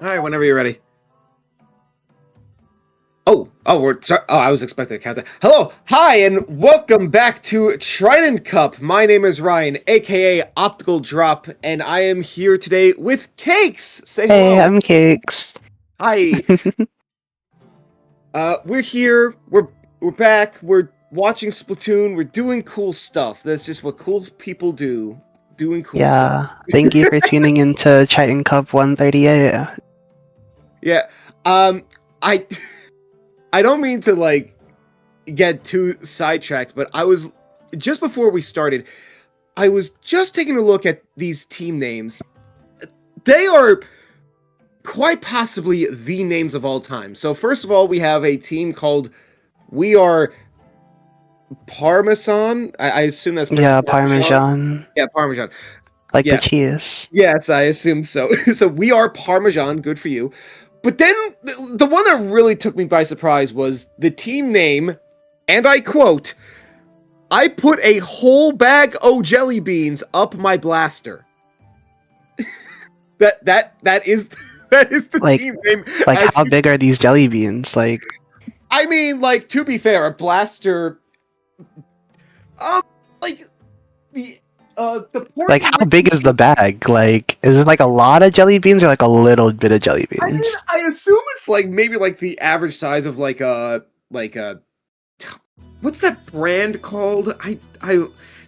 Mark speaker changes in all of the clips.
Speaker 1: All right, whenever you're ready. We're sorry. Oh, I was expecting a countdown. Hello, hi, and welcome back to Triton-Cup. My name is Ryan, aka Optical Drop, and I am here today with Cakes. Say hello.
Speaker 2: Hey, I'm Cakes.
Speaker 1: Hi. We're here. We're back. We're watching Splatoon. We're doing cool stuff. That's just what cool people do. Doing cool stuff.
Speaker 2: Yeah, thank you for tuning into Triton-Cup 138.
Speaker 1: Yeah. I don't mean to like get too sidetracked, but I was just before we started, I was just taking a look at these team names. They are quite possibly the names of all time. So first of all, we have a team called We Are Parmesan. I assume that's
Speaker 2: Parmesan.
Speaker 1: Yeah, Parmesan.
Speaker 2: Like the cheese.
Speaker 1: Yes, I assume so. So We Are Parmesan. Good for you. But then the one that really took me by surprise was the team name, and I quote, "I put a whole bag o' jelly beans up my blaster." that is the team name.
Speaker 2: Like, how big are these jelly beans? Like,
Speaker 1: I mean, like, to be fair, a blaster, like
Speaker 2: like, how big is the bag? Like, is it like a lot of jelly beans or like a little bit of jelly beans?
Speaker 1: I mean, I assume it's like maybe like the average size of like a what's that brand called? I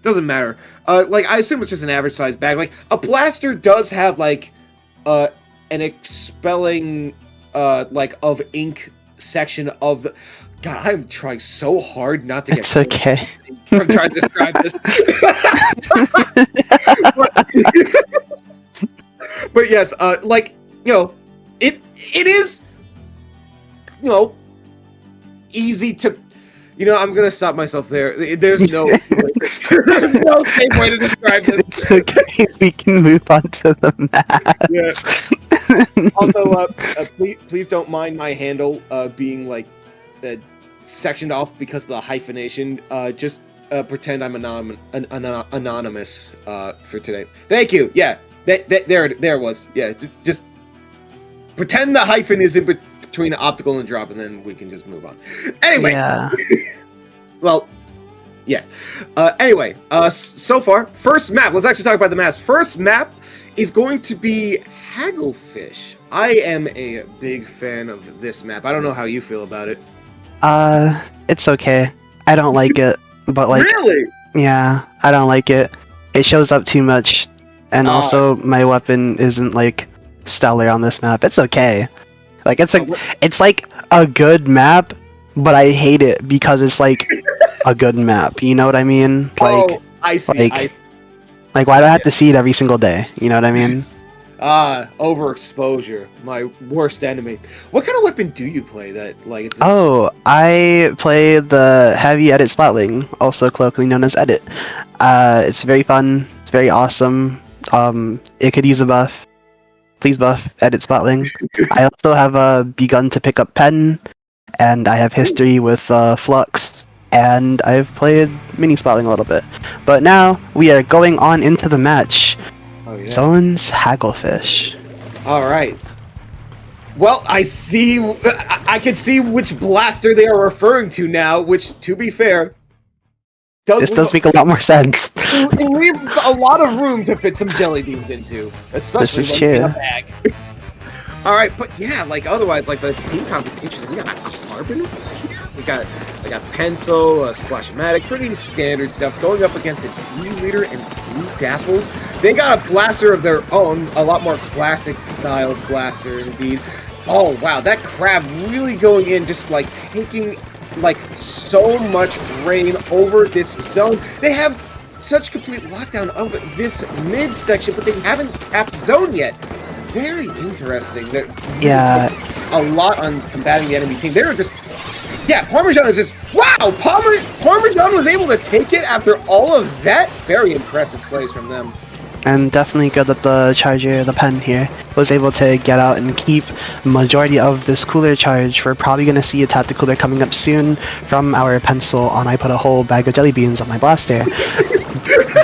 Speaker 1: doesn't matter. Like, I assume it's just an average size bag. Like, a blaster does have like an expelling like of ink section of the. God, I'm trying so hard not to get.
Speaker 2: It's okay.
Speaker 1: I'm trying to describe this. But yes, like, you know, it is, you know, easy to, you know, I'm gonna stop myself there. There's no, there's no safe way to describe this.
Speaker 2: It's okay. We can move on to the map.
Speaker 1: Yeah. Also, please don't mind my handle being like sectioned off because of the hyphenation. Just pretend I'm anonymous for today. Thank you. Yeah, there it was. Yeah, just pretend the hyphen is in between optical and drop, and then we can just move on. Anyway.
Speaker 2: Yeah.
Speaker 1: Well, yeah. Anyway, so far, first map. Let's actually talk about the maps. First map is going to be Hagglefish. I am a big fan of this map. I don't know how you feel about it.
Speaker 2: It's okay. I don't like it, but like,
Speaker 1: really?
Speaker 2: Yeah, I don't like it. It shows up too much, and also my weapon isn't like stellar on this map. It's okay. Like, it's like a good map, but I hate it because it's like a good map. You know what I mean? Like,
Speaker 1: I see.
Speaker 2: Like, why do I have to see it every single day? You know what I mean?
Speaker 1: Overexposure, my worst enemy. What kind of weapon do you play that, like, it's...
Speaker 2: Oh, I play the heavy edit spotling, also colloquially known as edit. It's very fun, it's very awesome. It could use a buff. Please buff edit spotling. I also have begun to pick up pen, and I have history with flux, and I've played mini spotling a little bit. But now, we are going on into the match.
Speaker 1: Oh, yeah.
Speaker 2: Zone's Hagglefish.
Speaker 1: Alright. Well, I can see which blaster they are referring to now, which, to be fair,
Speaker 2: does make a lot more sense.
Speaker 1: It leaves a lot of room to fit some jelly beans into, especially
Speaker 2: this is
Speaker 1: in a bag. Alright, but yeah, like, otherwise, like, the team comp is interesting. We got Carbon over here. We got Pencil, Splash-O-Matic, pretty standard stuff, going up against a B-Leader and Blue Dapples. They got a blaster of their own, a lot more classic style blaster indeed. Oh wow, that crab really going in, just like taking like so much rain over this zone. They have such complete lockdown of this mid section, but they haven't tapped zone yet. Very interesting.
Speaker 2: Yeah,
Speaker 1: a lot on combating the enemy team. They're just, yeah, Parmesan is just, wow, Parmesan was able to take it after all of that. Very impressive plays from them.
Speaker 2: And definitely good that the pen here, was able to get out and keep majority of this cooler charge. We're probably going to see a tactical cooler coming up soon from our pencil on I put a whole bag of jelly beans on my blaster.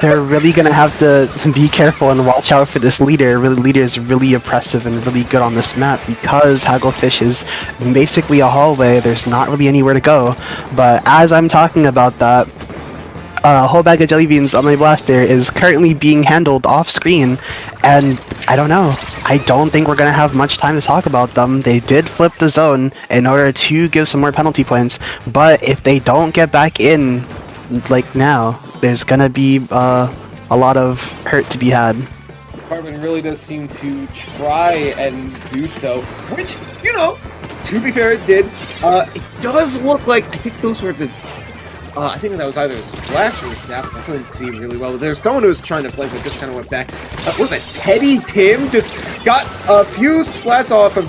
Speaker 2: they're really gonna have to be careful and watch out for this leader. Leader is really oppressive and really good on this map because Hagglefish is basically a hallway. There's not really anywhere to go. But as I'm talking about that, a whole bag of jelly beans on my blaster is currently being handled off screen, and I don't know. I don't think we're gonna have much time to talk about them. They did flip the zone in order to give some more penalty points, but if they don't get back in, like now, there's gonna be a lot of hurt to be had.
Speaker 1: Carbon really does seem to try and do so, which, you know, to be fair, it did. It does look like, I think those were the I think that was either a splash or a snap. I couldn't see really well. There's someone who was trying to flank, but just kind of went back. What was that? Teddy Tim just got a few splats off of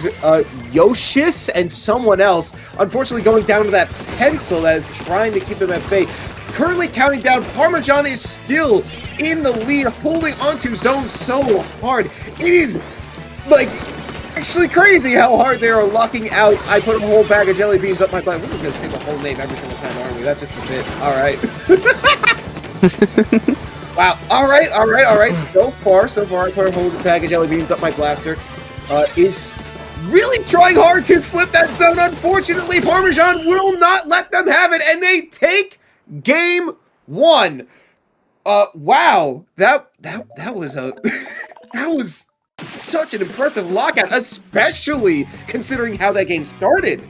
Speaker 1: Yoshis and someone else. Unfortunately, going down to that pencil that is trying to keep them at bay. Currently counting down, Parmesan is still in the lead, holding onto zone so hard. It is like actually crazy how hard they are locking out. I put a whole bag of jelly beans up my butt. We're just gonna say the whole name every single time, aren't we? That's just a bit. All right. Wow. All right. So far, I put a whole bag of jelly beans up my blaster. Is really trying hard to flip that zone. Unfortunately, Parmesan will not let them have it, and they take game 1. Wow. That was a that was such an impressive lockout, especially considering how that game started.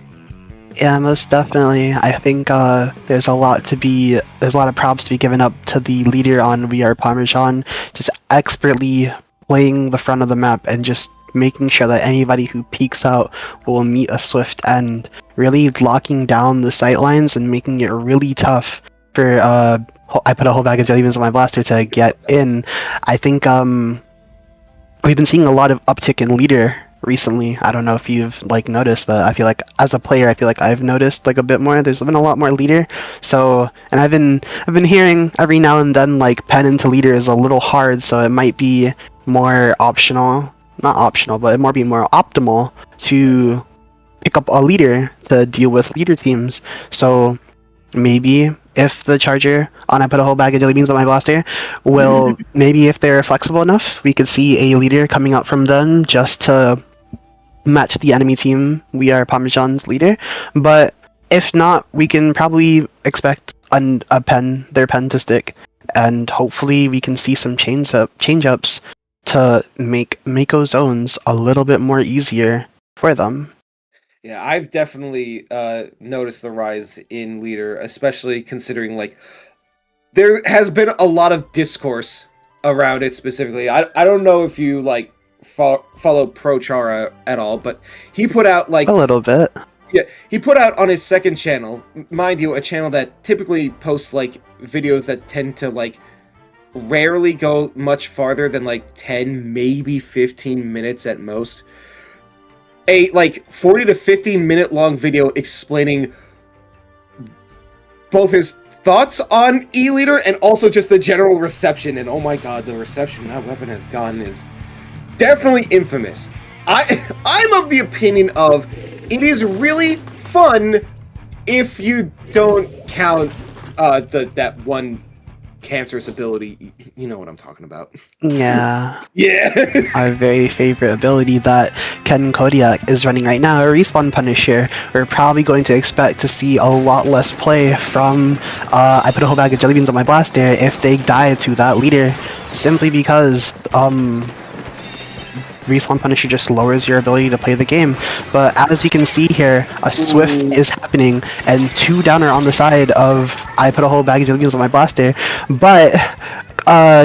Speaker 2: Yeah, most definitely. I think there's a lot of props to be given up to the leader on We Are Parmesan, just expertly playing the front of the map and just making sure that anybody who peeks out will meet a swift end, really locking down the sight lines and making it really tough for I put a whole bag of jelly beans on my blaster to get in. I think we've been seeing a lot of uptick in leader recently. I don't know if you've noticed, but I feel like as a player, I've noticed a bit more. There's been a lot more leader. So, and I've been hearing every now and then pen into leader is a little hard, so it might be more optional, not optional, but it might be more optimal to pick up a leader to deal with leader teams. So maybe if the charger on I put a whole bag of jelly beans on my blaster will maybe if they're flexible enough, we could see a leader coming out from them just to match the enemy team. We Are Parmesan's leader. But if not, we can probably expect their pen to stick, and hopefully we can see some change-ups to make Mako zones a little bit more easier for them.
Speaker 1: Yeah, I've definitely noticed the rise in leader, especially considering there has been a lot of discourse around it specifically. I don't know if you follow Pro Chara at all, but he put out
Speaker 2: a little bit.
Speaker 1: Yeah, he put out on his second channel, mind you, a channel that typically posts videos that tend to rarely go much farther than 10, maybe 15 minutes at most. A 40 to 15 minute long video explaining both his thoughts on E-Leader and also just the general reception. And oh my god, the reception that weapon has gotten is definitely infamous. I'm of the opinion of it is really fun if you don't count that one cancerous ability. You know what I'm talking about.
Speaker 2: Yeah.
Speaker 1: Yeah.
Speaker 2: Our very favorite ability that Ken Kodiak is running right now, a Respawn Punisher. We're probably going to expect to see a lot less play from I put a whole bag of jelly beans on my blaster if they die to that leader, simply because Respawn Punisher just lowers your ability to play the game. But as you can see here, a Swift is happening, and 2 down are on the side of I put a whole bag of jelly beans on my blaster. But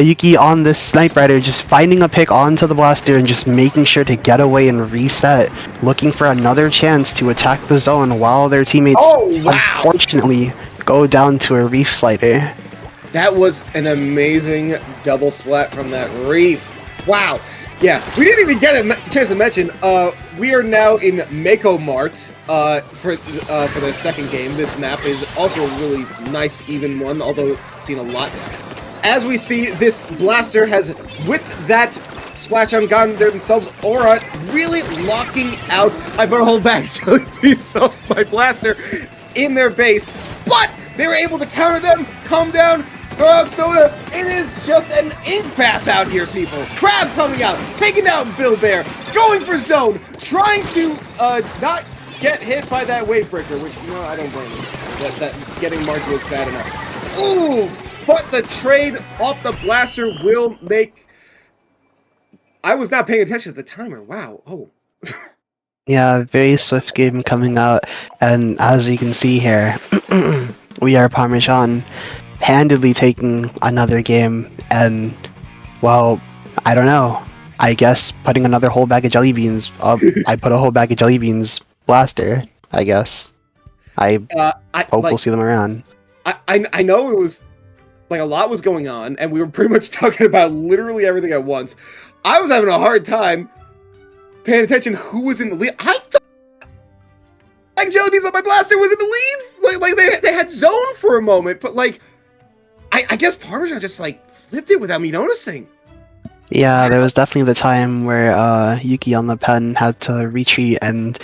Speaker 2: Yuki on this Snipe Rider just finding a pick onto the blaster and just making sure to get away and reset, looking for another chance to attack the zone while their teammates unfortunately go down to a Reef Slider.
Speaker 1: That was an amazing double splat from that Reef. Wow. Yeah, we didn't even get a chance to mention, we are now in Mako Mart for the second game. This map is also a really nice, even one, although seen a lot. As we see, this blaster has, with that splash on gun themselves, aura really locking out. I put a whole bag of my blaster in their base, but they were able to counter them, calm down, Oh, Soda, it is just an ink bath out here, people. Crab coming out, taking out Bill Bear, going for zone, trying to not get hit by that wave breaker, which, you know, I don't blame him. That getting marked was bad enough. Ooh, but the trade off the blaster will make... I was not paying attention to the timer. Wow. Oh.
Speaker 2: Yeah, very swift game coming out, and as you can see here, we are Parmesan handedly taking another game, and, well, I don't know. I guess putting another whole bag of jelly beans. I put a whole bag of jelly beans blaster, I guess. I hope we'll see them around.
Speaker 1: I know it was, like, a lot was going on, and we were pretty much talking about literally everything at once. I was having a hard time paying attention who was in the lead. I thought like jelly beans on my blaster was in the lead. Like they had zone for a moment, but like I guess Parmesan just like flipped it without me noticing.
Speaker 2: Yeah, there was definitely the time where Yuki on the pen had to retreat and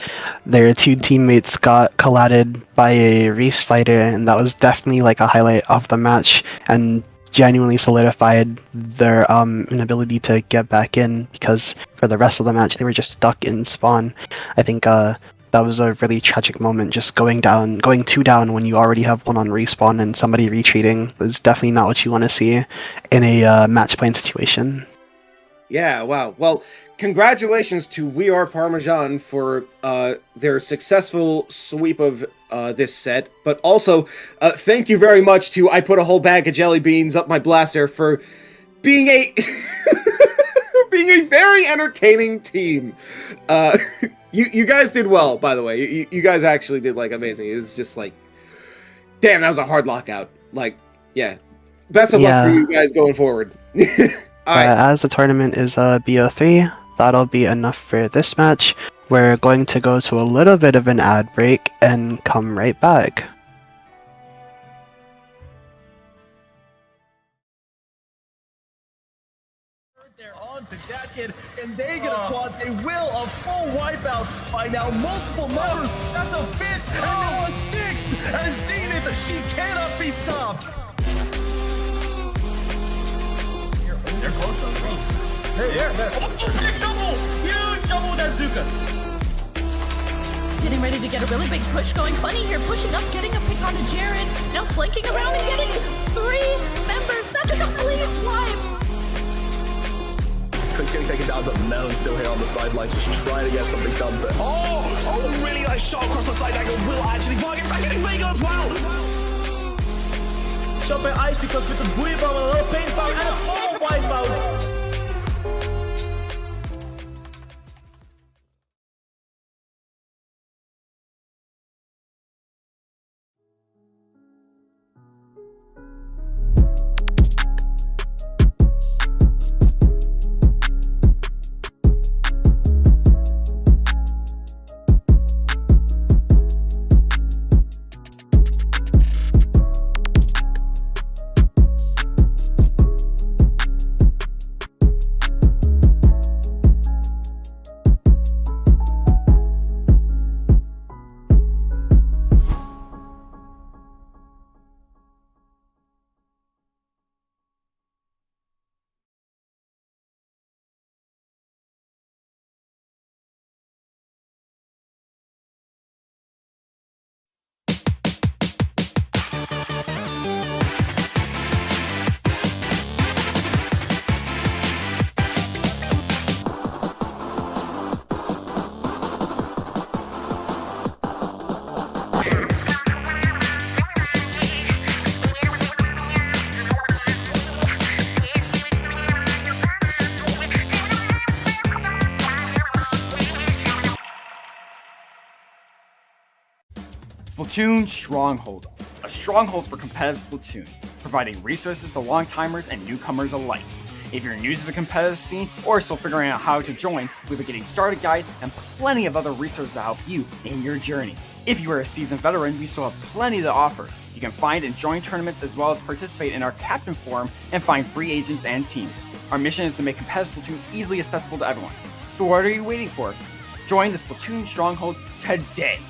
Speaker 2: their two teammates got collided by a reef slider, and that was definitely like a highlight of the match and genuinely solidified their inability to get back in, because for the rest of the match they were just stuck in spawn. I think that was a really tragic moment, just going two down when you already have one on respawn and somebody retreating is definitely not what you want to see in a match playing situation.
Speaker 1: Yeah, wow. Well, congratulations to We Are Parmesan for their successful sweep of this set, but also thank you very much to I Put a Whole Bag of Jelly Beans Up My Blaster for being a being a very entertaining team. You guys did well, by the way. You guys actually did like amazing. It was just like, damn, that was a hard lockout. Like, yeah. Best of luck for you guys going forward.
Speaker 2: As the tournament is BO3, that'll be enough for this match. We're going to go to a little bit of an ad break and come right back.
Speaker 3: They're on to that kid, and they get a quad. They will a full wipeout by now multiple members. That's a fifth, and now a sixth. And Zenith, she cannot be stopped. They're close on me. They're big double! Huge double Dazuka!
Speaker 4: Getting ready to get a really big push going. Funny here, pushing up, getting a pick onto Jared. Now flanking around and getting 3 members. That's a complete wipe.
Speaker 3: Chris getting taken down, but Melon still here on the sidelines, just trying to get something done. But oh, really nice shot across the side angle. Will actually target back getting Mega as well. Shot by Ice because with the Booyah Bomb and a little pain power and a full wipeout.
Speaker 5: Splatoon Stronghold, a stronghold for competitive Splatoon, providing resources to long-timers and newcomers alike. If you're new to the competitive scene or still figuring out how to join, we have a Getting Started guide and plenty of other resources to help you in your journey. If you are a seasoned veteran, we still have plenty to offer. You can find and join tournaments as well as participate in our Captain Forum and find free agents and teams. Our mission is to make competitive Splatoon easily accessible to everyone. So what are you waiting for? Join the Splatoon Stronghold today!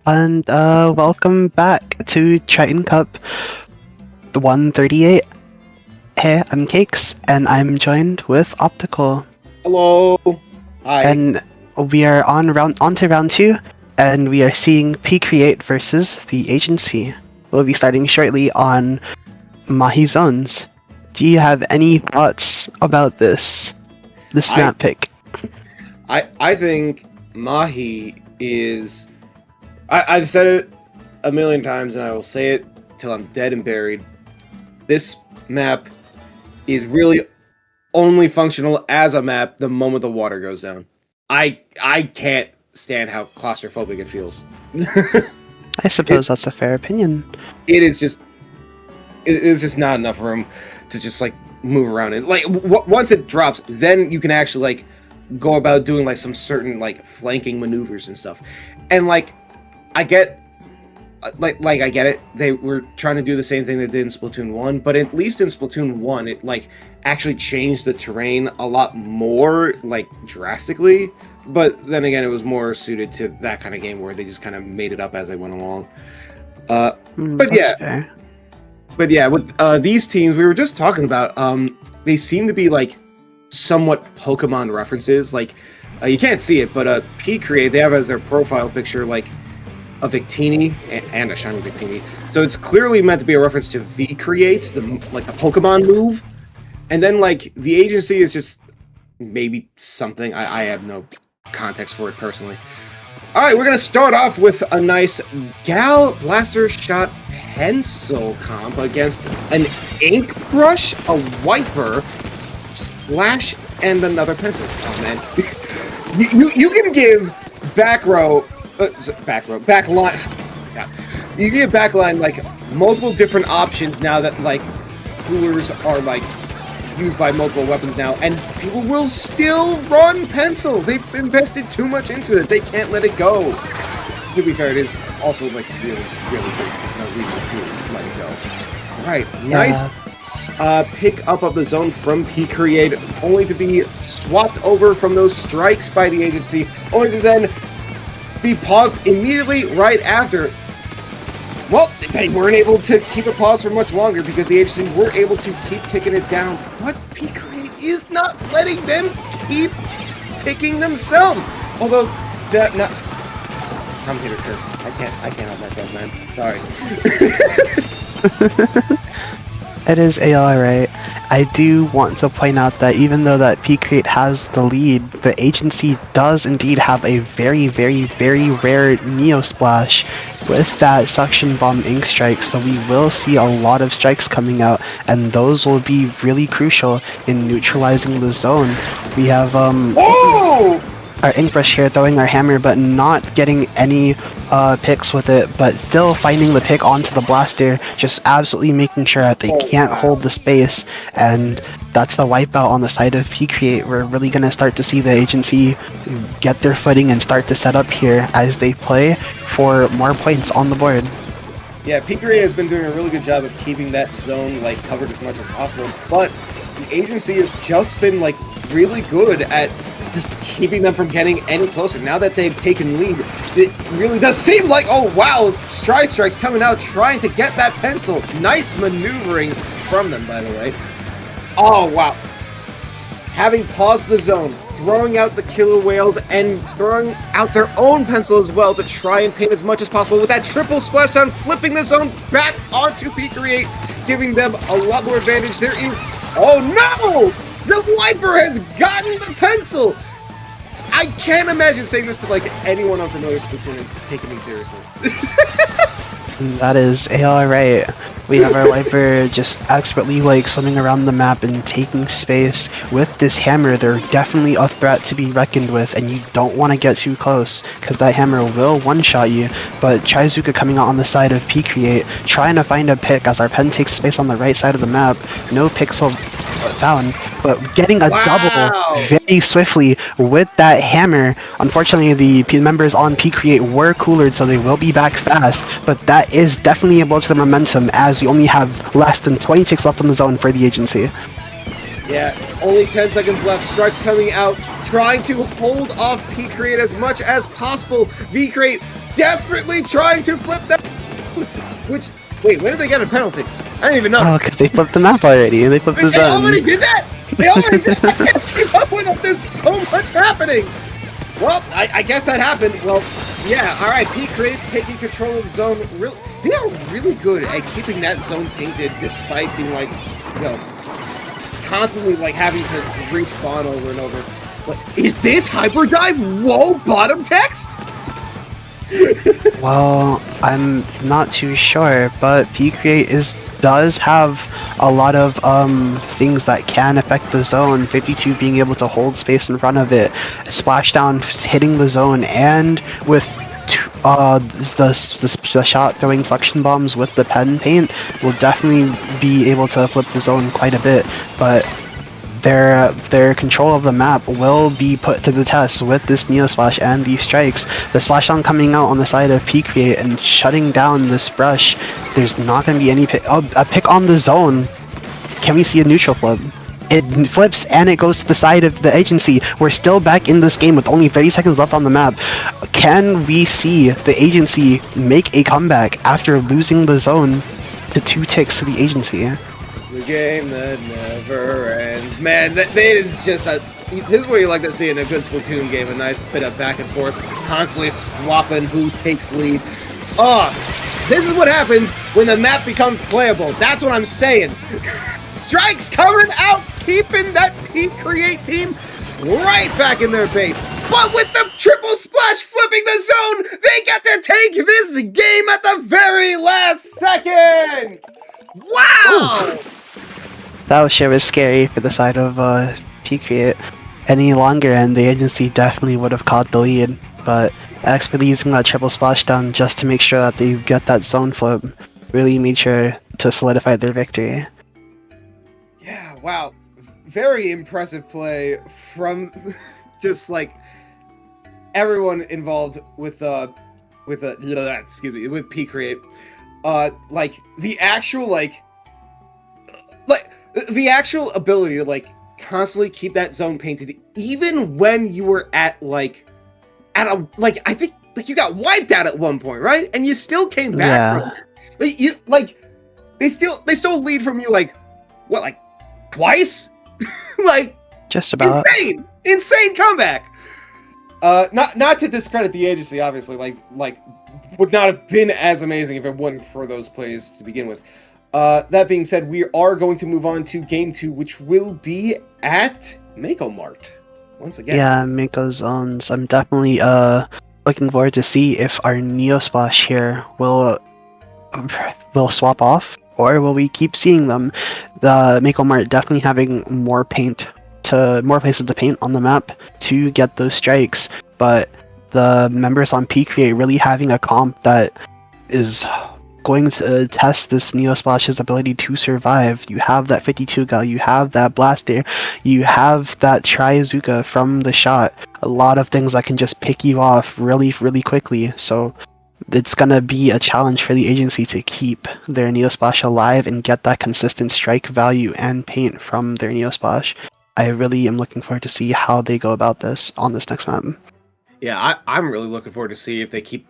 Speaker 2: And welcome back to Triton-Cup 138. Hey, I'm Cakes, and I'm joined with Optical.
Speaker 1: Hello. Hi.
Speaker 2: And we are on to round 2, and we are seeing P-Create versus the Agency. We'll be starting shortly on Mahi Zones. Do you have any thoughts about this map pick?
Speaker 1: I think Mahi is... I've said it a million times, and I will say it till I'm dead and buried. This map is really only functional as a map the moment the water goes down. I can't stand how claustrophobic it feels.
Speaker 2: I suppose that's a fair opinion.
Speaker 1: It is just not enough room to just like move around in. Like once it drops, then you can actually like go about doing like some certain like flanking maneuvers and stuff. And like I get like I get it. They were trying to do the same thing they did in Splatoon 1, but at least in Splatoon 1, it like actually changed the terrain a lot more, like drastically. But then again, it was more suited to that kind of game where they just kind of made it up as they went along. But yeah,
Speaker 2: fair.
Speaker 1: but yeah, with these teams we were just talking about, they seem to be like somewhat Pokemon references. Like you can't see it, but P-Create, they have as their profile picture like a Victini and a shiny Victini. So it's clearly meant to be a reference to V-Create, the Pokemon move. And then like the agency is just maybe something. I have no context for it personally. All right, we're gonna start off with a nice Gal Blaster Shot pencil comp against an ink brush, a wiper, splash, and another pencil. Oh man, you can give back line. You give backline like multiple different options now that like coolers are like used by multiple weapons now, and people will still run pencil. They've invested too much into it. They can't let it go. To be fair, it is also like really good. No reason to let it go. All right, nice pick up of the zone from P-Create, only to be swapped over from those strikes by the agency, only to then be paused immediately right after. Well, they weren't able to keep it paused for much longer because the agency were able to keep ticking it down, but P-Create is not letting them keep ticking themselves. Although that not commentator curse. I can't help myself, man. Sorry.
Speaker 2: It is alright. I do want to point out that even though that P-Create has the lead, the agency does indeed have a very, very, very rare Neo Splash with that Suction Bomb Ink Strike, so we will see a lot of strikes coming out, and those will be really crucial in neutralizing the zone. We have our Ink Brush here throwing our hammer, but not getting any picks with it, but still finding the pick onto the blaster, just absolutely making sure that they can't hold the space, and that's the wipeout on the side of P-Create. We're really going to start to see the agency get their footing and start to set up here as they play for more points on the board.
Speaker 1: Yeah, P-Create has been doing a really good job of keeping that zone like covered as much as possible, but the agency has just been like really good at just keeping them from getting any closer. Now that they've taken lead, it really does seem like, oh wow, Strike's coming out trying to get that pencil. Nice maneuvering from them, by the way. Oh wow. Having paused the zone, throwing out the killer whales, and throwing out their own pencil as well to try and paint as much as possible with that triple splashdown, flipping the zone back onto P-Create, giving them a lot more advantage. There is, oh no! The wiper has gotten the pencil! I can't imagine saying this to like anyone unfamiliar with Splatoon and taking me seriously.
Speaker 2: That is alright. We have our wiper just expertly like swimming around the map and taking space. With this hammer, they're definitely a threat to be reckoned with, and you don't want to get too close because that hammer will one-shot you. But Chaizuka coming out on the side of P-Create, trying to find a pick as our pen takes space on the right side of the map. No pixel found, but getting a double very swiftly with that hammer. Unfortunately, the members on P-Create were coolered, so they will be back fast, but that is definitely a blow to the momentum as we only have less than 20 ticks left on the zone for the agency.
Speaker 1: Yeah, only 10 seconds left. Strikes coming out, trying to hold off P-Create as much as possible. V-Create desperately trying to flip that. Which, wait, when did they get a penalty? I didn't even know.
Speaker 2: Oh, because they flipped the map already, and they flipped the zone.
Speaker 1: They already did that? They already did that? I can't keep up with it. There's so much happening. Well, I guess that happened. Well, yeah, all right. P-Create taking control of the zone. They are really good at keeping that zone painted despite being like, you know, constantly like having to respawn over and over. What is this hyperdrive? Whoa, bottom text?
Speaker 2: Well, I'm not too sure, but P-Create does have a lot of things that can affect the zone. 52 being able to hold space in front of it, Splashdown hitting the zone, and with the shot throwing suction bombs with the pen paint will definitely be able to flip the zone quite a bit. But their control of the map will be put to the test with this Neo Splash and these strikes. The splashdown coming out on the side of P-Create and shutting down this brush. There's not going to be any pick. Oh, a pick on the zone. Can we see a neutral flip? It flips and it goes to the side of the agency. We're still back in this game with only 30 seconds left on the map. Can we see the agency make a comeback after losing the zone to 2 ticks to the agency?
Speaker 1: The game that never ends. Man, that is just a... This is what you like to see in a good Splatoon game. A nice bit of back and forth, constantly swapping who takes lead. This is what happens when the map becomes playable. That's what I'm saying. Strikes coming out, keeping that P-Create team right back in their base. But with the triple splash flipping the zone, they get to take this game at the very last second. Wow!
Speaker 2: Ooh. That sure was scary for the side of P-Create. Any longer, and the agency definitely would have caught the lead. But expertly using that triple splashdown just to make sure that they get that zone flip really made sure to solidify their victory.
Speaker 1: Yeah, wow. Very impressive play from just like everyone involved with P-Create. Like the actual ability to like constantly keep that zone painted even when you were at I think you got wiped out at one point, right? And you still came back from it. They still lead from you twice?
Speaker 2: Just about.
Speaker 1: Insane comeback. Not to discredit the agency, obviously, would not have been as amazing if it wasn't for those plays to begin with. That being said, we are going to move on to game 2, which will be at Mako Mart once again.
Speaker 2: Yeah, Mako Zones. I'm definitely looking forward to see if our Neo Splash here will swap off, or will we keep seeing them? The Mako Mart definitely having more places to paint on the map to get those strikes, but the members on P-Create really having a comp that is going to test this Neo Splash's ability to survive. You have that 52 gal, you have that blaster, you have that Triazuka from the shot. A lot of things that can just pick you off really, really quickly. So it's gonna be a challenge for the agency to keep their Neo Splash alive and get that consistent strike value and paint from their Neo Splash. I really am looking forward to see how they go about this on this next map.
Speaker 1: Yeah, I'm really looking forward to see if they keep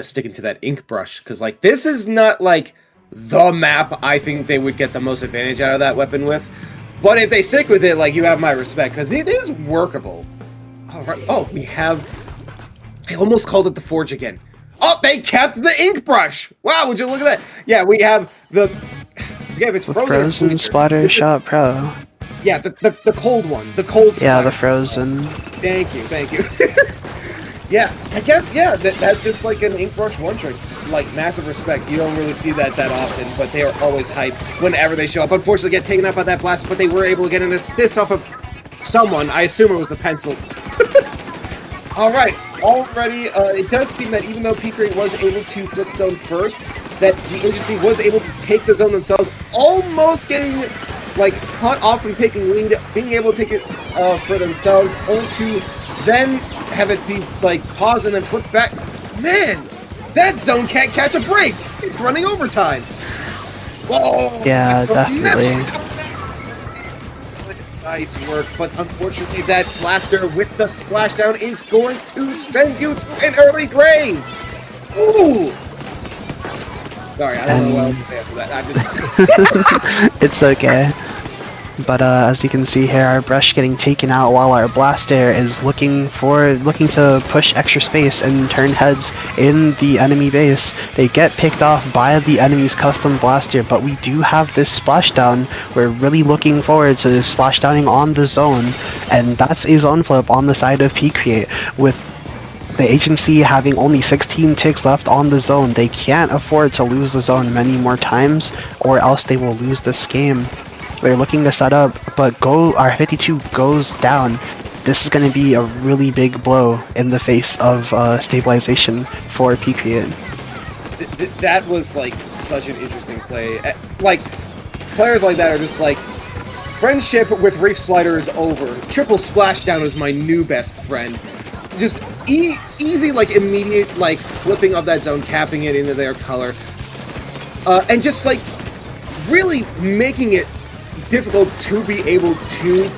Speaker 1: sticking to that ink brush, because this is not the map I think they would get the most advantage out of that weapon with. But if they stick with it, you have my respect, because it is workable. All right. Oh, we have... I almost called it the Forge again. Oh, they kept the ink brush! Wow, would you look at that? Yeah, we have the... Yeah, it's
Speaker 2: Frozen Splatter Shot Pro.
Speaker 1: Yeah, the cold one. The cold splatter.
Speaker 2: Yeah, the Frozen.
Speaker 1: Thank you. Yeah, I guess, yeah, that's just an ink brush one-trick. Massive respect. You don't really see that often, but they are always hyped whenever they show up. Unfortunately, get taken out by that blast, but they were able to get an assist off of someone. I assume it was the pencil. All right, already, it does seem that even though P-Create was able to flip zone first, that the agency was able to take the zone themselves, almost getting, cut off from taking lead, being able to take it for themselves, only to then have it be, pause and then flip back. Man, that zone can't catch a break. It's running overtime. Whoa.
Speaker 2: Yeah, definitely.
Speaker 1: Nice work, but unfortunately that blaster with the splashdown is going to send you to an early grave. Ooh. Sorry, I don't know what else to say after that.
Speaker 2: It's okay. But as you can see here, our brush getting taken out while our blaster is looking to push extra space and turn heads in the enemy base. They get picked off by the enemy's custom blaster, but we do have this splashdown. We're really looking forward to this splashdowning on the zone, and that's a zone flip on the side of P-Create. With the agency having only 16 ticks left on the zone, they can't afford to lose the zone many more times, or else they will lose this game. They're looking to set up, but our 52 goes down. This is going to be a really big blow in the face of stabilization for P-Create.
Speaker 1: That was such an interesting play. Players like that are just Friendship with Reef Slider is over. Triple Splashdown is my new best friend. Just easy, like, immediate, like, flipping of that zone, capping it into their color. And just, like, really making it difficult to be able to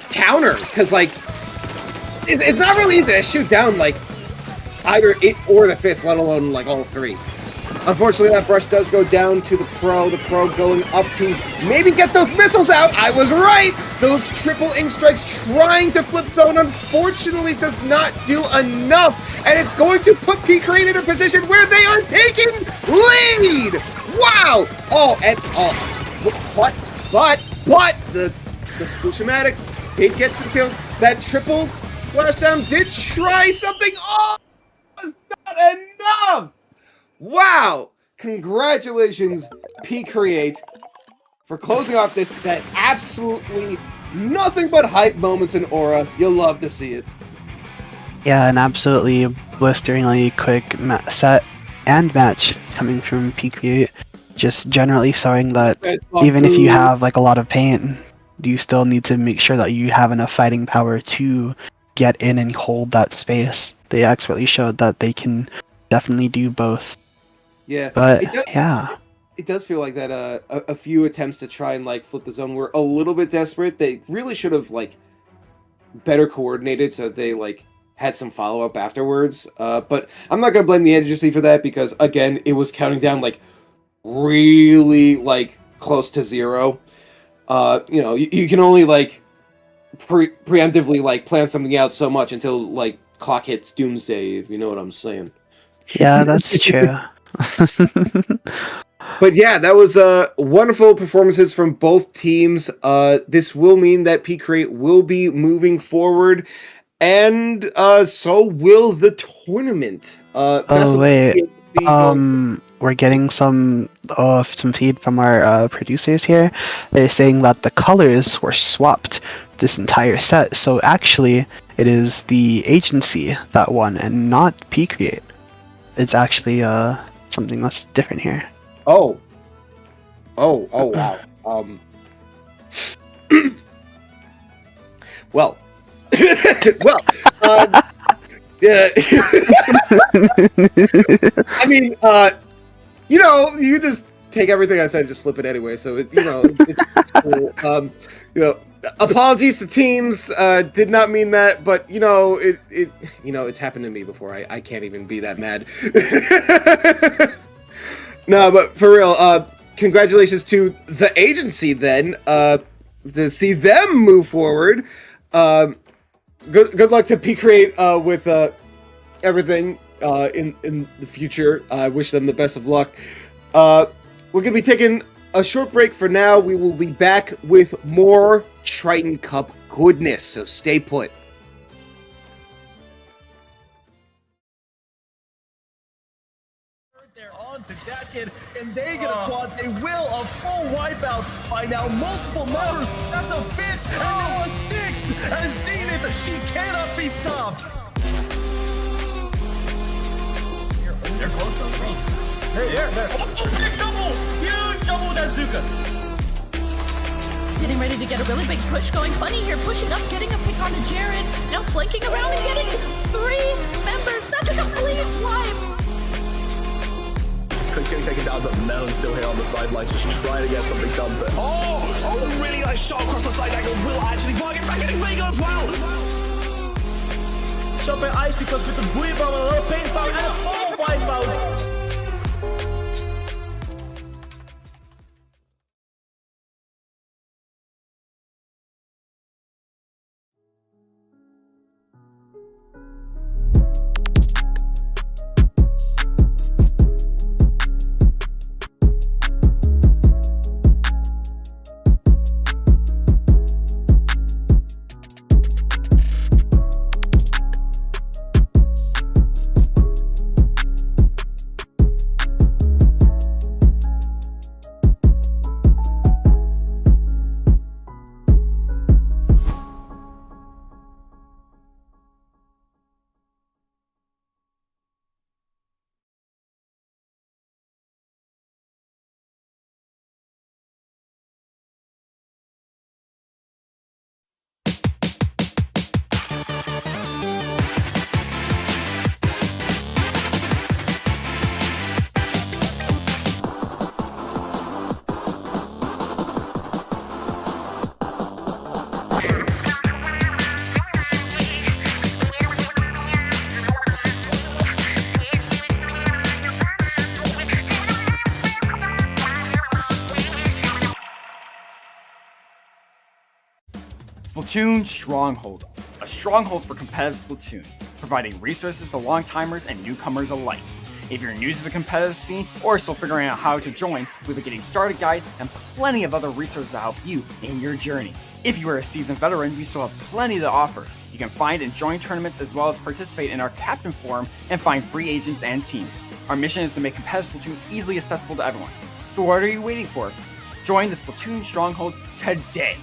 Speaker 1: counter. Because, like, it's not really easy to shoot down, like, either it or the fist, let alone, like, all three. Unfortunately, that brush does go down to the Pro going up to maybe get those missiles out. I was right! Those triple ink strikes trying to flip zone, unfortunately, does not do enough. And it's going to put P-Crane in a position where they are taking lead! Wow! Oh, and, but the Sploosh-O-Matic did get some kills. That triple splashdown did try something. Oh, it's not enough! Wow! Congratulations, P-Create, for closing off this set. Absolutely nothing but hype moments in Aura. You'll love to see it.
Speaker 2: Yeah, an absolutely blisteringly quick set and match coming from P-Create. Just generally showing that even if you have like a lot of pain, you still need to make sure that you have enough fighting power to get in and hold that space. They expertly showed that they can definitely do both.
Speaker 1: Yeah,
Speaker 2: But
Speaker 1: it does feel like that. A few attempts to try and like flip the zone were a little bit desperate. They really should have like better coordinated so that they like had some follow up afterwards. But I'm not gonna blame the agency for that because again, it was counting down like really like close to zero. You know, you can only like preemptively like plan something out so much until like clock hits doomsday, if you know what I'm saying.
Speaker 2: yeah, that's true.
Speaker 1: But yeah, that was wonderful performances from both teams. This will mean that P-Crate will be moving forward, and so will the tournament.
Speaker 2: Oh wait, we're getting some feed from our producers here. They're saying that the colors were swapped this entire set, so actually it is the agency that won and not P-Create. It's actually something that's different here.
Speaker 1: Oh wow. Well, yeah. I mean, you know, you just take everything I said and just flip it anyway. So it, you know, it's cool. You know, apologies to teams. Did not mean that, but you know, it's happened to me before. I can't even be that mad. No, but for real, congratulations to the agency then, to see them move forward. Good luck to P-Create with everything in the future. I wish them the best of luck. We're going to be taking a short break for now. We will be back with more Triton-Cup goodness, so stay put.
Speaker 3: They're on to that kid, and they get a quad. They will a full wipeout by now multiple members. That's a fifth, and now a sixth. As Zenith, she cannot be stopped. They're close to me. There. Oh, big double! Huge double Dazuka.
Speaker 4: Getting ready to get a really big push going funny here, pushing up, getting a pick onto Jared, now flanking around and getting 3 members. That's a complete wipe.
Speaker 6: He's getting taken down, but Melon's still here on the sidelines, just trying to get something done. But oh, really nice shot across the side angle. Will actually bargain back getting bigger as well.
Speaker 3: Shot by Ice because with the booyah bomb, a little pain power, and a full wipeout.
Speaker 5: Splatoon Stronghold, a stronghold for competitive Splatoon, providing resources to long-timers and newcomers alike. If you're new to the competitive scene or still figuring out how to join, we have a Getting Started guide and plenty of other resources to help you in your journey. If you are a seasoned veteran, we still have plenty to offer. You can find and join tournaments as well as participate in our Captain Forum and find free agents and teams. Our mission is to make competitive Splatoon easily accessible to everyone. So what are you waiting for? Join the Splatoon Stronghold today!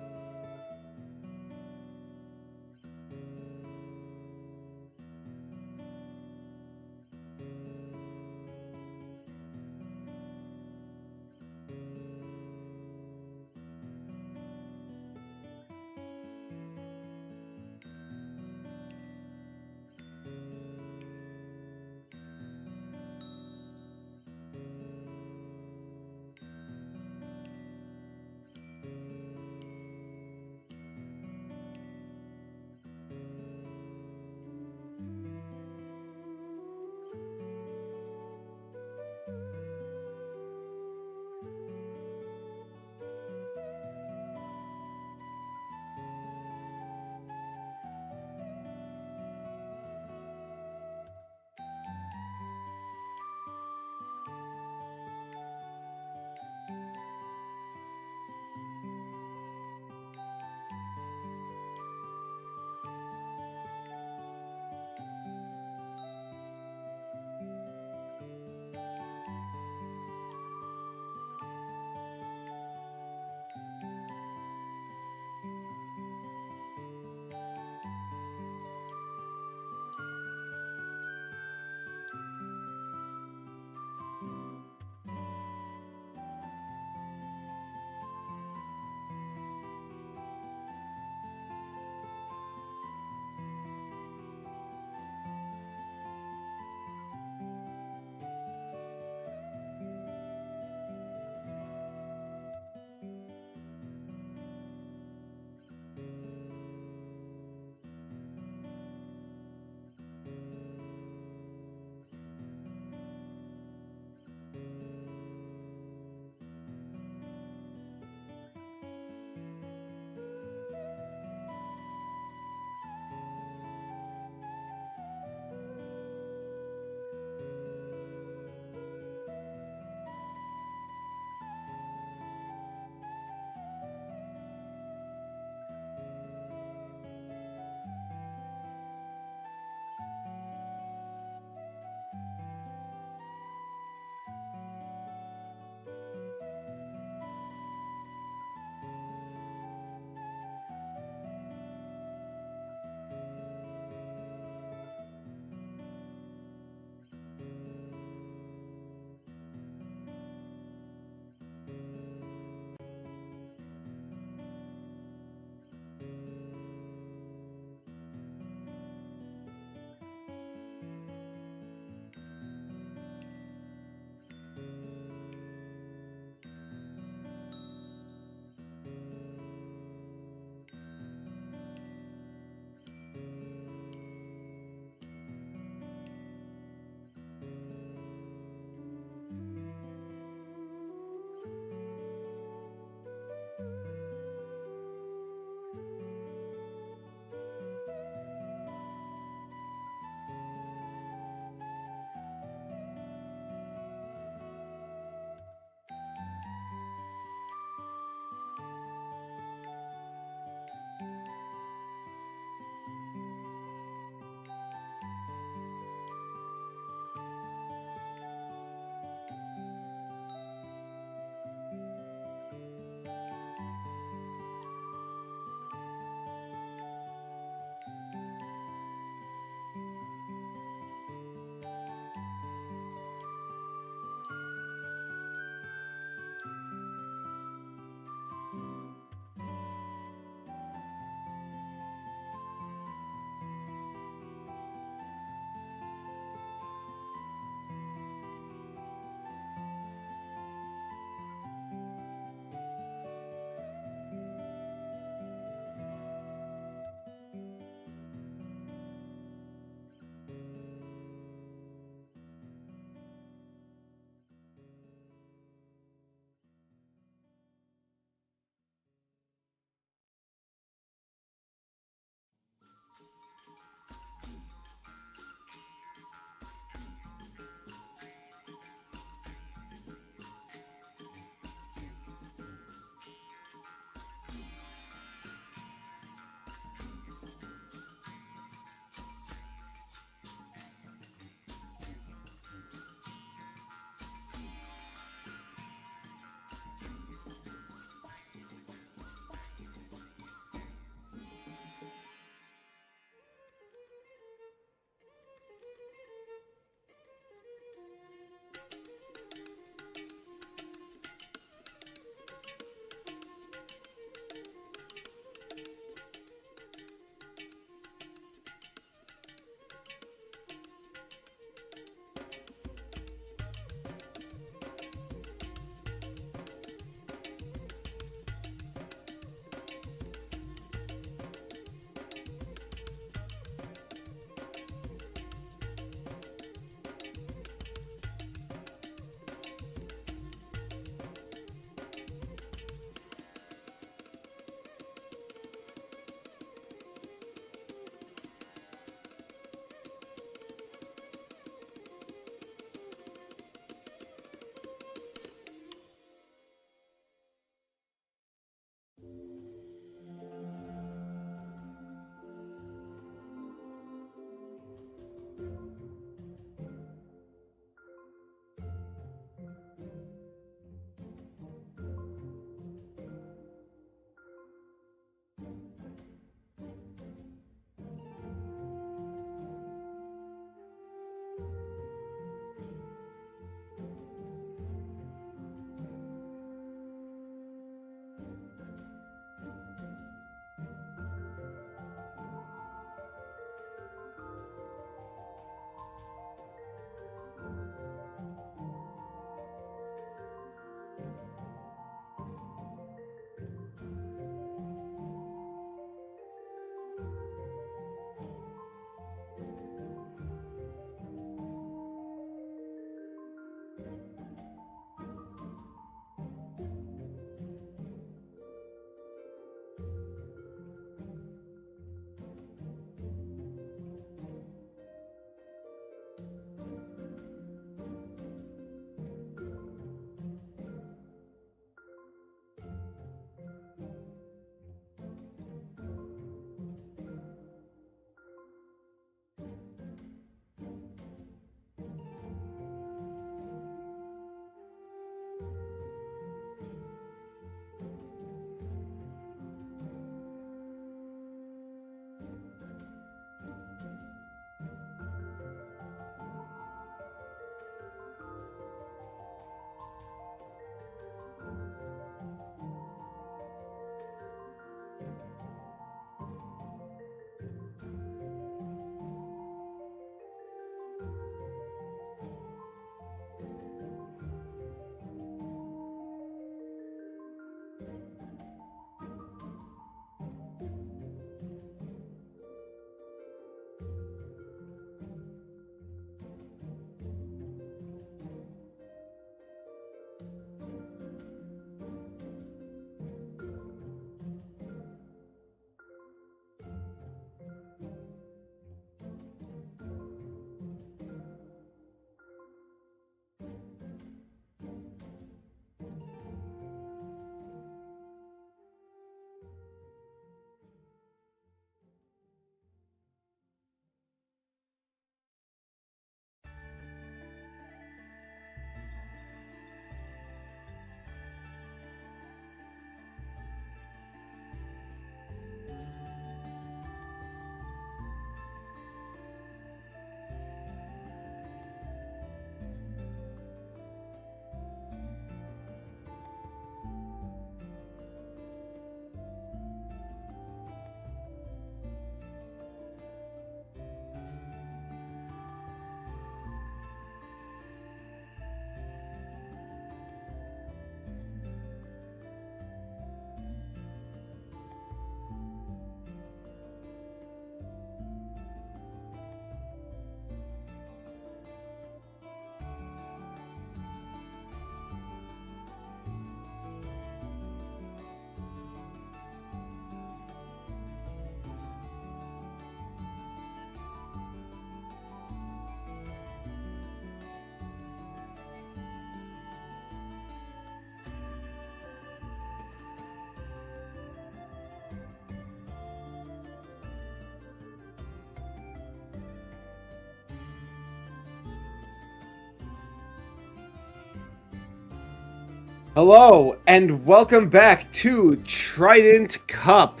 Speaker 1: Hello, and welcome back to Triton-Cup,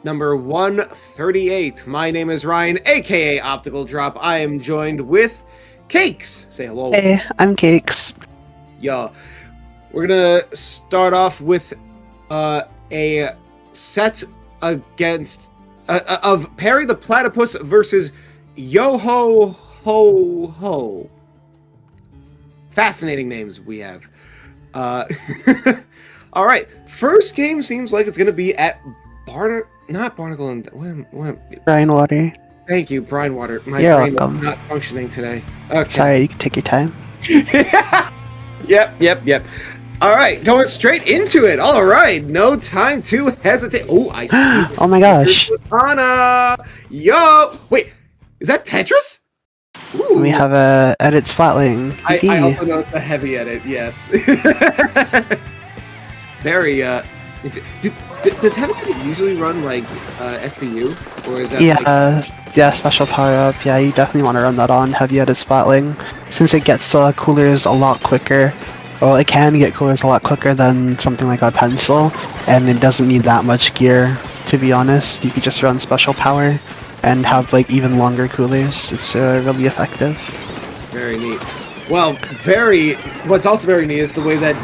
Speaker 1: number 138. My name is Ryan, aka Optical Drop. I am joined with Cakes. Say hello.
Speaker 2: Hey, I'm Cakes.
Speaker 1: Yeah. We're gonna start off with a set against of Perry the Platypus versus Yo-Ho Ho Ho. Fascinating names we have. All right. First game seems like it's gonna be at not Barnacle and
Speaker 2: Brian Water.
Speaker 1: Thank you, Brine Water. My
Speaker 2: You're
Speaker 1: brain
Speaker 2: welcome.
Speaker 1: is not functioning today. Okay.
Speaker 2: Sorry, you can take your time.
Speaker 1: Yep. All right, going straight into it. All right, no time to hesitate. Oh, I see.
Speaker 2: Oh my gosh.
Speaker 1: Anna, yo, wait, is that Tetris? Ooh.
Speaker 2: We have a edit splatling.
Speaker 1: I also know it's a heavy edit. Yes. Very. Does heavy edit usually run like SPU, or is that?
Speaker 2: Yeah,
Speaker 1: like...
Speaker 2: yeah, special power up. Yeah, you definitely want to run that on heavy edit splatling, since it gets coolers a lot quicker. Well, it can get coolers a lot quicker than something like a pencil, and it doesn't need that much gear, to be honest. You could just run special power and have like even longer coolers. It's really effective.
Speaker 1: Very neat. Well, what's also very neat is the way that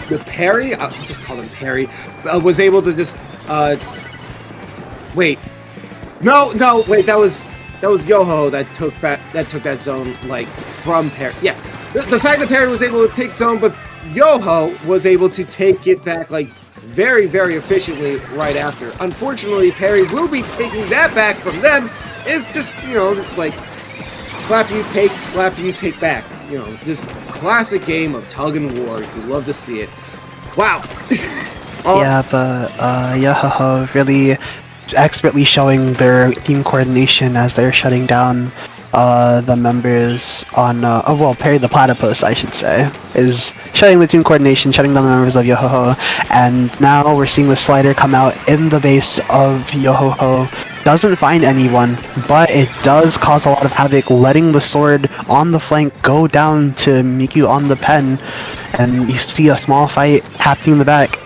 Speaker 1: the Perry, I'll just call him Perry, was able to just wait. No, wait, that was Yo-Ho that took that zone like from Perry. Yeah. The fact that Perry was able to take zone, but Yo-Ho was able to take it back like very, very efficiently right after. Unfortunately, Perry will be taking that back from them. It's just, it's like slap you, take back. Just classic game of tug and war. You love to see it. Wow.
Speaker 2: Yeah, but Yo-Ho really expertly showing their team coordination as they're shutting down the members on Perry the Platypus, I should say, is shutting the team coordination, shutting down the members of Yo-Ho, and now we're seeing the slider come out in the base of Yo-Ho. Doesn't find anyone, but it does cause a lot of havoc, letting the sword on the flank go down to Miku on the pen, and you see a small fight happening in the back,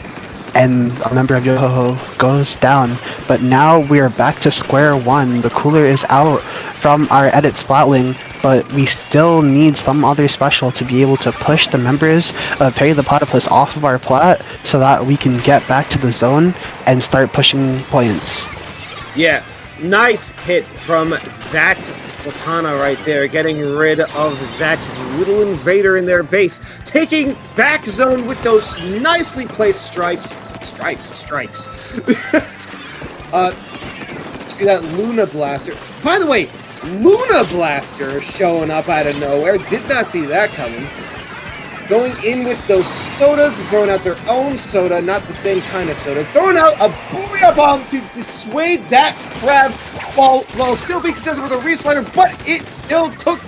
Speaker 2: and a member of Yo-Ho goes down. But now we're back to square one. The cooler is out from our edit splatling, but we still need some other special to be able to push the members of Perry the Platypus off of our plat so that we can get back to the zone and start pushing points.
Speaker 1: Yeah, nice hit from that Splatana right there, getting rid of that little invader in their base, taking back zone with those nicely placed strikes. See that Luna Blaster? By the way, Luna Blaster showing up out of nowhere. Did not see that coming. Going in with those sodas, throwing out their own soda, not the same kind of soda. Throwing out a Booyah Bomb to dissuade that crab while still being contested with a reslider, but it still took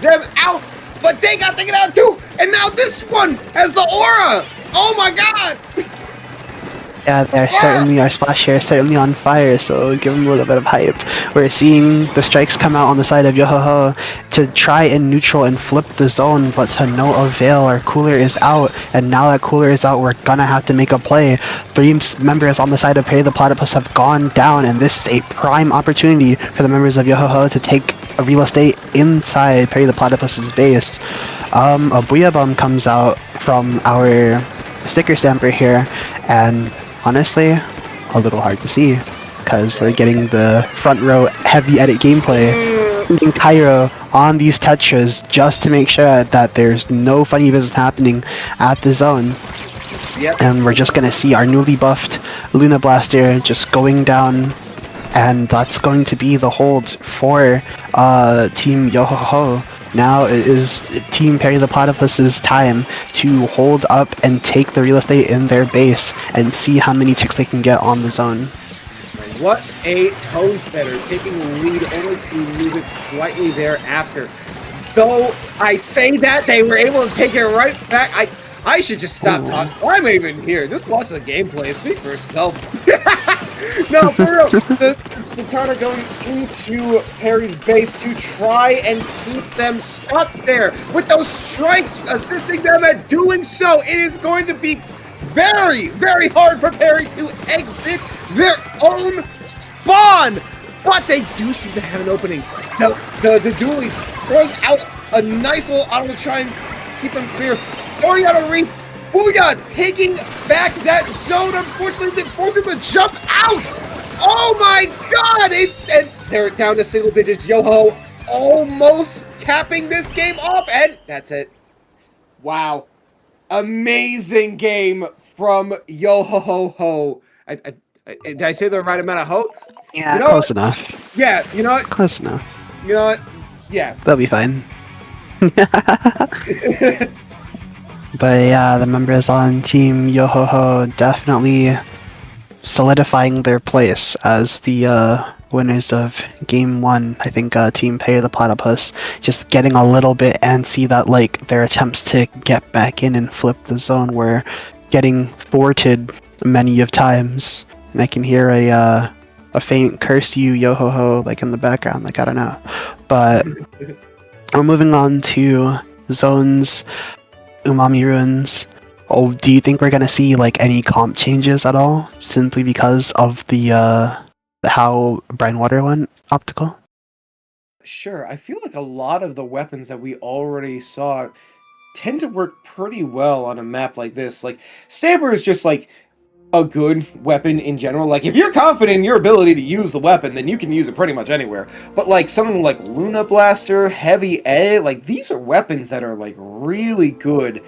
Speaker 1: them out. But they got taken out too, and now this one has the aura. Oh my god!
Speaker 2: Yeah, our splash here is certainly on fire, so give them a little bit of hype. We're seeing the strikes come out on the side of Yo-Ho to try and neutral and flip the zone, but to no avail. Our cooler is out, and now that cooler is out, we're gonna have to make a play. 3 members on the side of Perry the Platypus have gone down, and this is a prime opportunity for the members of Yo-Ho to take a real estate inside Perry the Platypus's base. A Booyah Bomb comes out from our sticker stamper here, and honestly, a little hard to see, because we're getting the front row heavy edit gameplay, using Cairo on these Tetras just to make sure that there's no funny business happening at the zone.
Speaker 1: Yep.
Speaker 2: And we're just gonna see our newly buffed Luna Blaster just going down, and that's going to be the hold for Team Yo-Ho. Now it is Team Perry the Platypus's time to hold up and take the real estate in their base and see how many ticks they can get on the zone.
Speaker 1: What a tone setter, taking the lead only to move it slightly thereafter. Though I say that, they were able to take it right back. I should just stop talking. Why am I even here? Just watch the gameplay. Speak for itself. No, for real. The Quintana going into Perry's base to try and keep them stuck there. With those strikes assisting them at doing so, it is going to be very, very hard for Perry to exit their own spawn. But they do seem to have an opening. The dualies throwing out a nice little auto to try and keep them clear. Throwing out a reef. Booyah! Taking back that zone. Unfortunately, forcing them to jump out. Oh my god! And they're down to single digits. Yo-Ho almost capping this game off. And that's it. Wow. Amazing game from Yo-Ho-Ho. Did I say the right amount of hope?
Speaker 2: Yeah,
Speaker 1: You know
Speaker 2: close
Speaker 1: what?
Speaker 2: enough.
Speaker 1: Yeah, you know what?
Speaker 2: Close enough.
Speaker 1: You know what? Yeah.
Speaker 2: They'll be fine. But yeah, the members on Team Yo-Ho-Ho definitely solidifying their place as the winners of Game 1. I think Team Pay the Platypus just getting a little bit antsy that like their attempts to get back in and flip the zone were getting thwarted many of times. And I can hear a faint curse you Yo-Ho-Ho like in the background, like I don't know. But we're moving on to zones. Umami Ruins. Oh, do you think we're gonna see like any comp changes at all, simply because of the how Brine Water went optical?
Speaker 1: Sure, I feel like a lot of the weapons that we already saw tend to work pretty well on a map like this. Like, Stamper is just like a good weapon in general. Like, if you're confident in your ability to use the weapon, then you can use it pretty much anywhere. But like something like Luna Blaster, Heavy A, like these are weapons that are like really good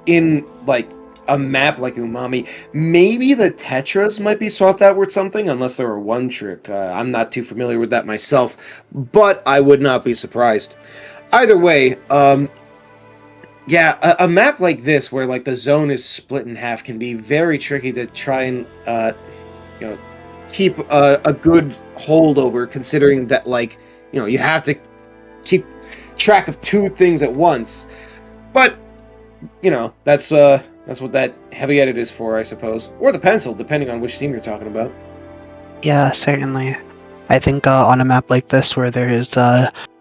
Speaker 1: in like a map like Umami. Maybe the Tetras might be swapped out with something, unless they were one trick. I'm not too familiar with that myself, but I would not be surprised. Either way, yeah, a map like this where like the zone is split in half can be very tricky to try and keep a good hold over, considering that like you have to keep track of two things at once. But that's what that heavy edit is for, I suppose, or the pencil, depending on which team you're talking about.
Speaker 2: Yeah, certainly. I think on a map like this where there is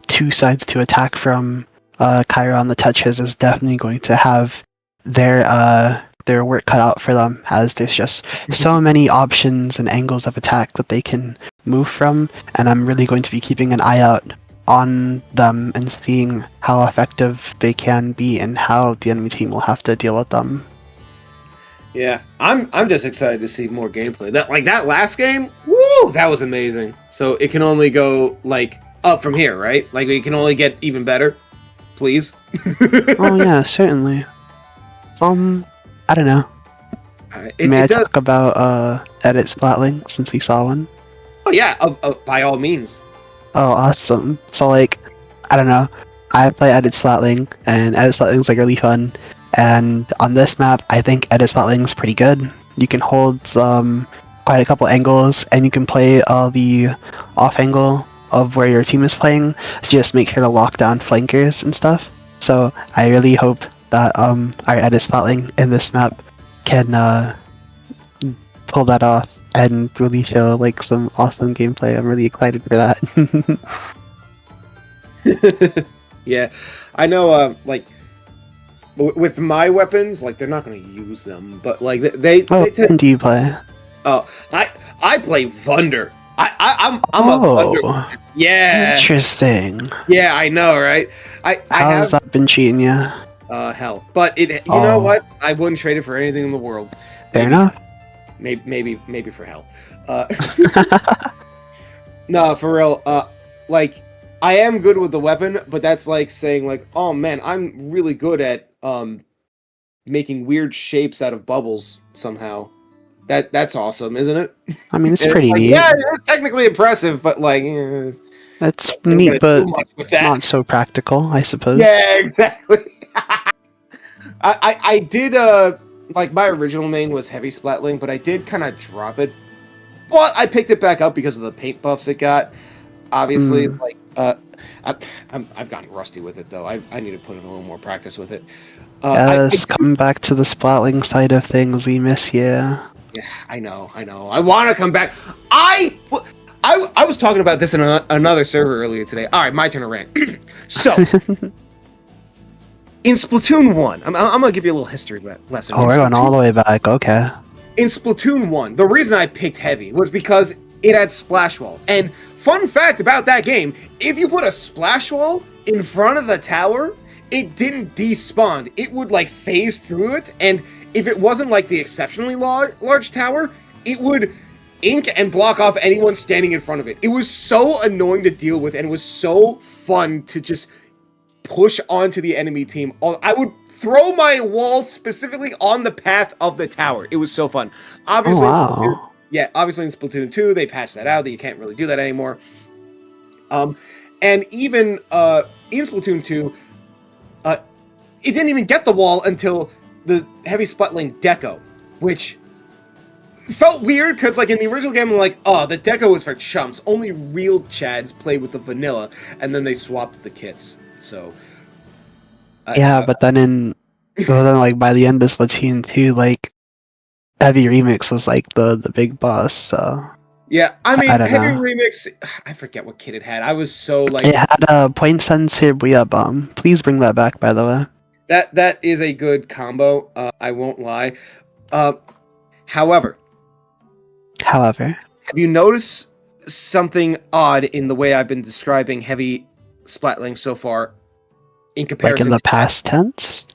Speaker 2: two sides to attack from, Chiron the Tetras is definitely going to have their work cut out for them, as there's just so many options and angles of attack that they can move from, and I'm really going to be keeping an eye out on them and seeing how effective they can be and how the enemy team will have to deal with them.
Speaker 1: Yeah, I'm just excited to see more gameplay. That last game, woo, that was amazing. So it can only go like up from here, right? Like it can only get even better. Please.
Speaker 2: Oh yeah, certainly. I don't know. May I talk about edit splatling since we saw one?
Speaker 1: Oh yeah, by all means.
Speaker 2: Oh, awesome. So like, I don't know. I play edit splatling, and edit splatling's like really fun. And on this map, I think edit splatling's pretty good. You can hold quite a couple angles, and you can play the off angle of where your team is playing. Just make sure to lock down flankers and stuff. So I really hope that our edit splatling in this map can pull that off and really show like some awesome gameplay. I'm really excited for that.
Speaker 1: Yeah, I know. Like with my weapons, like they're not going to use them, but like they
Speaker 2: do you play?
Speaker 1: Oh, I play Vunder. I'm a Vunder. Yeah.
Speaker 2: Interesting.
Speaker 1: Yeah, I know, right?
Speaker 2: How's that been cheating you?
Speaker 1: Hell. But you know what? I wouldn't trade it for anything in the world.
Speaker 2: Fair enough.
Speaker 1: Maybe for hell. No, for real. Like I am good with the weapon, but that's like saying like, oh man, I'm really good at making weird shapes out of bubbles somehow. That's awesome, isn't it?
Speaker 2: I mean, it's pretty neat.
Speaker 1: Yeah, it's technically impressive, but like,
Speaker 2: it's neat, but not so practical, I suppose.
Speaker 1: Yeah, exactly. I did like my original main was heavy splatling, but I did kind of drop it. But I picked it back up because of the paint buffs it got. Obviously, like I've gotten rusty with it though. I need to put in a little more practice with it.
Speaker 2: Yes, come back to the splatling side of things. We miss you.
Speaker 1: Yeah, I know. I want to come back. I I was talking about this in another server earlier today. All right, my turn to rant. So, in Splatoon 1, I'm going to give you a little history lesson.
Speaker 2: Oh, we're going all the way back. Okay.
Speaker 1: In Splatoon 1, the reason I picked Heavy was because it had Splash Wall. And fun fact about that game, if you put a Splash Wall in front of the tower, it didn't despawn. It would like phase through it, and if it wasn't like the exceptionally large tower, it would ink and block off anyone standing in front of it. It was so annoying to deal with, and it was so fun to just push onto the enemy team. I would throw my wall specifically on the path of the tower. It was so fun. Obviously,
Speaker 2: wow.
Speaker 1: obviously in Splatoon 2, they patched that out, that you can't really do that anymore. And even in Splatoon 2, it didn't even get the wall until the Heavy Splatling Deco, which felt weird because, like, in the original game, I'm like, oh, the Deco was for chumps. Only real Chads play with the vanilla, and then they swapped the kits. So,
Speaker 2: Yeah, but then like by the end of Splatoon 2, like Heavy Remix was like the big boss. So
Speaker 1: yeah, I mean,
Speaker 2: I don't
Speaker 1: Heavy
Speaker 2: know.
Speaker 1: Remix, I forget what kit it had. I was so like,
Speaker 2: it had a point sensor Booyah Bomb. Please bring that back, by the way.
Speaker 1: that is a good combo. I won't lie. However,
Speaker 2: However,
Speaker 1: have you noticed something odd in the way I've been describing Heavy Splatling so far in comparison
Speaker 2: like in the
Speaker 1: to
Speaker 2: past tense?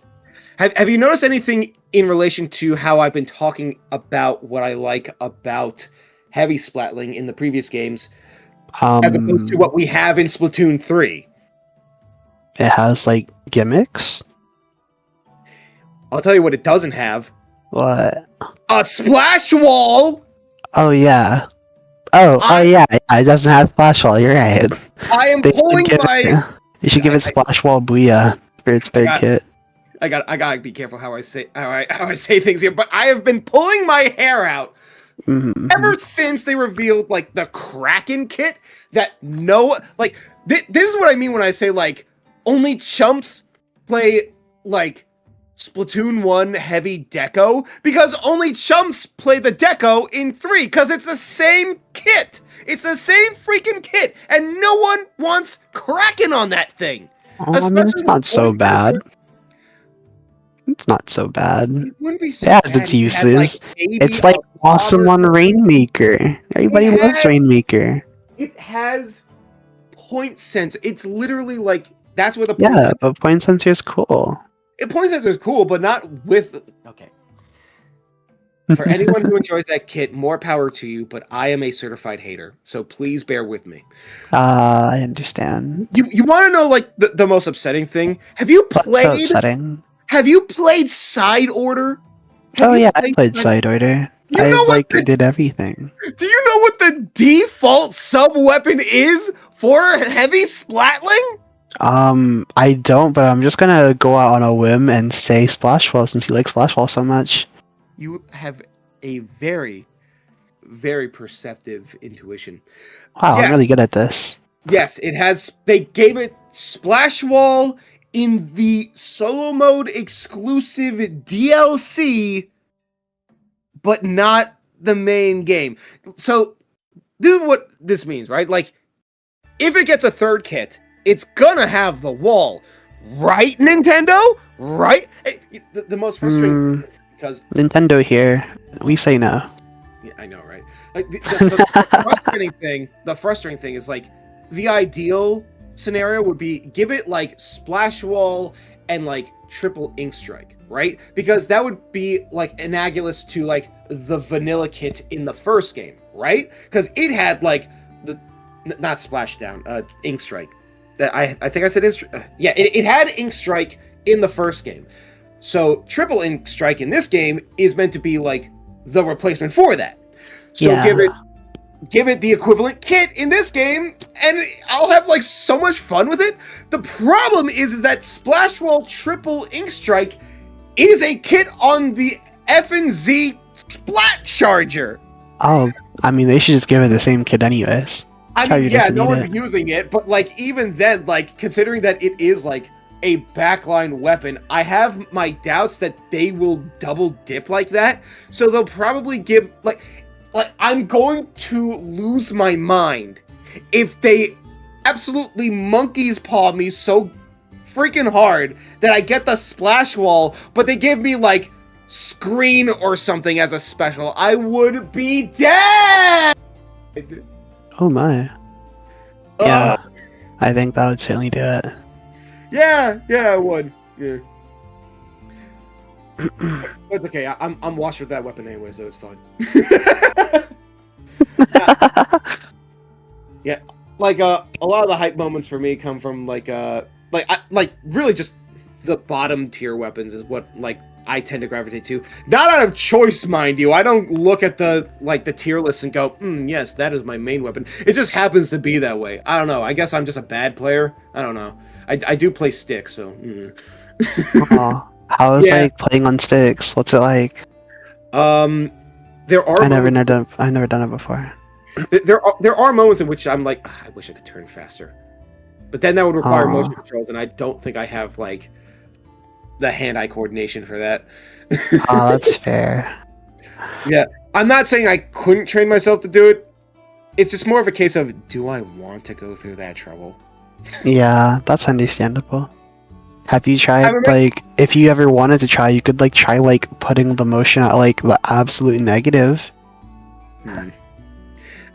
Speaker 1: Have you noticed anything in relation to how I've been talking about what I like about Heavy Splatling in the previous games, as opposed to what we have in Splatoon 3?
Speaker 2: It has like gimmicks.
Speaker 1: I'll tell you what it doesn't have.
Speaker 2: What?
Speaker 1: A splash wall!
Speaker 2: Oh yeah. Oh yeah. It doesn't have Splash Wall. You're right.
Speaker 1: I am
Speaker 2: They should
Speaker 1: pulling
Speaker 2: give
Speaker 1: my...
Speaker 2: You should give it Splash Wall Booyah for its third kit.
Speaker 1: I gotta be careful how I say things here, but I have been pulling my hair out ever since they revealed like the Kraken kit. This is what I mean when I say like only chumps play like Splatoon 1 Heavy Deco, because only chumps play the Deco in 3 because it's the same kit. It's the same freaking kit, and no one wants Kraken on that thing.
Speaker 2: I mean, it's not so bad. It's not so bad.
Speaker 1: It wouldn't be so
Speaker 2: It has
Speaker 1: bad
Speaker 2: its
Speaker 1: if you had,
Speaker 2: uses.
Speaker 1: maybe
Speaker 2: It's like
Speaker 1: a
Speaker 2: awesome on
Speaker 1: modern-
Speaker 2: Rainmaker. Everybody loves Rainmaker.
Speaker 1: It has point sensor. It's literally like that's where the point
Speaker 2: Yeah,
Speaker 1: sensor.
Speaker 2: but point sensor is cool.
Speaker 1: Point sensor is cool, but not with. Okay. For anyone who enjoys that kit, more power to you. But I am a certified hater, so please bear with me.
Speaker 2: I understand.
Speaker 1: You want to know like the most upsetting thing? Have you
Speaker 2: That's so
Speaker 1: played?
Speaker 2: upsetting.
Speaker 1: Have you played Side Order? Have
Speaker 2: Oh
Speaker 1: you
Speaker 2: yeah, I played Side Order.
Speaker 1: You
Speaker 2: I
Speaker 1: know what
Speaker 2: did everything.
Speaker 1: Do you know what the default sub weapon is for Heavy Splatling?
Speaker 2: I don't, but I'm just gonna go out on a whim and say Splash Wall since you like Splash Wall so much.
Speaker 1: You have a very, very perceptive intuition.
Speaker 2: Wow,
Speaker 1: Yes.
Speaker 2: I'm really good at this.
Speaker 1: Yes, it has. They gave it Splash Wall in the solo mode exclusive DLC, but not the main game. So, this is what this means, right? Like, if it gets a third kit, it's gonna have the wall, right, Nintendo? Right? The most frustrating thing is because
Speaker 2: Nintendo here, we say no.
Speaker 1: yeah, I know, right? Like the frustrating thing is like the ideal scenario would be give it like Splash Wall and like triple ink strike, right? Because that would be like analogous to like the vanilla kit in the first game, right? Because it had like the not splashdown, ink strike. I think I said ink strike. Yeah, it had ink strike in the first game. So triple ink strike in this game is meant to be like the replacement for that. So
Speaker 2: Yeah.
Speaker 1: give it the equivalent kit in this game, and I'll have like so much fun with it. The problem is that Splash Wall triple ink strike is a kit on the F&Z Splat Charger.
Speaker 2: Oh, I mean, they should just give it the same kit anyways.
Speaker 1: I
Speaker 2: Charger
Speaker 1: mean, yeah,
Speaker 2: doesn't
Speaker 1: no
Speaker 2: need
Speaker 1: one's
Speaker 2: it.
Speaker 1: using it, but like even then, like considering that it is like a backline weapon, I have my doubts that they will double dip like that. So they'll probably give like like I'm going to lose my mind if they absolutely monkey's paw me so freaking hard that I get the splash wall, but they give me like screen or something as a special. I would be dead.
Speaker 2: Oh my. Yeah, I think that would certainly do it.
Speaker 1: Yeah, I would. Yeah. It's okay. I'm washed with that weapon anyway, so it's fine. Yeah, like a lot of the hype moments for me come from like really just the bottom tier weapons is what like I tend to gravitate to. Not out of choice, mind you. I don't look at the tier list and go, yes, that is my main weapon. It just happens to be that way. I don't know. I guess I'm just a bad player. I don't know. I do play stick, so.
Speaker 2: Aw, how is like playing on sticks? What's it like?
Speaker 1: There are.
Speaker 2: I've never done it before.
Speaker 1: There are moments in which I'm like, I wish I could turn faster, but then that would require motion controls, and I don't think I have like the hand-eye coordination for that.
Speaker 2: Oh, that's fair.
Speaker 1: Yeah, I'm not saying I couldn't train myself to do it. It's just more of a case of, do I want to go through that trouble?
Speaker 2: Yeah, that's understandable. Have you tried, like, if you ever wanted to try, you could, like, try, like, putting the motion at, like, the absolute negative.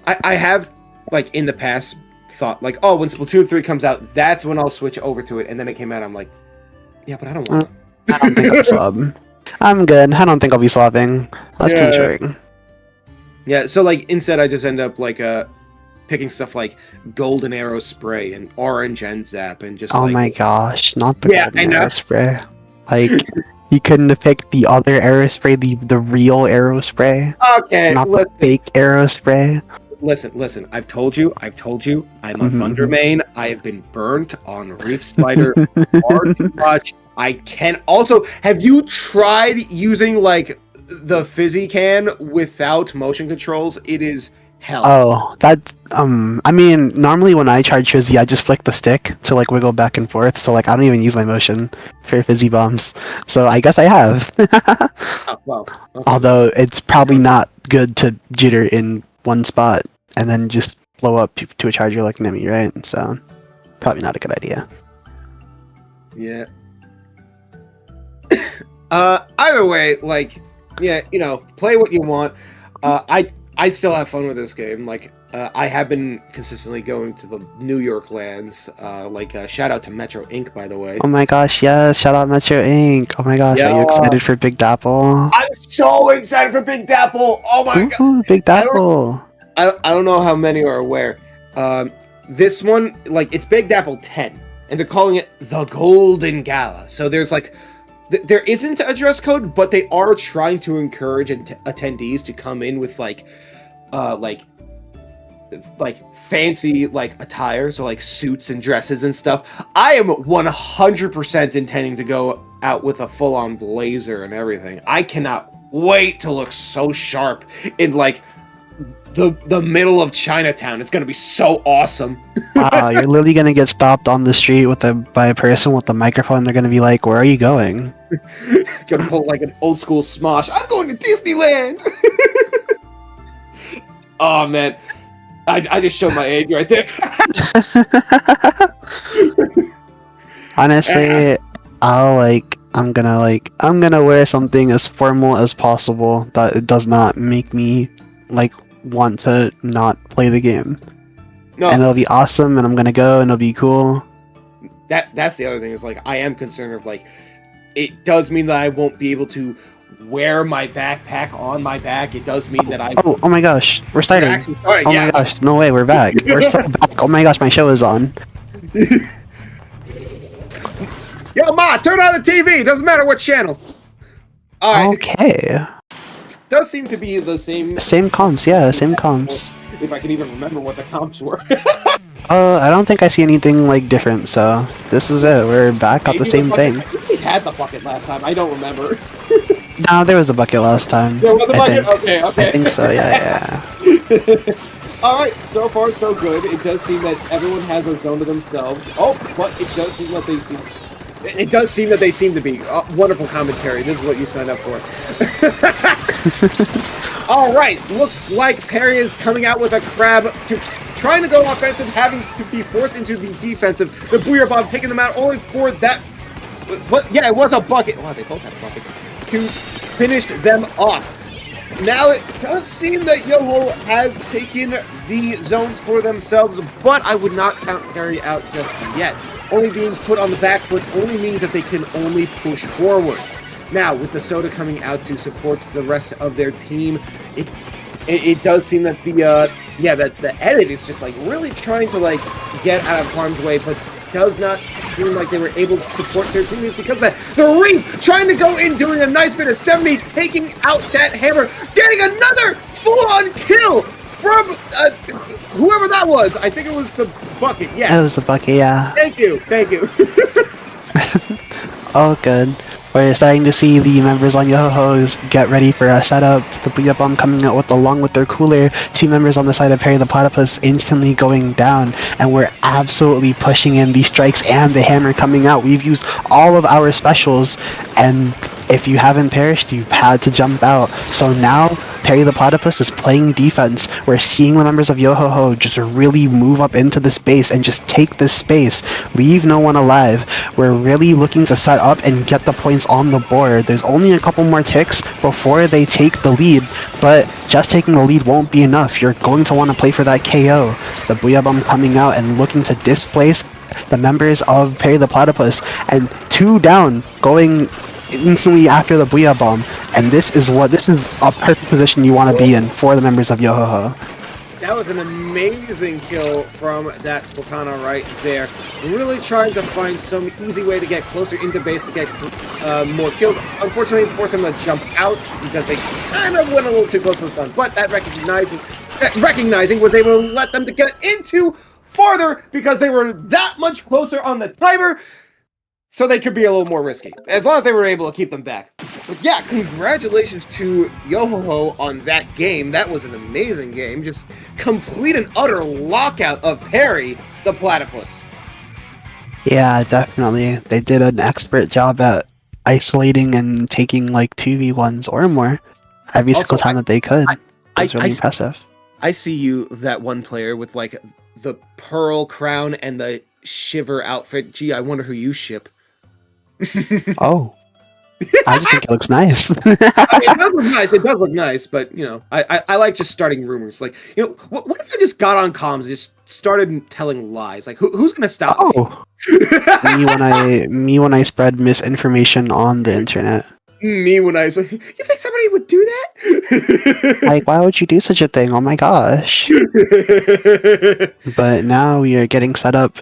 Speaker 1: I have, like, in the past thought, like, oh, when Splatoon 3 comes out, that's when I'll switch over to it, and then it came out, I'm like, yeah, but I don't want to.
Speaker 2: I don't think I'll swap. I'm good. I don't think I'll be swapping. That's too short.
Speaker 1: Yeah, so, like, instead I just end up, like, picking stuff like Golden Arrow Spray and Orange End Zap and just
Speaker 2: oh my gosh, not the Golden Arrow Spray. Like, you couldn't have picked the other Arrow Spray, the real Arrow Spray.
Speaker 1: Okay,
Speaker 2: not the fake Arrow Spray.
Speaker 1: Listen, I've told you, I'm a Thunder main. I have been burnt on Reef Slider far too much. I can also, have you tried using, like, the Fizzy Can without motion controls? It is hell.
Speaker 2: Oh, that, I mean, normally when I charge Fizzy, I just flick the stick to, like, wiggle back and forth, so, like, I don't even use my motion for Fizzy Bombs. So I guess I have.
Speaker 1: Oh, well, okay.
Speaker 2: Although, it's probably not good to jitter in one spot and then just blow up to a charger like Nemi, right? So, probably not a good idea.
Speaker 1: Yeah. Either way, like, yeah, you know, play what you want. I still have fun with this game. Like, I have been consistently going to the New York lands. Shout out to Metro Inc., by the way.
Speaker 2: Oh my gosh, yes! Shout out Metro Inc. Oh my gosh, are you excited for Big Dapple?
Speaker 1: I'm so excited for Big Dapple! Oh my god!
Speaker 2: Big Dapple!
Speaker 1: I don't know how many are aware. This one, like, it's Big Dapple 10, and they're calling it the Golden Gala. So there's, like, there isn't a dress code, but they are trying to encourage attendees to come in with, like fancy, like, attire, so, like, suits and dresses and stuff. I am 100% intending to go out with a full-on blazer and everything. I cannot wait to look so sharp in, like, the middle of Chinatown. It's gonna be so awesome.
Speaker 2: Wow, you're literally gonna get stopped on the street by a person with a microphone. They're gonna be like, "Where are you going?"
Speaker 1: Gonna pull like an old school smosh. I'm going to Disneyland. Oh man, I just showed my age right there.
Speaker 2: Honestly, I'm gonna wear something as formal as possible that it does not make me, like, want to not play the game.
Speaker 1: No.
Speaker 2: And it'll be awesome, and I'm gonna go, and it'll be cool.
Speaker 1: That's the other thing, is, like, I am concerned of, like, it does mean that I won't be able to wear my backpack on my back. It does mean that I...
Speaker 2: Oh my gosh, we're starting. My gosh, no way, we're back. We're so back. Oh my gosh, my show is on.
Speaker 1: Yo, Ma, turn on the TV! Doesn't matter what channel. Alright.
Speaker 2: Okay.
Speaker 1: Does seem to be the same...
Speaker 2: Same comps, yeah, same comps.
Speaker 1: If I can even remember what the comps were.
Speaker 2: I don't think I see anything, like, different, so this is it. We're back at the same thing.
Speaker 1: We had the bucket last time. I don't remember.
Speaker 2: No, there was a bucket last time.
Speaker 1: There was a bucket? Okay.
Speaker 2: I think so, yeah.
Speaker 1: Alright, so far so good. It does seem that everyone has a zone to themselves. Oh, but it does seem that they seem... It does seem that they seem to be. Wonderful commentary. This is what you signed up for. All right, looks like Perry is coming out with a crab to trying to go offensive, having to be forced into the defensive. The Booyah Bomb taking them out only for that. But yeah, it was a bucket. Wow, they both have buckets to finish them off. Now it does seem that Yoho has taken the zones for themselves, but I would not count Perry out just yet. Only being put on the back foot only means that they can only push forward. Now, with the Soda coming out to support the rest of their team, it does seem that the edit is just like really trying to like get out of harm's way, but does not seem like they were able to support their teammates because of the Reef trying to go in, doing a nice bit of 70, taking out that hammer, getting another full-on kill from whoever that was. I think it was the bucket. Yes,
Speaker 2: It was the bucket, yeah.
Speaker 1: Thank you.
Speaker 2: Oh, good. We're starting to see the members on Yo-Ho-Ho's get ready for a setup. The Booyah Bomb coming out with, along with their cooler, 2 members on the side of Perry the Platypus instantly going down, and we're absolutely pushing in the strikes and the hammer coming out. We've used all of our specials, and if you haven't perished, you've had to jump out. So now, Perry the Platypus is playing defense. We're seeing the members of Yo-Ho-Ho just really move up into the space and just take this space. Leave no one alive. We're really looking to set up and get the points on the board. There's only a couple more ticks before they take the lead, but just taking the lead won't be enough. You're going to want to play for that KO. The Booyah Bomb coming out and looking to displace the members of Perry the Platypus, and 2 down, going instantly after the Booyah Bomb, and this is a perfect position you want to be in for the members of Yo-Ho-Ho.
Speaker 1: That was an amazing kill from that Splatana right there. Really trying to find some easy way to get closer into base to get more kills. Unfortunately, forced them to jump out because they kind of went a little too close to the sun. But that recognizing was able to let them to get into farther because they were that much closer on the timer. So they could be a little more risky, as long as they were able to keep them back. But yeah, congratulations to Yo-Ho-Ho on that game. That was an amazing game. Just complete and utter lockout of Perry the Platypus.
Speaker 2: Yeah, definitely. They did an expert job at isolating and taking like 2v1s or more every single time that they could. It was really impressive.
Speaker 1: I see you, that one player with like the pearl crown and the shiver outfit. Gee, I wonder who you ship.
Speaker 2: Oh. I just think it looks nice.
Speaker 1: I mean, it does look nice. It does look nice, but you know, I like just starting rumors. Like, you know, what if I just got on comms and just started telling lies? Like, who's gonna stop me?
Speaker 2: me when I spread misinformation on the internet.
Speaker 1: Me when you think somebody would do that?
Speaker 2: Like, why would you do such a thing? Oh my gosh. But now we are getting set up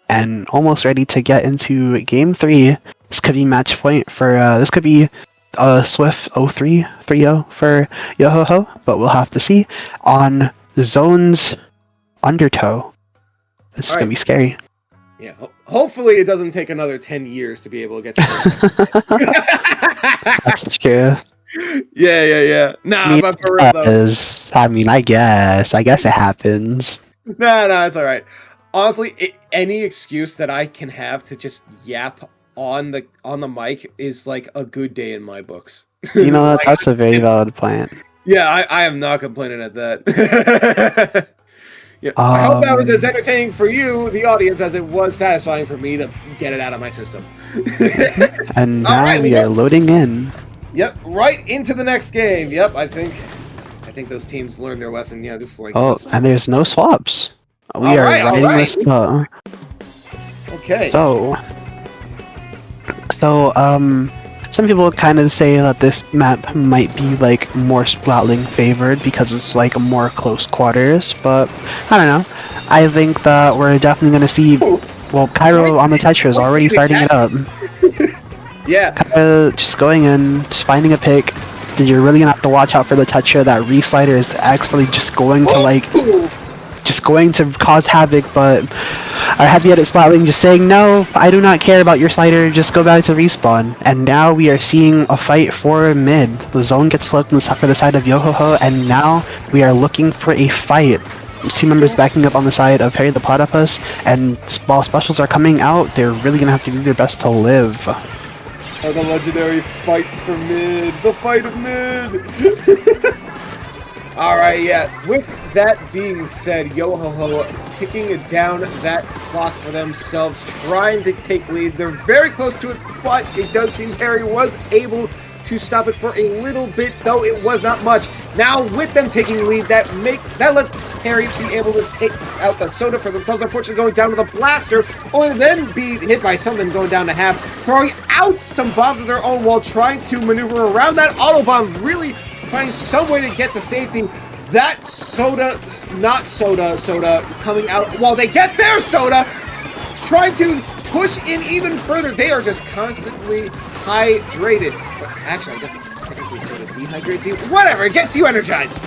Speaker 2: and almost ready to get into game 3. This could be match point for, this could be a swift 3-0 for Yo-Ho-Ho, but we'll have to see. On Zone's Undertow. This is going to be scary.
Speaker 1: Yeah, hopefully it doesn't take another 10 years to be able to get to
Speaker 2: That's true.
Speaker 1: Yeah. Nah, but for real though.
Speaker 2: I guess it happens.
Speaker 1: No, it's alright. Honestly, any excuse that I can have to just yap on the mic is like a good day in my books.
Speaker 2: You know, like, that's a very valid point.
Speaker 1: Yeah, I am not complaining at that. Yeah, I hope that was as entertaining for you, the audience, as it was satisfying for me to get it out of my system.
Speaker 2: And now we are loading in.
Speaker 1: Yep, right into the next game. Yep, I think those teams learned their lesson. Yeah, this is like.
Speaker 2: Oh, and there's no swaps. We are writing this up.
Speaker 1: Okay.
Speaker 2: So, some people kind of say that this map might be like more Splatling favored because it's like more close quarters, but I don't know. I think that we're definitely going to see, well, Cairo on the Tetra is already starting it up.
Speaker 1: Yeah.
Speaker 2: Just going in, just finding a pick. You're really going to have to watch out for the Tetra. That re-slider is actually just going to like, cause havoc, but our heavy edit Splatling just saying, no, I do not care about your slider, just go back to respawn. And now we are seeing a fight for mid. The zone gets flipped for the side of Yo-Ho-Ho, and now we are looking for a fight. 2 members backing up on the side of Perry the Platypus, and while specials are coming out, they're really going to have to do their best to live.
Speaker 1: Oh, the legendary fight for mid. The fight of mid. All right, yeah. With that being said, Yo-Ho-Ho kicking down that clock for themselves, trying to take lead. They're very close to it, but it does seem Harry was able to stop it for a little bit, though it was not much. Now, with them taking the lead, that lets Harry be able to take out the soda for themselves. Unfortunately, going down with a blaster, only to then be hit by something going down to half, throwing out some bombs of their own while trying to maneuver around that auto bomb, really finding some way to get to safety. That soda coming out while they get their soda, trying to push in even further. They are just constantly hydrated. But actually, I guess technically soda dehydrates you. Whatever, it gets you energized.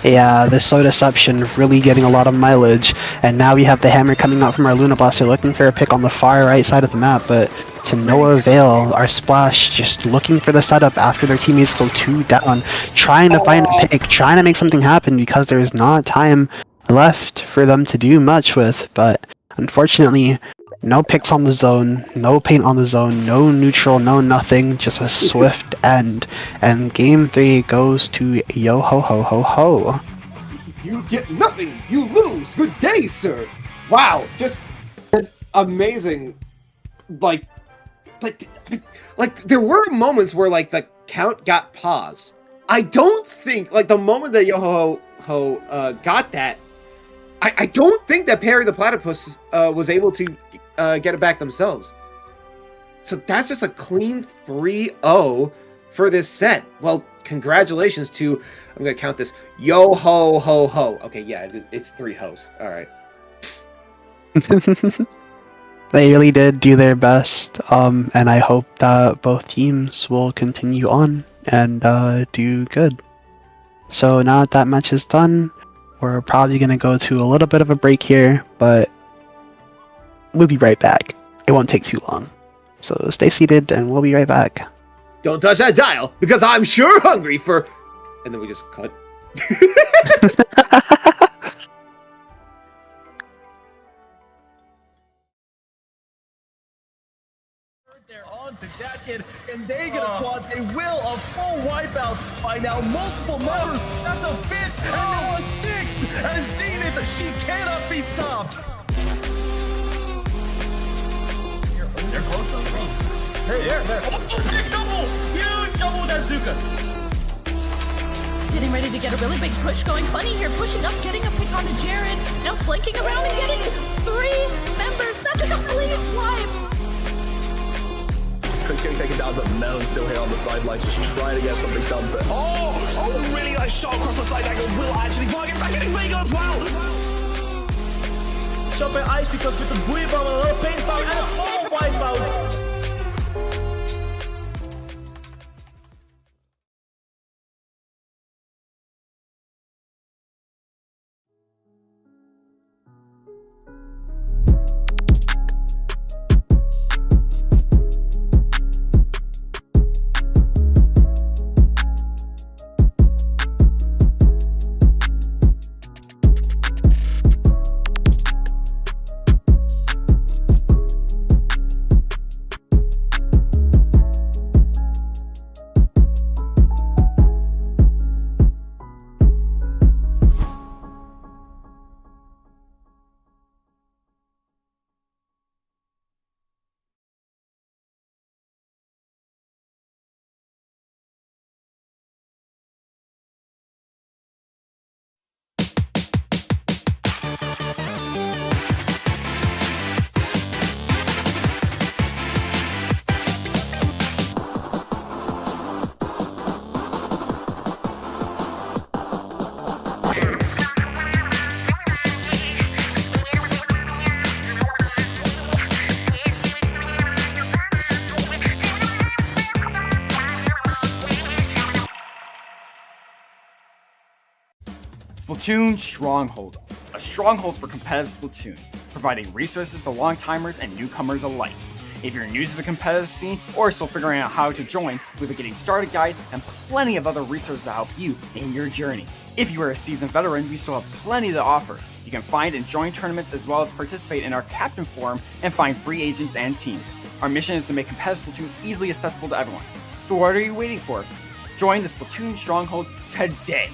Speaker 2: Yeah, the sodaception really getting a lot of mileage, and now we have the hammer coming out from our Luna Blaster looking for a pick on the far right side of the map, but to no avail. Our Splash just looking for the setup after their teammates go 2 down, trying to find a pick, trying to make something happen because there is not time left for them to do much with, but unfortunately, no picks on the zone, no paint on the zone, no neutral, no nothing, just a swift end. And game 3 goes to Yo-Ho-Ho-Ho-Ho.
Speaker 1: You get nothing, you lose. Good day, sir. Wow, just an amazing, like there were moments where like the count got paused. I don't think like the moment that Yo-Ho-Ho got that, I don't think that Perry the Platypus was able to get it back themselves. So that's just a clean 3-0 for this set. Well, congratulations to, I'm going to count this, Yo-Ho-Ho-Ho. Okay, yeah, it's 3 hoes. All right.
Speaker 2: They really did do their best, and I hope that both teams will continue on and do good. So now that that match is done, we're probably going to go to a little bit of a break here, but we'll be right back. It won't take too long. So stay seated and we'll be right back.
Speaker 1: Don't touch that dial, because I'm sure hungry for... And then we just cut.
Speaker 3: They're on to that kid, and they get a quad. They will a full wipeout by now multiple members. That's a 5th and now a 6th. As Zenith, she cannot be stopped. They're close on me. There. Oh, big double! Huge double Dazuka.
Speaker 4: Getting ready to get a really big push going funny here, pushing up, getting a pick onto Jared, now flanking around and getting 3 members. That's a complete wipe.
Speaker 6: Chris getting taken down, but Melon's still here on the sidelines, just trying to get something done. But really nice shot across the side angle. Will actually work. In fact, getting Vega as well.
Speaker 3: Shot by Ice because with the Booyah Bomb and a little paint bomb and a full wipeout.
Speaker 5: Splatoon Stronghold, a stronghold for competitive Splatoon, providing resources to long-timers and newcomers alike. If you're new to the competitive scene or still figuring out how to join, we have a Getting Started guide and plenty of other resources to help you in your journey. If you are a seasoned veteran, we still have plenty to offer. You can find and join tournaments as well as participate in our Captain Forum and find free agents and teams. Our mission is to make competitive Splatoon easily accessible to everyone. So what are you waiting for? Join the Splatoon Stronghold today!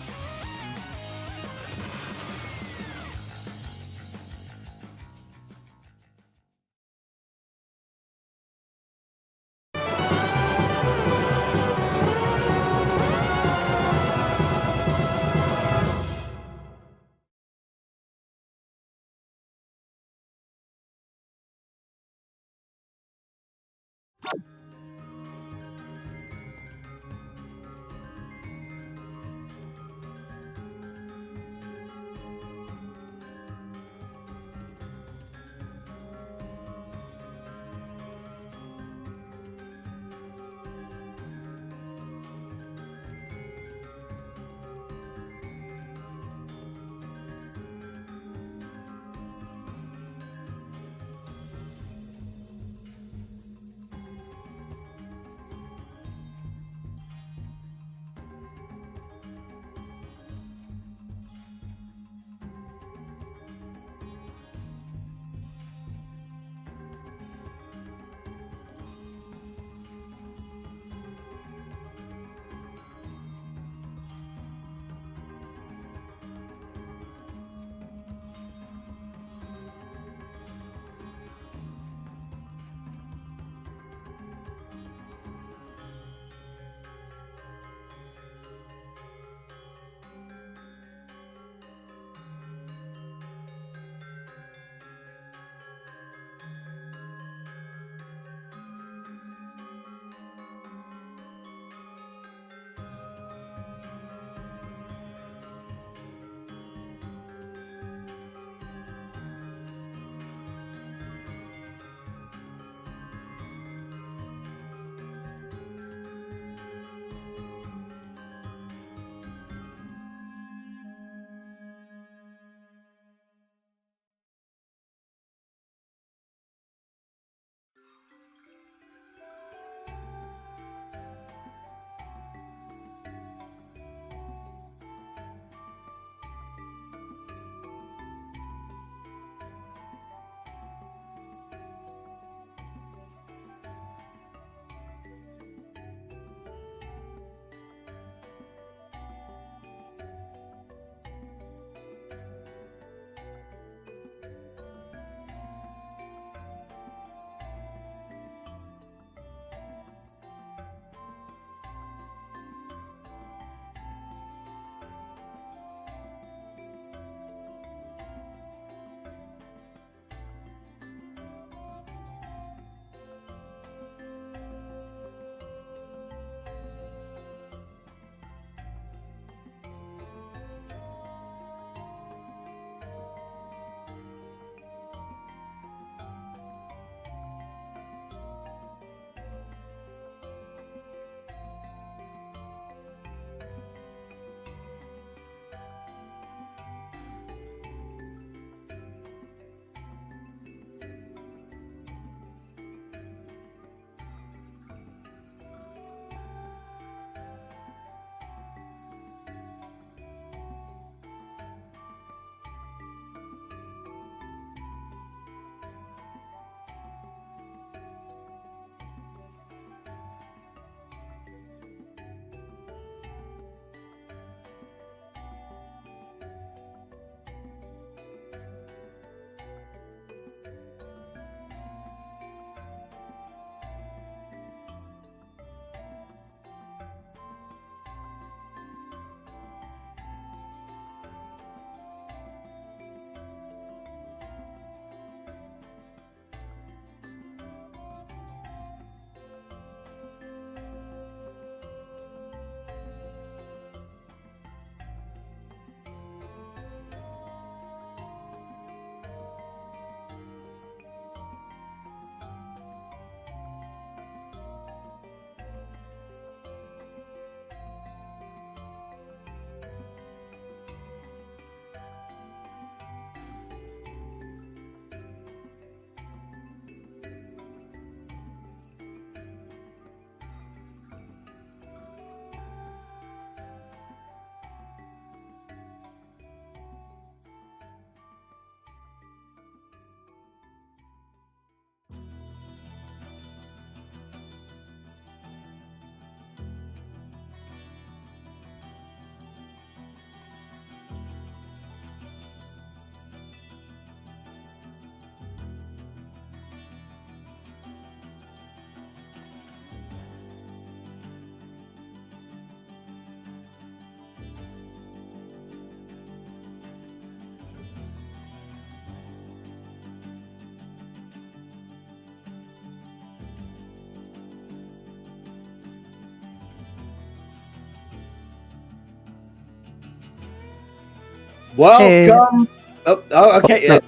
Speaker 1: Welcome. Oh, okay.
Speaker 2: No.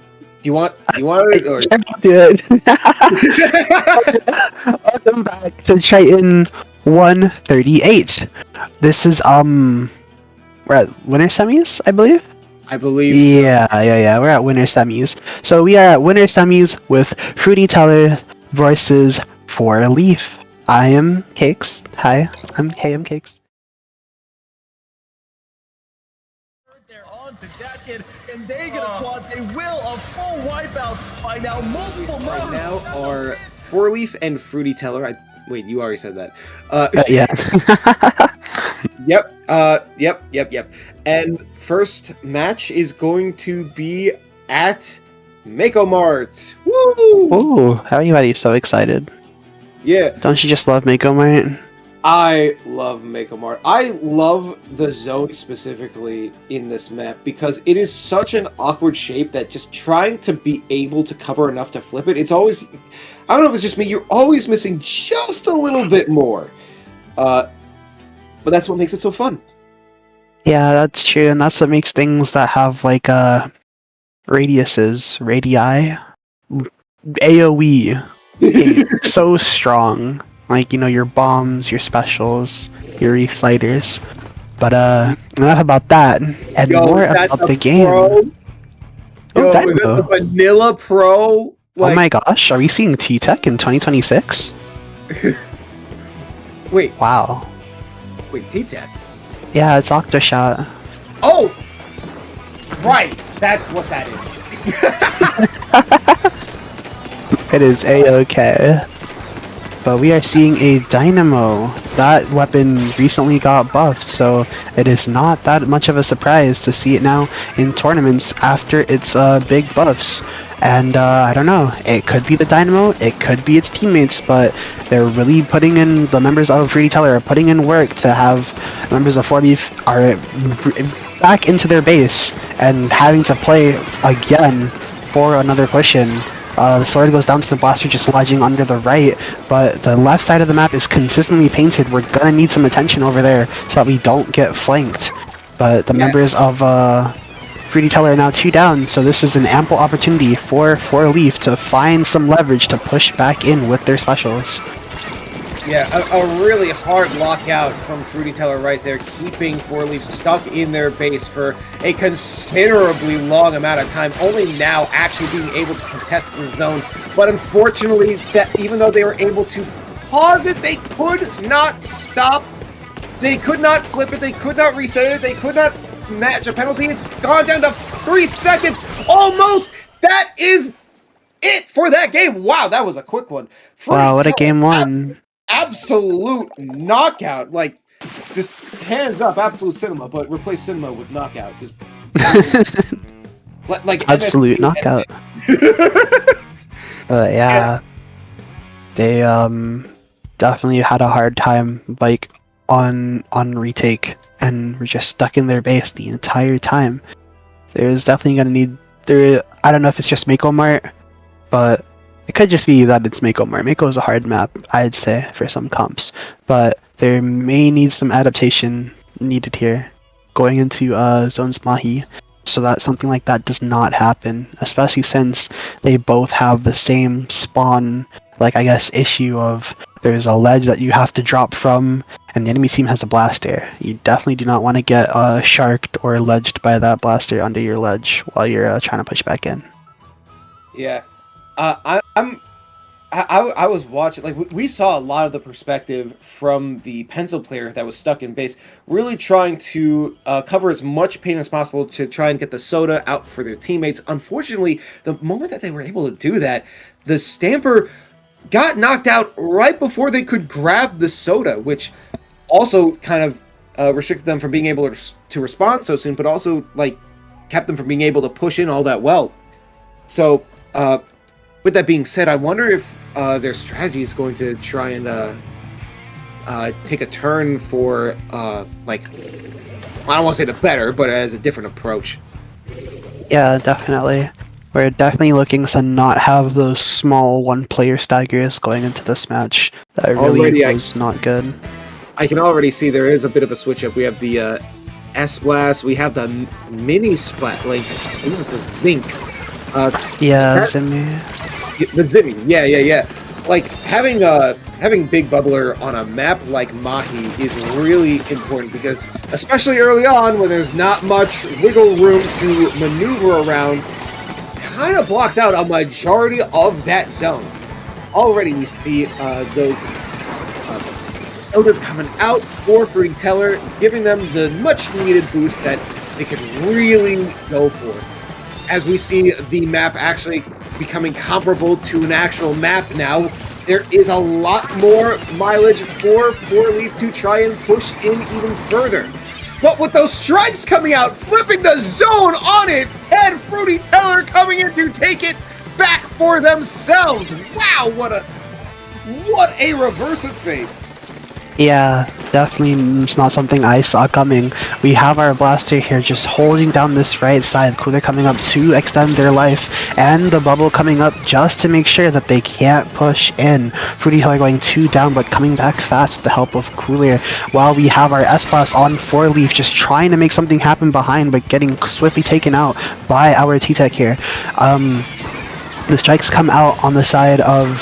Speaker 1: You want it or?
Speaker 2: Dude. Welcome back to Triton 138. This is we're at winter semis, I believe.
Speaker 1: I believe.
Speaker 2: Yeah. We're at winter semis. So we are at winter semis with Fruity Teller versus 4-Leaf. I am Cakes. Hi, I'm Cakes.
Speaker 3: They're on to Datkin, and they get a quad. They will a full wipeout by now. Multiple
Speaker 1: Right
Speaker 3: members.
Speaker 1: now
Speaker 3: That's a
Speaker 1: are
Speaker 3: win.
Speaker 1: 4-Leaf and Fruity Teller. Wait, you already said that.
Speaker 2: Yeah.
Speaker 1: Yep. And first match is going to be at Mako Mart. Woo!
Speaker 2: Ooh, how are you so excited?
Speaker 1: Yeah,
Speaker 2: Don't you just love Mako Mart?
Speaker 1: I love Mako Mart. I love the zone specifically in this map because it is such an awkward shape that just trying to be able to cover enough to flip it, it's always, I don't know if it's just me, you're always missing just a little bit more. But that's what makes it so fun.
Speaker 2: Yeah, that's true, and that's what makes things that have like radiuses, radii, AoE, so strong. Like, you know, your bombs, your specials, your reef sliders. But enough about that, and more
Speaker 1: is that
Speaker 2: about the game.
Speaker 1: Pro? Yo, is that
Speaker 2: Dynamo.
Speaker 1: the Vanilla Pro?
Speaker 2: Oh my gosh, are we seeing T-Tech in 2026?
Speaker 1: Wait,
Speaker 2: Wow.
Speaker 1: T-Tech.
Speaker 2: Yeah, it's Octoshot.
Speaker 1: Oh! Right, that's what that is.
Speaker 2: It is A-OK. But we are seeing a Dynamo. That weapon recently got buffed, so it is not that much of a surprise to see it now in tournaments after its big buffs. And I don't know, it could be the Dynamo, it could be its teammates, but they're really putting in, the members of Fruity Teller are putting in work to have members of 4-Leaf are back into their base and having to play again for another push-in. The sword goes down to the blaster just lodging under the right, but the left side of the map is consistently painted. We're gonna need some attention over there so that we don't get flanked. But the members of Fruity Teller are now 2 down, so this is an ample opportunity for 4-Leaf to find some leverage to push back in with their specials.
Speaker 1: Yeah, a really hard lockout from Fruity Teller right there, keeping 4-Leaf stuck in their base for a considerably long amount of time, only now actually being able to contest the zone. But unfortunately, that even though they were able to pause it, they could not stop. They could not flip it, they could not reset it, they could not match a penalty. It's gone down to 3 seconds, almost! That is it for that game. Wow, that was a quick one.
Speaker 2: Wow, what a game one.
Speaker 1: Absolute knockout, like just hands up, absolute cinema, but replace cinema with knockout. Just like
Speaker 2: Absolute knockout. Yeah, they definitely had a hard time like on retake and were just stuck in their base the entire time. There's definitely gonna need I don't know if it's just Mako Mart, but it could just be that it's Mako Mart. Mako is a hard map, I'd say, for some comps. But there may need some adaptation needed here going into Zones Mahi so that something like that does not happen, especially since they both have the same spawn, like, I guess, issue of there's a ledge that you have to drop from, and the enemy team has a blaster. You definitely do not want to get sharked or ledged by that blaster under your ledge while you're trying to push back in.
Speaker 1: Yeah. I was watching, like, we saw a lot of the perspective from the pencil player that was stuck in base, really trying to cover as much pain as possible to try and get the soda out for their teammates. Unfortunately, the moment that they were able to do that, the Stamper got knocked out right before they could grab the soda, which also kind of restricted them from being able to respond so soon, but also, like, kept them from being able to push in all that well. So, with that being said, I wonder if their strategy is going to try and take a turn for, like, I don't want to say the better, but as a different approach.
Speaker 2: Yeah, definitely. We're definitely looking to not have those small one-player staggers going into this match. That really
Speaker 1: Already,
Speaker 2: was not good.
Speaker 1: I can already see there is a bit of a switch up. We have the S-Blast. We have the mini Splat, like, the Zinc.
Speaker 2: Yeah,
Speaker 1: that-
Speaker 2: Zimmy.
Speaker 1: The Zimmy, yeah. Like, having Big Bubbler on a map like Mahi is really important because, especially early on, when there's not much wiggle room to maneuver around, kind of blocks out a majority of that zone. Already we see those sodas coming out for Fruity Teller, giving them the much-needed boost that they could really go for. As we see the map actually becoming comparable to an actual map now, there is a lot more mileage for 4-Leaf to try and push in even further. But with those strikes coming out, flipping the zone on its head, Fruity Teller coming in to take it back for themselves. Wow, what a reverse of fate.
Speaker 2: Yeah, definitely it's not something I saw coming. We have our blaster here just holding down this right side. Cooler coming up to extend their life, and the bubble coming up just to make sure that they can't push in. Fruity Teller going 2 down, but coming back fast with the help of Cooler. While we have our S-Blast on 4-Leaf just trying to make something happen behind, but getting swiftly taken out by our T-Tech here. The strikes come out on the side of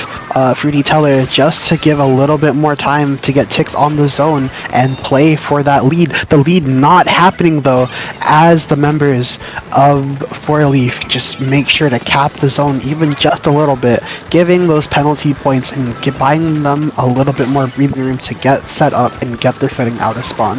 Speaker 2: Fruity Teller just to give a little bit more time to get ticks on the zone and play for that lead. The lead not happening though, as the members of 4-Leaf just make sure to cap the zone even just a little bit, giving those penalty points and buying them a little bit more breathing room to get set up and get their footing out of spawn.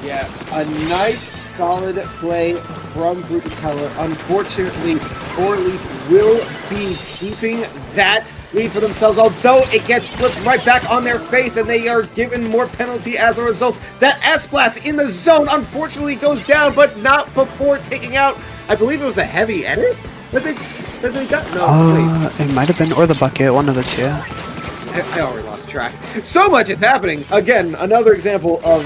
Speaker 1: Yeah, a nice solid play from Fruity Teller. Unfortunately, 4-Leaf will be keeping that lead for themselves, although it gets flipped right back on their face and they are given more penalty as a result. That S-Blast in the zone unfortunately goes down, but not before taking out, I believe it was the heavy edit that they got? No, wait.
Speaker 2: It might have been, or the bucket, one of the two.
Speaker 1: I already lost track. So much is happening. Again, another example of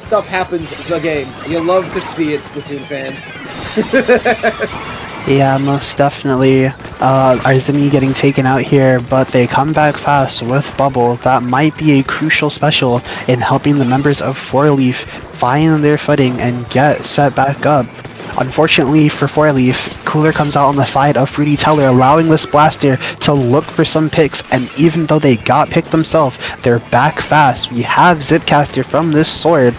Speaker 1: stuff happens in the game. You love to see it, Splatoon fans.
Speaker 2: Yeah, most definitely. Our Zimmy getting taken out here, but they come back fast with Bubble. That might be a crucial special in helping the members of 4-Leaf find their footing and get set back up. Unfortunately for 4-Leaf, Cooler comes out on the side of Fruity Teller, allowing this blaster to look for some picks, and even though they got picked themselves, they're back fast. We have Zipcaster from this sword.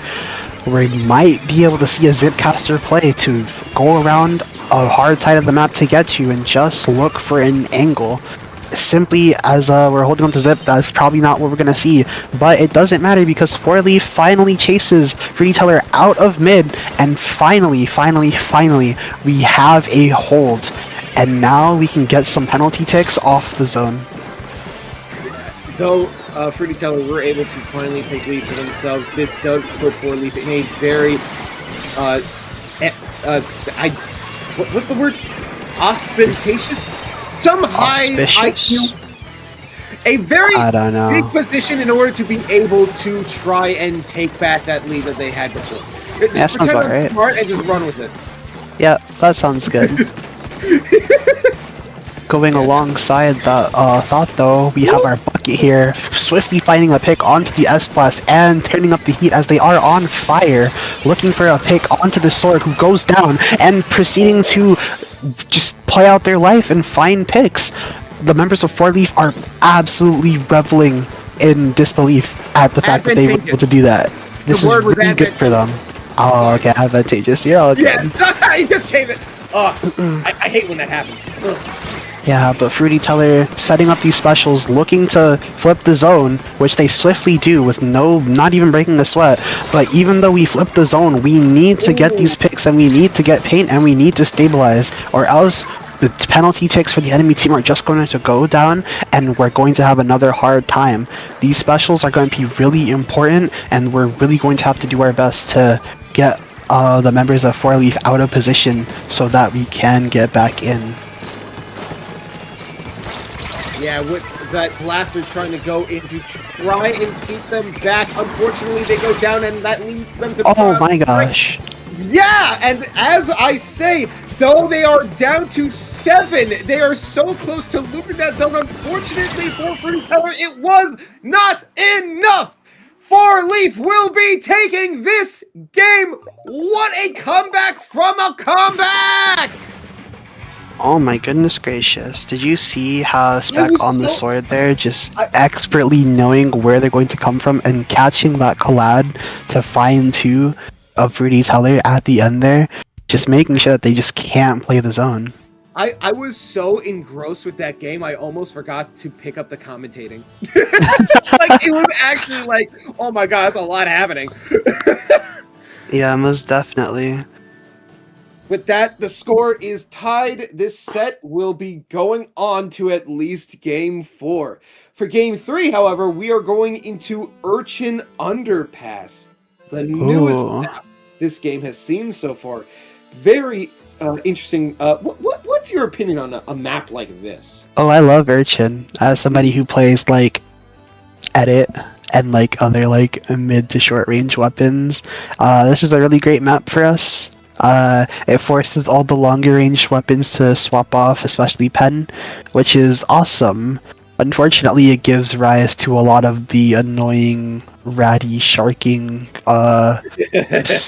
Speaker 2: We might be able to see a Zipcaster play to go around a hard side of the map to get you and just look for an angle. Simply as we're holding on to Zip, that's probably not what we're going to see, but it doesn't matter because 4-Leaf finally chases Fruity Teller out of mid, and finally, we have a hold, and now we can get some penalty ticks off the zone.
Speaker 1: Though Fruity Teller were able to finally take lead for themselves, this does put 4-Leaf in a very, what's the word? Ostentatious? Some high IQ, a very
Speaker 2: I don't know.
Speaker 1: big position in order to be able to try and take back that lead that they had before.
Speaker 2: Yeah, sounds about right.
Speaker 1: Smart and just run with it.
Speaker 2: Yeah, that sounds good. Going alongside that thought though, we have our bucket here, swiftly finding a pick onto the S-Blast and turning up the heat as they are on fire, looking for a pick onto the sword who goes down and proceeding to just play out their life and find picks. The members of 4-Leaf are absolutely reveling in disbelief at the fact that they were able to do that. This is really good for them. Oh, okay, advantageous. You're all good.
Speaker 1: Yeah, he just came in. I hate when that happens.
Speaker 2: Yeah, but Fruity Teller setting up these specials, looking to flip the zone, which they swiftly do with not even breaking a sweat. But even though we flip the zone, we need to get these picks and we need to get paint and we need to stabilize, or else the penalty ticks for the enemy team are just going to go down and we're going to have another hard time. These specials are going to be really important and we're really going to have to do our best to get the members of 4-Leaf out of position so that we can get back in.
Speaker 1: Yeah, with that blaster trying to go in to try and keep them back. Unfortunately, they go down, and that leads them to...
Speaker 2: Oh my gosh.
Speaker 1: Yeah, and as I say, though they are down to 7, they are so close to losing that zone. Unfortunately for Fruity Teller, it was not enough. Four Leaf will be taking this game. What a comeback from a comeback!
Speaker 2: Oh my goodness gracious. Did you see how
Speaker 1: was
Speaker 2: Spec on the
Speaker 1: so-
Speaker 2: sword there, just expertly knowing where they're going to come from and catching that collab to find two of Fruity Teller at the end there, just making sure that they just can't play the zone.
Speaker 1: I was so engrossed with that game, I almost forgot to pick up the commentating. Like, it was actually like, oh my god, that's a lot happening.
Speaker 2: Yeah, most definitely.
Speaker 1: With that, the score is tied. This set will be going on to at least game 4. For game 3, however, we are going into Urchin Underpass, the newest
Speaker 2: Ooh.
Speaker 1: map this game has seen so far. Very interesting. What's your opinion on a map like this?
Speaker 2: Oh, I love Urchin. As somebody who plays like Edit and like other like mid to short range weapons, this is a really great map for us. It forces all the longer range weapons to swap off, especially Pen, which is awesome. Unfortunately, it gives rise to a lot of the annoying, ratty, sharking,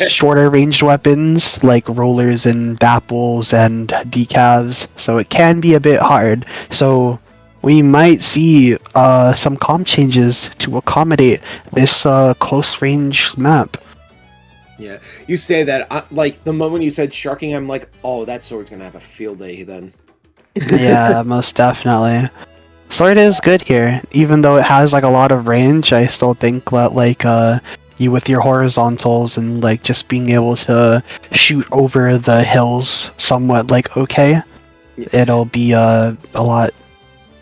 Speaker 2: shorter ranged weapons like rollers and dapples and decavs, so it can be a bit hard. So we might see some comp changes to accommodate this close range map.
Speaker 1: Yeah, you say that, like, the moment you said sharking, I'm like, oh, that sword's gonna have a field day then.
Speaker 2: Yeah, most definitely. Sword is good here, even though it has like a lot of range. I still think that like you with your horizontals and like just being able to shoot over the hills somewhat like okay, it'll be a lot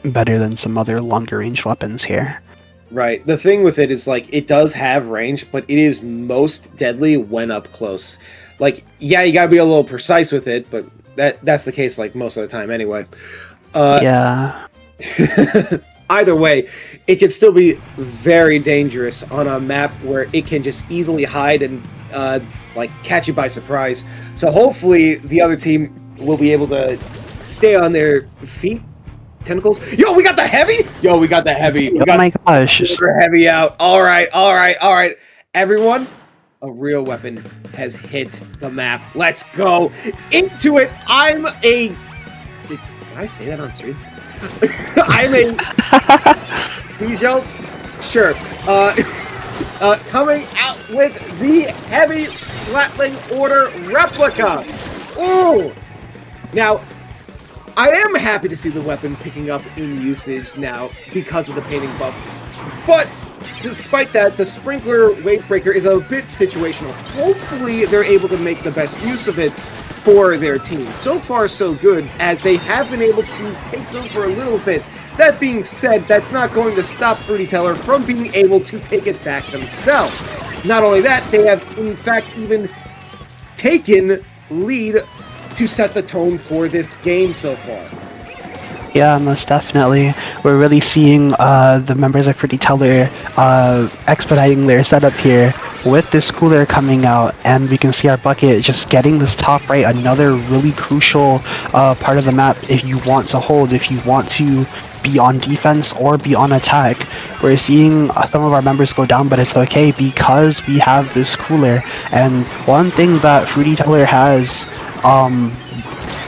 Speaker 2: better than some other longer range weapons here.
Speaker 1: Right. The thing with it is, like, it does have range, but it is most deadly when up close. Like, yeah, you gotta be a little precise with it, but that's the case, like, most of the time anyway.
Speaker 2: Yeah.
Speaker 1: Either way, it can still be very dangerous on a map where it can just easily hide and, like, catch you by surprise. So hopefully the other team will be able to stay on their feet. Tentacles. Yo, we got the heavy. We got the heavy. We
Speaker 2: Oh
Speaker 1: got
Speaker 2: my gosh.
Speaker 1: super heavy out. All right. Everyone, a real weapon has hit the map. Let's go into it. Can I say that on stream? I'm a Bijo. Sure. Coming out with the heavy Splatling Order replica. Ooh. Now, I am happy to see the weapon picking up in usage now because of the painting buff, but despite that, the Sprinkler Wavebreaker is a bit situational. Hopefully, they're able to make the best use of it for their team. So far, so good, as they have been able to take them for a little bit. That being said, that's not going to stop Fruity Teller from being able to take it back themselves. Not only that, they have, in fact, even taken lead to set the tone for this game so far.
Speaker 2: Yeah, most definitely. We're really seeing the members of Fruity Teller expediting their setup here with this cooler coming out, and we can see our bucket just getting this top right, another really crucial part of the map if you want to hold, if you want to be on defense or be on attack. We're seeing some of our members go down, but it's okay because we have this cooler. And one thing that Fruity Teller has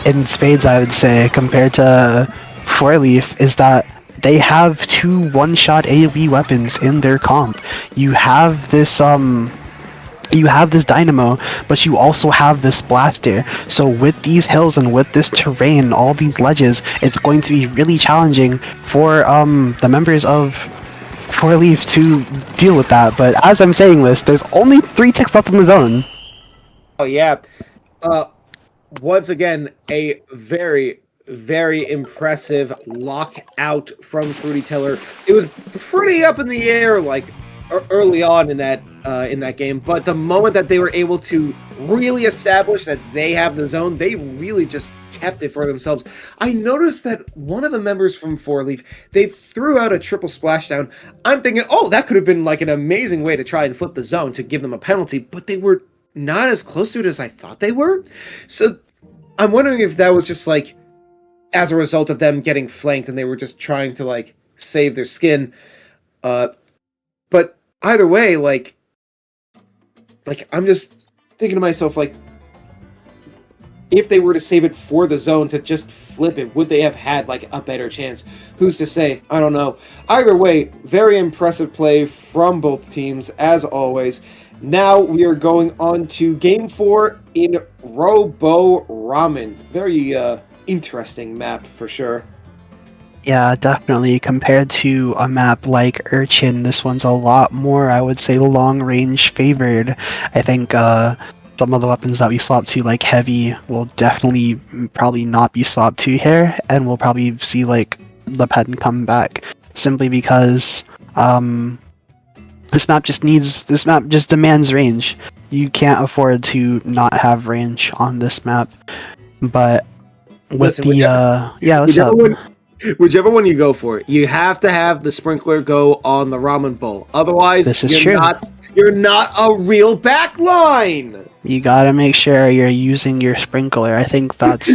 Speaker 2: in spades, I would say, compared to Four Leaf, is that they have two one-shot AoE weapons in their comp. You have this dynamo, but you also have this blaster. So with these hills and with this terrain, all these ledges, it's going to be really challenging for the members of Four Leaf to deal with that. But as I'm saying this, there's only 3 ticks left in the zone.
Speaker 1: Oh yeah. Once again, a very, very impressive lockout from Fruity Teller. It was pretty up in the air, like early on in that game, but the moment that they were able to really establish that they have the zone, they really just kept it for themselves. I noticed that one of the members from Four Leaf, they threw out a triple splashdown. I'm thinking, oh, that could have been like an amazing way to try and flip the zone to give them a penalty, but they were not as close to it as I thought they were. So I'm wondering if that was just like as a result of them getting flanked and they were just trying to like save their skin. But either way, like I'm just thinking to myself, like, if they were to save it for the zone to just flip it, would they have had like a better chance? Who's to say? I don't know. Either way, very impressive play from both teams, as always. Now we are going on to Game 4 in Robo Ramen. Very interesting map for sure.
Speaker 2: Yeah, definitely. Compared to a map like Urchin, this one's a lot more, I would say, long-range favored. I think some of the weapons that we swap to, like Heavy, will definitely probably not be swapped to here, and we'll probably see like the pen come back simply because this map just demands range. You can't afford to not have range on this map. But with
Speaker 1: Listen,
Speaker 2: what's up?
Speaker 1: Whichever one you go for, you have to have the sprinkler go on the ramen bowl. Otherwise,
Speaker 2: This is true.
Speaker 1: You're not a real backline.
Speaker 2: You gotta make sure you're using your sprinkler. I think that's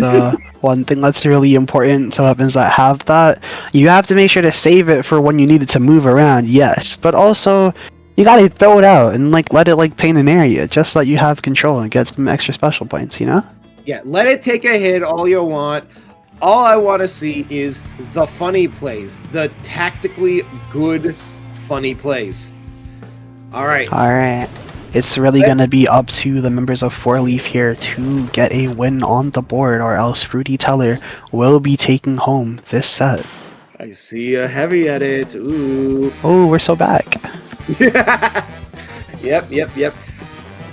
Speaker 2: one thing that's really important to weapons that have that. You have to make sure to save it for when you need it to move around, yes. But also, you gotta throw it out and like let it like paint an area, just so that you have control and get some extra special points, you know?
Speaker 1: Yeah, let it take a hit all you want. All I want to see is the funny plays, the tactically good, funny plays. All right.
Speaker 2: Alright. It's really gonna be up to the members of Four Leaf here to get a win on the board, or else Fruity Teller will be taking home this set.
Speaker 1: I see a Heavy at it. Ooh.
Speaker 2: Oh, we're so back.
Speaker 1: Yep.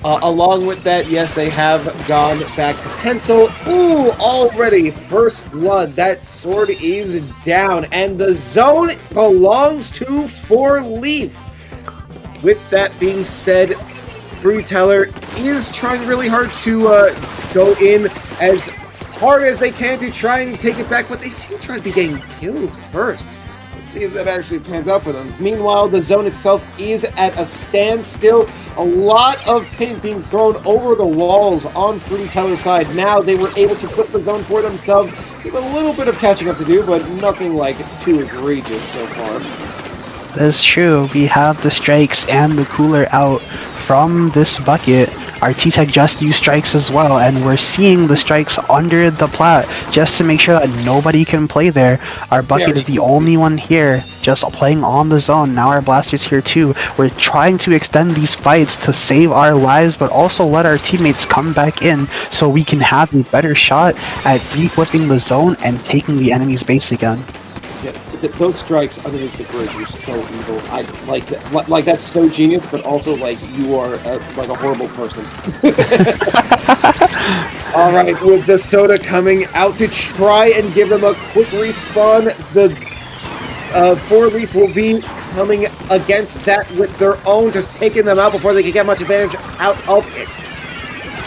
Speaker 1: Along with that, yes, they have gone back to Pencil. Ooh, already first blood. That sword is down, and the zone belongs to Four Leaf. With that being said, Fruity Teller is trying really hard to go in as hard as they can to try and take it back, but they seem to try to be getting kills first. Let's see if that actually pans out for them. Meanwhile, the zone itself is at a standstill. A lot of paint being thrown over the walls on Fruity Teller's side. Now they were able to flip the zone for themselves. They have a little bit of catching up to do, but nothing like too egregious so far.
Speaker 2: That's true. We have the strikes and the cooler out from this bucket. Our T-Tech just used strikes as well, and we're seeing the strikes under the plat just to make sure that nobody can play there. Our bucket is the only one here just playing on the zone. Now our Blaster's here too. We're trying to extend these fights to save our lives, but also let our teammates come back in so we can have a better shot at reflipping the zone and taking the enemy's base again.
Speaker 1: Yeah, those strikes underneath the bridge are so evil. I like that. Like that's so genius, but also like you are like a horrible person. All right, with the soda coming out to try and give them a quick respawn, the Four Leaf will be coming against that with their own, just taking them out before they can get much advantage out of it.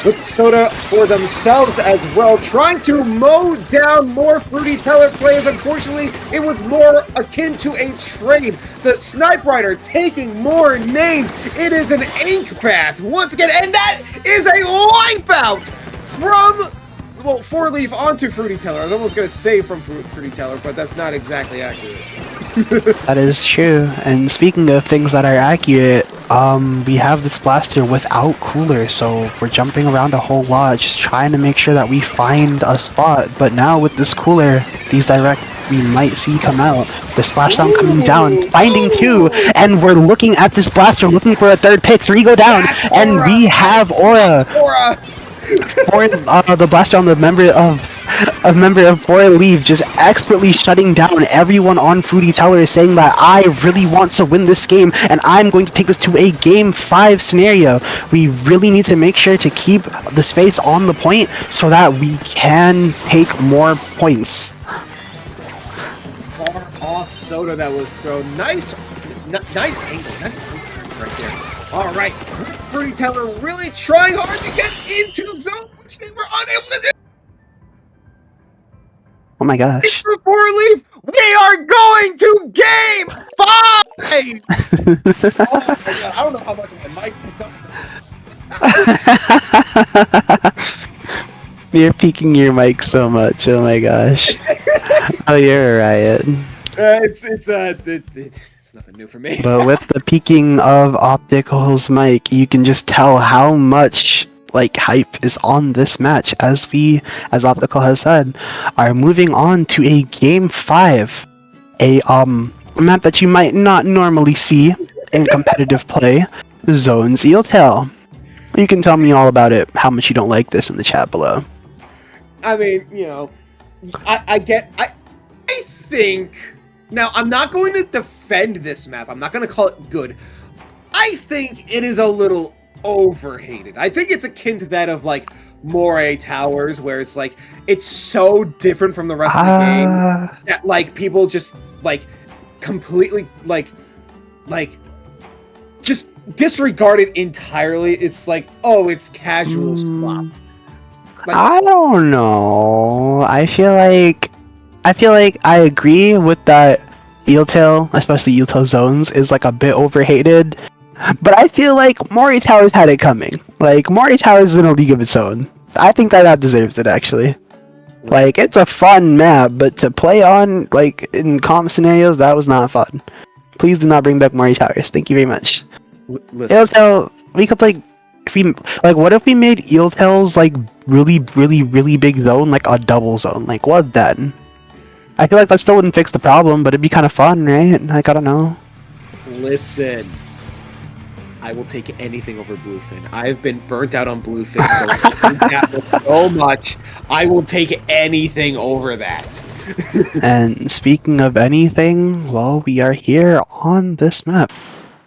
Speaker 1: With soda for themselves as well, trying to mow down more Fruity Teller players. Unfortunately, it was more akin to a trade. The Snipe Rider taking more names. It is an ink bath once again, and that is a wipeout from, well, Four Leaf onto Fruity Teller. I was almost going to say from Fruity Teller, but that's not exactly accurate.
Speaker 2: That is true. And speaking of things that are accurate, we have this blaster without cooler, so we're jumping around a whole lot, just trying to make sure that we find a spot. But now with this cooler, these direct we might see come out. The splashdown coming down, finding two, and we're looking at this blaster, looking for a third pick. Three go down, and we have Aura. For the blaster on the member of Four Leaf, just expertly shutting down everyone on Fruity Teller, saying that I really want to win this game and I'm going to take this to a game 5 scenario. We really need to make sure to keep the space on the point so that we can take more points.
Speaker 1: Far off soda that was thrown. Nice angle. Nice right there. All right, Fruity Teller really trying hard to get into zone, which they were unable to do.
Speaker 2: Oh my gosh.
Speaker 1: For Four Leaf, we are going to game 5! Oh my god, I don't know how much of my mic picked up.
Speaker 2: You're peeking your mic so much, oh my gosh. Oh, you're a riot.
Speaker 1: It's It's nothing new for me.
Speaker 2: But with the peaking of Optical's mic, you can just tell how much like hype is on this match, as Optical has said, are moving on to a game 5, a map that you might not normally see in competitive play, Zones Eeltail. You can tell me all about it, how much you don't like this in the chat below.
Speaker 1: I mean, you know, I think, now I'm not going to defend this map. I'm not going to call it good. I think it is a little overhated. I think it's akin to that of like Moray Towers, where it's like it's so different from the rest of the game that like people just like completely like just disregard it entirely. It's like, oh, it's casual swap. Like,
Speaker 2: I don't know. I feel like I agree with that. Eeltail, especially Eeltail Zones, is like a bit overhated. But I feel like Moray Towers had it coming. Like, Moray Towers is in a league of its own. I think that deserves it, actually. Like, it's a fun map, but to play on, like, in comp scenarios, that was not fun. Please do not bring back Moray Towers. Thank you very much. Eeltail, we could, like, what if we made Eeltail's, like, really, really, really big zone, like, a double zone? Like, what then? I feel like that still wouldn't fix the problem, but it'd be kind of fun, right? Like, I don't know.
Speaker 1: Listen, I will take anything over Bluefin. I've been burnt out on Bluefin so much. I will take anything over that.
Speaker 2: And speaking of anything, well, we are here on this map.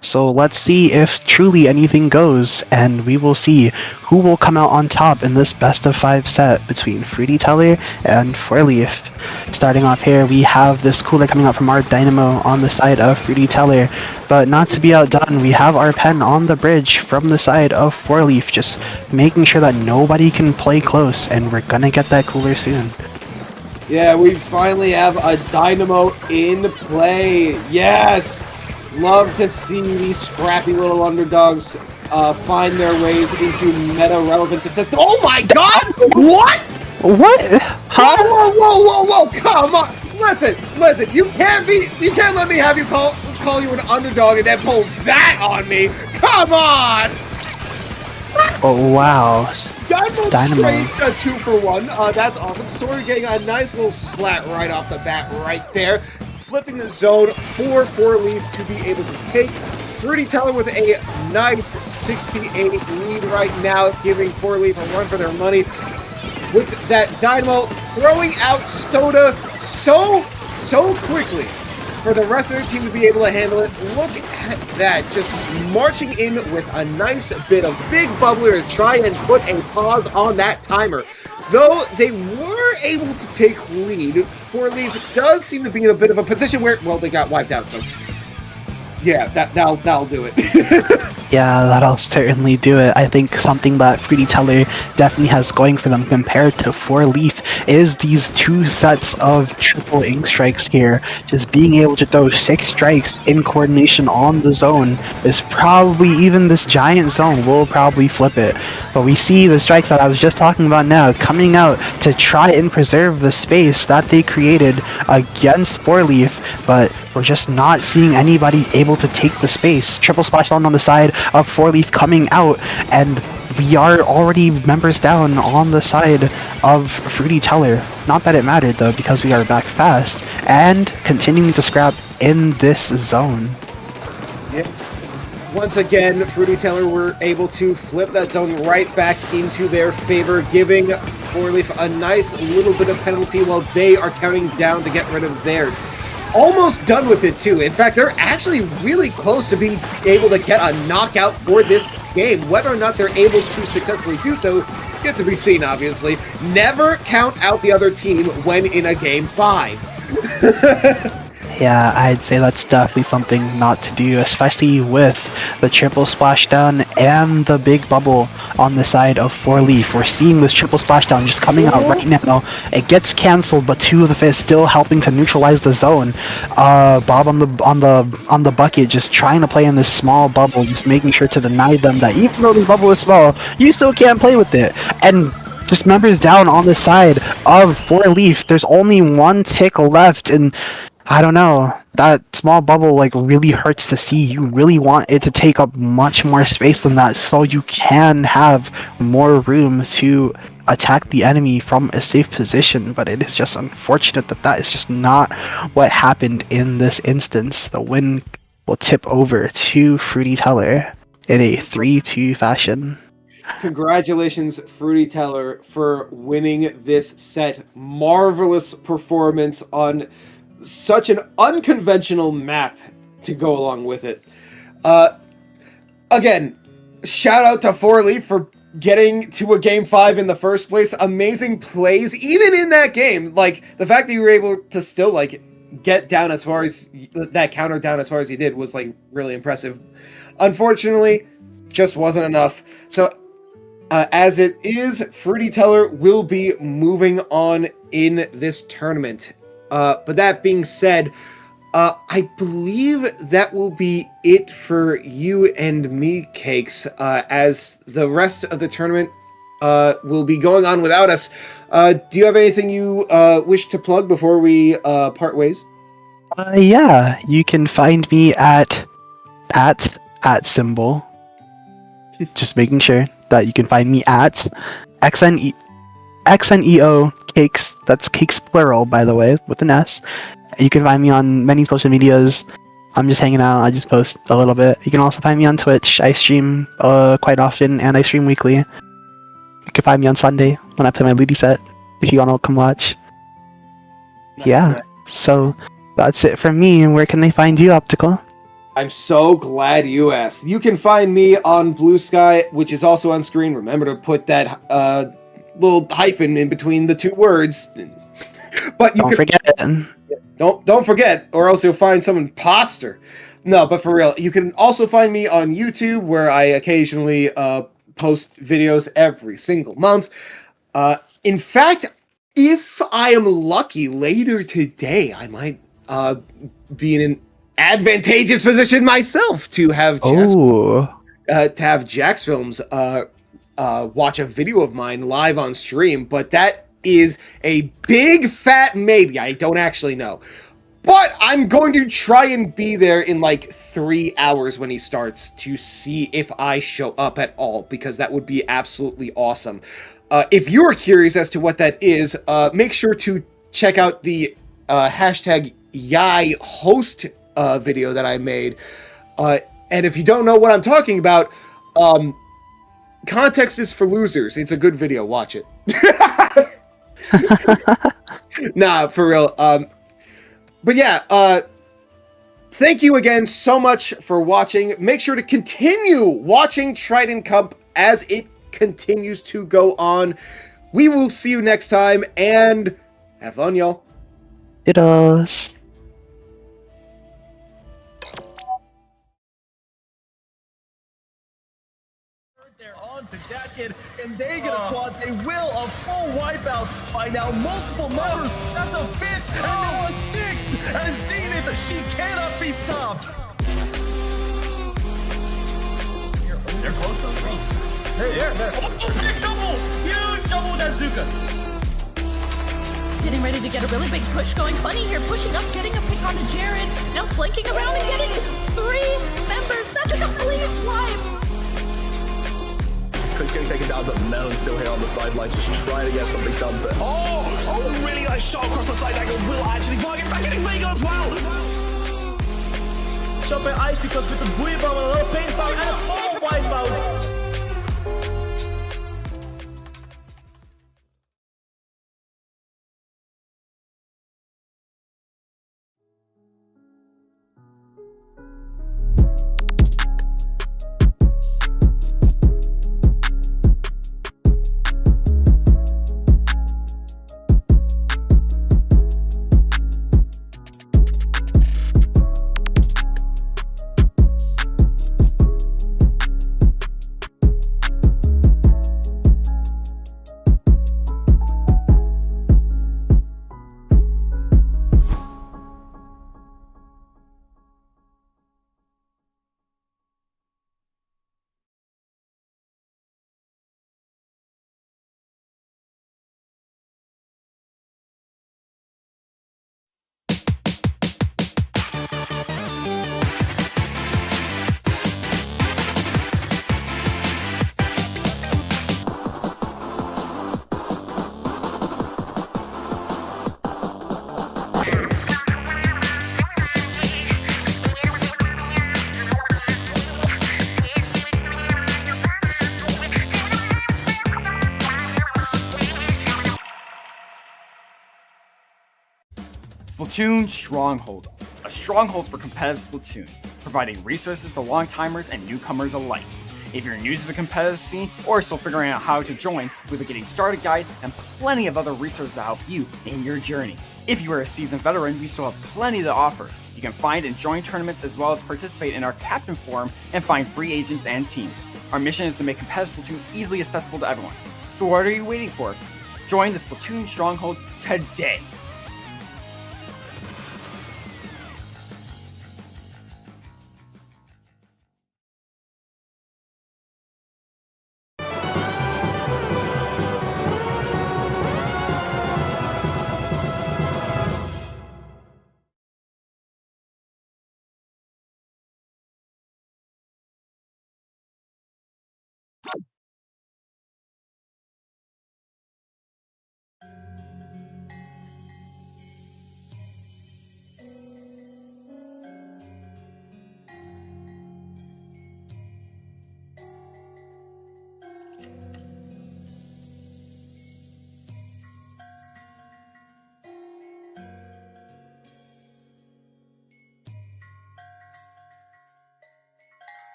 Speaker 2: So let's see if truly anything goes, and we will see who will come out on top in this best of 5 set between Fruity Teller and 4Leaf. Starting off here, we have this cooler coming out from our Dynamo on the side of Fruity Teller, but not to be outdone, we have our Pen on the bridge from the side of 4Leaf, just making sure that nobody can play close, and we're gonna get that cooler soon.
Speaker 1: Yeah, we finally have a Dynamo in play. Yes! Love to see these scrappy little underdogs find their ways into meta-relevant success. Oh my god! What?
Speaker 2: What? Huh?
Speaker 1: Whoa! Come on! Listen! You can't let me have you call you an underdog and then pull that on me! Come on!
Speaker 2: Oh, wow.
Speaker 1: Dynamo. Straight 2 for 1. That's awesome. Story getting a nice little splat right off the bat right there. Flipping the zone for 4Leaf to be able to take. Fruity Teller with a nice 68 lead right now, giving 4Leaf a run for their money. With that Dynamo throwing out Stoda so quickly for the rest of their team to be able to handle it. Look at that, just marching in with a nice bit of big bubbler to try and put a pause on that timer. Though they were able to take lead, 4Leaf does seem to be in a bit of a position where, well, they got wiped out, so yeah, that'll do it.
Speaker 2: Yeah, that'll certainly do it. I think something that Fruity Teller definitely has going for them compared to 4Leaf is these 2 sets of triple ink strikes here. Just being able to throw 6 strikes in coordination on the zone is probably, even this giant zone will probably flip it. But we see the strikes that I was just talking about now coming out to try and preserve the space that they created against 4Leaf, but we're just not seeing anybody able to take the space. Triple splashdown on the side of 4Leaf coming out, and we are already members down on the side of Fruity Teller. Not that it mattered though, because we are back fast and continuing to scrap in this zone.
Speaker 1: Yeah. Once again, Fruity Teller were able to flip that zone right back into their favor, giving 4Leaf a nice little bit of penalty while they are counting down to get rid of theirs. Almost done with it too. In fact, they're actually really close to being able to get a knockout for this game. Whether or not they're able to successfully do so, yet to be seen, obviously. Never count out the other team when in a game 5.
Speaker 2: Yeah, I'd say that's definitely something not to do, especially with the triple splashdown and the big bubble on the side of 4Leaf. We're seeing this triple splashdown just coming out right now. It gets cancelled, but 2 of the fists still helping to neutralize the zone. Bob on the bucket, just trying to play in this small bubble, just making sure to deny them that even though this bubble is small, you still can't play with it. And just members down on the side of 4Leaf. There's only 1 tick left, and I don't know. That small bubble like really hurts to see. You really want it to take up much more space than that so you can have more room to attack the enemy from a safe position, but it is just unfortunate that that is just not what happened in this instance. The win will tip over to Fruity Teller in a 3-2 fashion.
Speaker 1: Congratulations, Fruity Teller, for winning this set. Marvelous performance on such an unconventional map to go along with it. Again, shout out to Four Leaf for getting to a game 5 in the first place. Amazing plays, even in that game. Like, the fact that you were able to still, like, get down as far as that counter down as far as you did was, like, really impressive. Unfortunately, just wasn't enough. So, as it is, Fruity Teller will be moving on in this tournament. But that being said, I believe that will be it for you and me, Cakes, as the rest of the tournament will be going on without us. Do you have anything you wish to plug before we part ways?
Speaker 2: Yeah, you can find me at symbol. Just making sure that you can find me at XNEO Cakes. That's Cakes plural, by the way, with an S. You can find me on many social medias. I'm just hanging out. I just post a little bit. You can also find me on Twitch. I stream quite often, and I stream weekly. You can find me on Sunday when I play my Ludi set, if you want to come watch. Yeah, so that's it from me. Where can they find you, Optical?
Speaker 1: I'm so glad you asked. You can find me on Blue Sky, which is also on screen. Remember to put that little hyphen in between the two words. But you
Speaker 2: Don't forget it.
Speaker 1: Don't forget, or else you'll find some imposter. No, but for real, you can also find me on YouTube, where I occasionally post videos every single month. In fact, if I am lucky, later today, I might be in an advantageous position myself to have Jack's Films watch a video of mine live on stream, but that is a big fat maybe. I don't actually know. But I'm going to try and be there in like 3 hours when he starts to see if I show up at all, because that would be absolutely awesome. If you're curious as to what that is, make sure to check out the hashtag Yai host video that I made. And if you don't know what I'm talking about, context is for losers. It's a good video. Watch it. Nah, for real. But yeah, thank you again so much for watching. Make sure to continue watching Triton-Cup as it continues to go on. We will see you next time, and have fun, y'all.
Speaker 2: It does.
Speaker 3: They're on to Jacket, and they get a quad. They will a full wipeout by now multiple members. That's a fifth, and now a sixth. And Zenith, she cannot be stopped. They're close on me. They're. Oh, big double! Huge double Nazuka.
Speaker 4: Getting ready to get a really big push going funny here, pushing up, getting a pick onto Jared, now flanking around and getting 3 members. That's a complete wipe.
Speaker 6: Chris getting taken down, but Melon still here on the sidelines, just trying to get something done. But oh, really nice shot across the side angle. Will actually bargain back getting Vega as well.
Speaker 3: Shot by Ice because with the buoy bomb, a little pain power, and a full wipeout.
Speaker 5: Splatoon Stronghold, a stronghold for competitive Splatoon, providing resources to long-timers and newcomers alike. If you're new to the competitive scene or still figuring out how to join, we have a getting started guide and plenty of other resources to help you in your journey. If you are a seasoned veteran, we still have plenty to offer. You can find and join tournaments as well as participate in our Captain Forum and find free agents and teams. Our mission is to make competitive Splatoon easily accessible to everyone. So what are you waiting for? Join the Splatoon Stronghold today!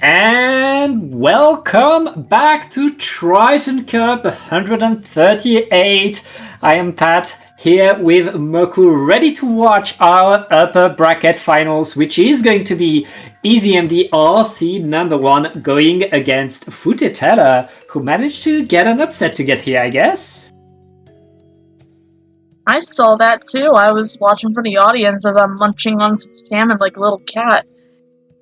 Speaker 7: And welcome back to Triton-Cup 138. I am Pat, here with Moku, ready to watch our upper bracket finals, which is going to be EasyMD RC number 1 going against Futetella, who managed to get an upset to get here, I guess.
Speaker 8: I saw that too. I was watching for the audience as I'm munching on some salmon like a little cat.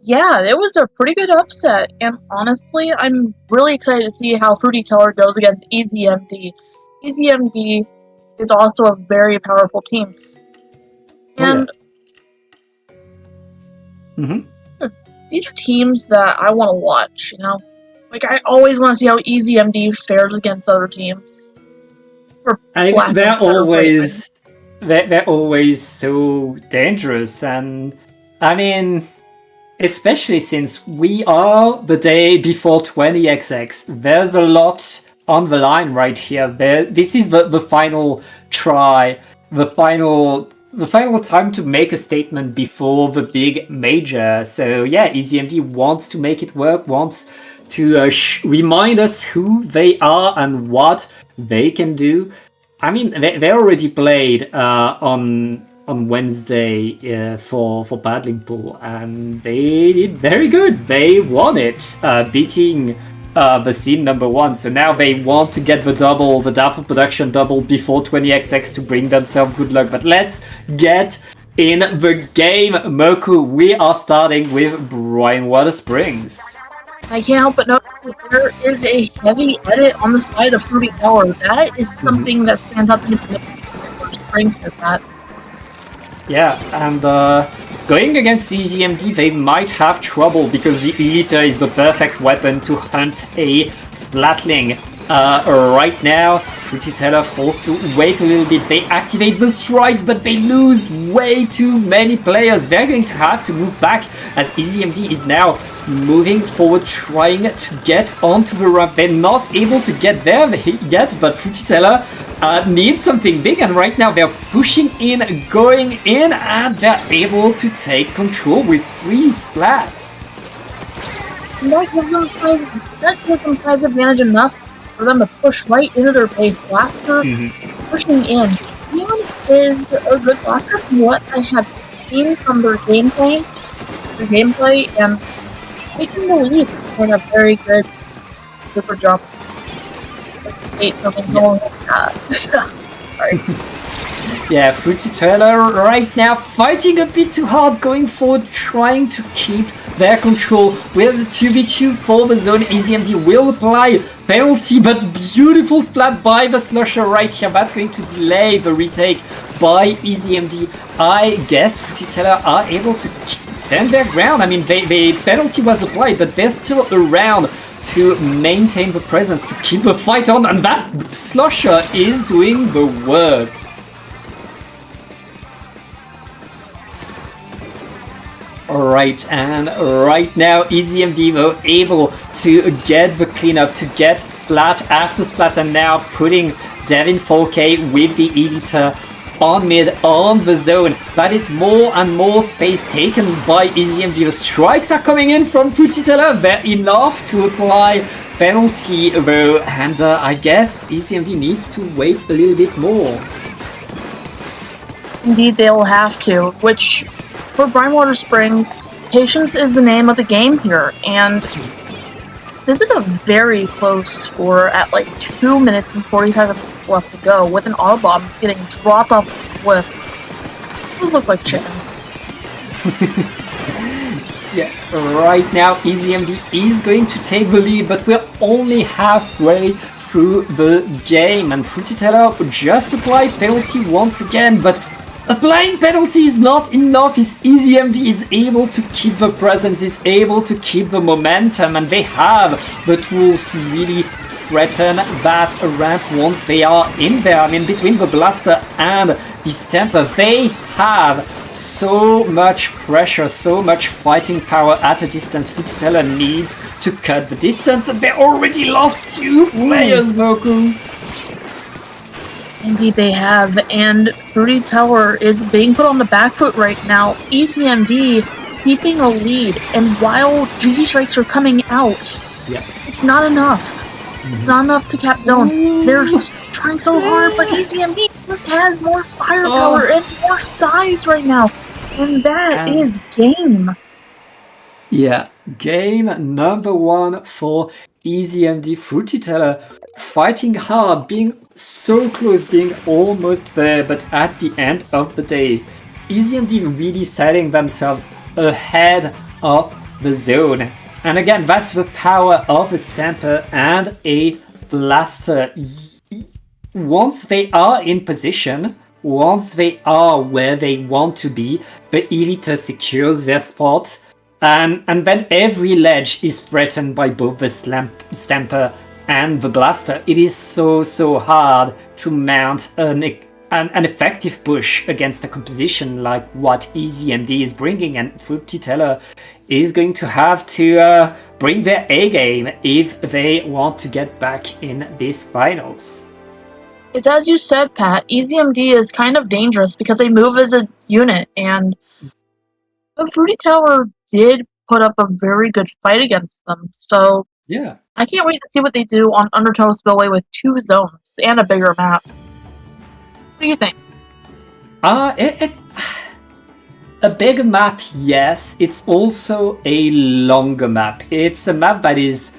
Speaker 8: Yeah, it was a pretty good upset, and honestly, I'm really excited to see how Fruity Teller goes against EasyMD. EasyMD is also a very powerful team. And these are teams that I want to watch, you know? Like, I always want to see how EasyMD fares against other teams.
Speaker 7: They're always so dangerous, and I mean, especially since we are the day before 20XX, there's a lot on the line right here. This is the final try, the final time to make a statement before the big major. So yeah, EasyMD wants to make it work, wants to remind us who they are and what they can do. I mean, they already played on Wednesday for Paddling Pool, and they did very good. They won it, beating the scene number 1. So now they want to get the double, the Dapple Production double before 20XX to bring themselves good luck. But let's get in the game, Moku. We are starting with Brinewater Springs.
Speaker 8: I can't help but notice that there is a heavy edit on the side of Fruity Tower. That is something that stands out to me from the Springs with that.
Speaker 7: Yeah, and going against EZMD, they might have trouble because the Elita is the perfect weapon to hunt a Splatling. Right now, Fruity Teller forced to wait a little bit. They activate the strikes, but they lose way too many players. They're going to have to move back as EZMD is now moving forward, trying to get onto the ramp. They're not able to get there yet, but Fruity Teller needs something big, and right now they're pushing in, going in, and they're able to take control with 3 splats.
Speaker 8: And that gives them prize advantage enough for them to push right into their base. Blaster pushing in. Neon is a good blaster from what I have seen from their gameplay, and taking the lead in a very good super job. Sorry.
Speaker 7: Yeah, Fruity Teller right now fighting a bit too hard, going forward, trying to keep their control with the 2v2 for the zone. EZMD will apply penalty, but beautiful splat by the Slusher right here. That's going to delay the retake by EZMD. I guess Fruity Teller are able to stand their ground. I mean, the penalty was applied, but they're still around to maintain the presence, to keep the fight on, and that Slusher is doing the work. Alright, and right now EZMD were able to get the cleanup, to get splat after splat, and now putting Devin 4K with the Elita on mid, on the zone. That is more and more space taken by EZMD. The strikes are coming in from Fruity Teller. They're enough to apply penalty though, and I guess EZMD needs to wait a little bit more.
Speaker 8: Indeed, they'll have to, which, for Brinewater Springs, patience is the name of the game here, and this is a very close score at like 2 minutes and 40 seconds left to go, with an R-bomb getting dropped off the cliff. Those look like chickens.
Speaker 7: Yeah, right now EZMD is going to take the lead, but we're only halfway through the game, and Fruity Teller just applied penalty once again, but applying penalty is not enough. EZMD is able to keep the presence, is able to keep the momentum, and they have the tools to really threaten that ramp once they are in there. I mean, between the Blaster and the Stamper, they have so much pressure, so much fighting power at a distance. Fruity Teller needs to cut the distance, and they already lost 2 players, Moku.
Speaker 8: Indeed they have, and Fruity Teller is being put on the back foot right now. ECMD keeping a lead, and while GG strikes are coming out, it's not enough. It's not enough to cap zone. They're trying so hard, but ECMD just has more firepower and more size right now, and that is game.
Speaker 7: Yeah, game number 1 for EZMD. Fruity Teller fighting hard, being so close, being almost there, but at the end of the day, EZMD really setting themselves ahead of the zone. And again, that's the power of a Stamper and a Blaster. Once they are in position, once they are where they want to be, the Elita secures their spot, and then every ledge is threatened by both the Stamper and the Blaster. It is so hard to mount an effective push against a composition like what EZMD is bringing, and Fruity Teller is going to have to bring their A game if they want to get back in these finals.
Speaker 8: It's as you said, Pat. EZMD is kind of dangerous because they move as a unit, and Fruity Teller did put up a very good fight against them. So
Speaker 7: yeah,
Speaker 8: I can't wait to see what they do on Undertow Spillway with 2 zones and a bigger map. What do you think?
Speaker 7: A bigger map, yes. It's also a longer map. It's a map that is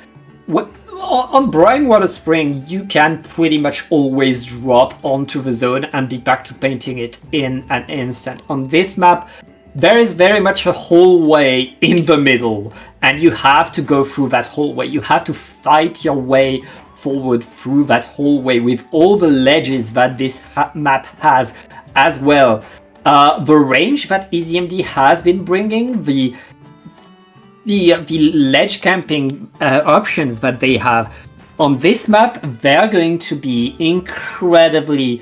Speaker 7: on Brinewater Spring, you can pretty much always drop onto the zone and be back to painting it in an instant. On this map, there is very much a hallway in the middle, and you have to go through that hallway. You have to fight your way forward through that hallway with all the ledges that this map has as well. The range that EZMD has been bringing, the ledge camping options that they have on this map, they're going to be incredibly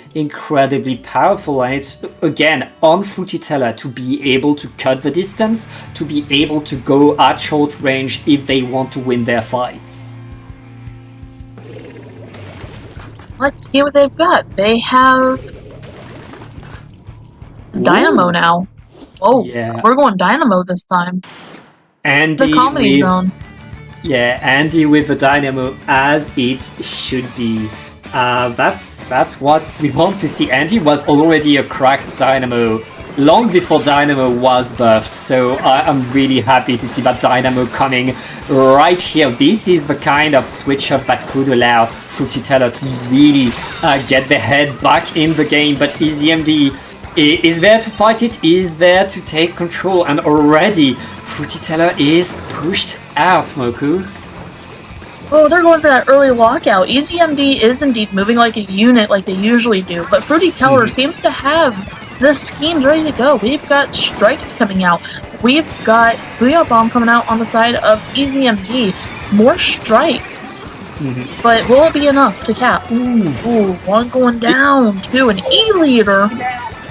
Speaker 7: powerful, and it's again on Fruititella to be able to cut the distance, to be able to go at short range if they want to win their fights.
Speaker 8: Let's see what they've got. They have Dynamo now. Oh,
Speaker 7: Yeah.
Speaker 8: we're going Dynamo this time.
Speaker 7: Andy
Speaker 8: The comedy
Speaker 7: with,
Speaker 8: zone.
Speaker 7: Yeah, Andy with the Dynamo as it should be. That's what we want to see. Andy was already a cracked Dynamo long before Dynamo was buffed, so I'm really happy to see that Dynamo coming right here. This is the kind of switch up that could allow Fruititella to really get their head back in the game, but EZMD is there to fight it, is there to take control, and already Fruititella is pushed out, Moku.
Speaker 8: Oh, they're going for that early lockout. EZMD is indeed moving like a unit like they usually do, but Fruititella seems to have the schemes ready to go. We've got strikes coming out. We've got Booyah Bomb coming out on the side of EZMD. More strikes. But will it be enough to cap? Ooh, one going down to an E-leader.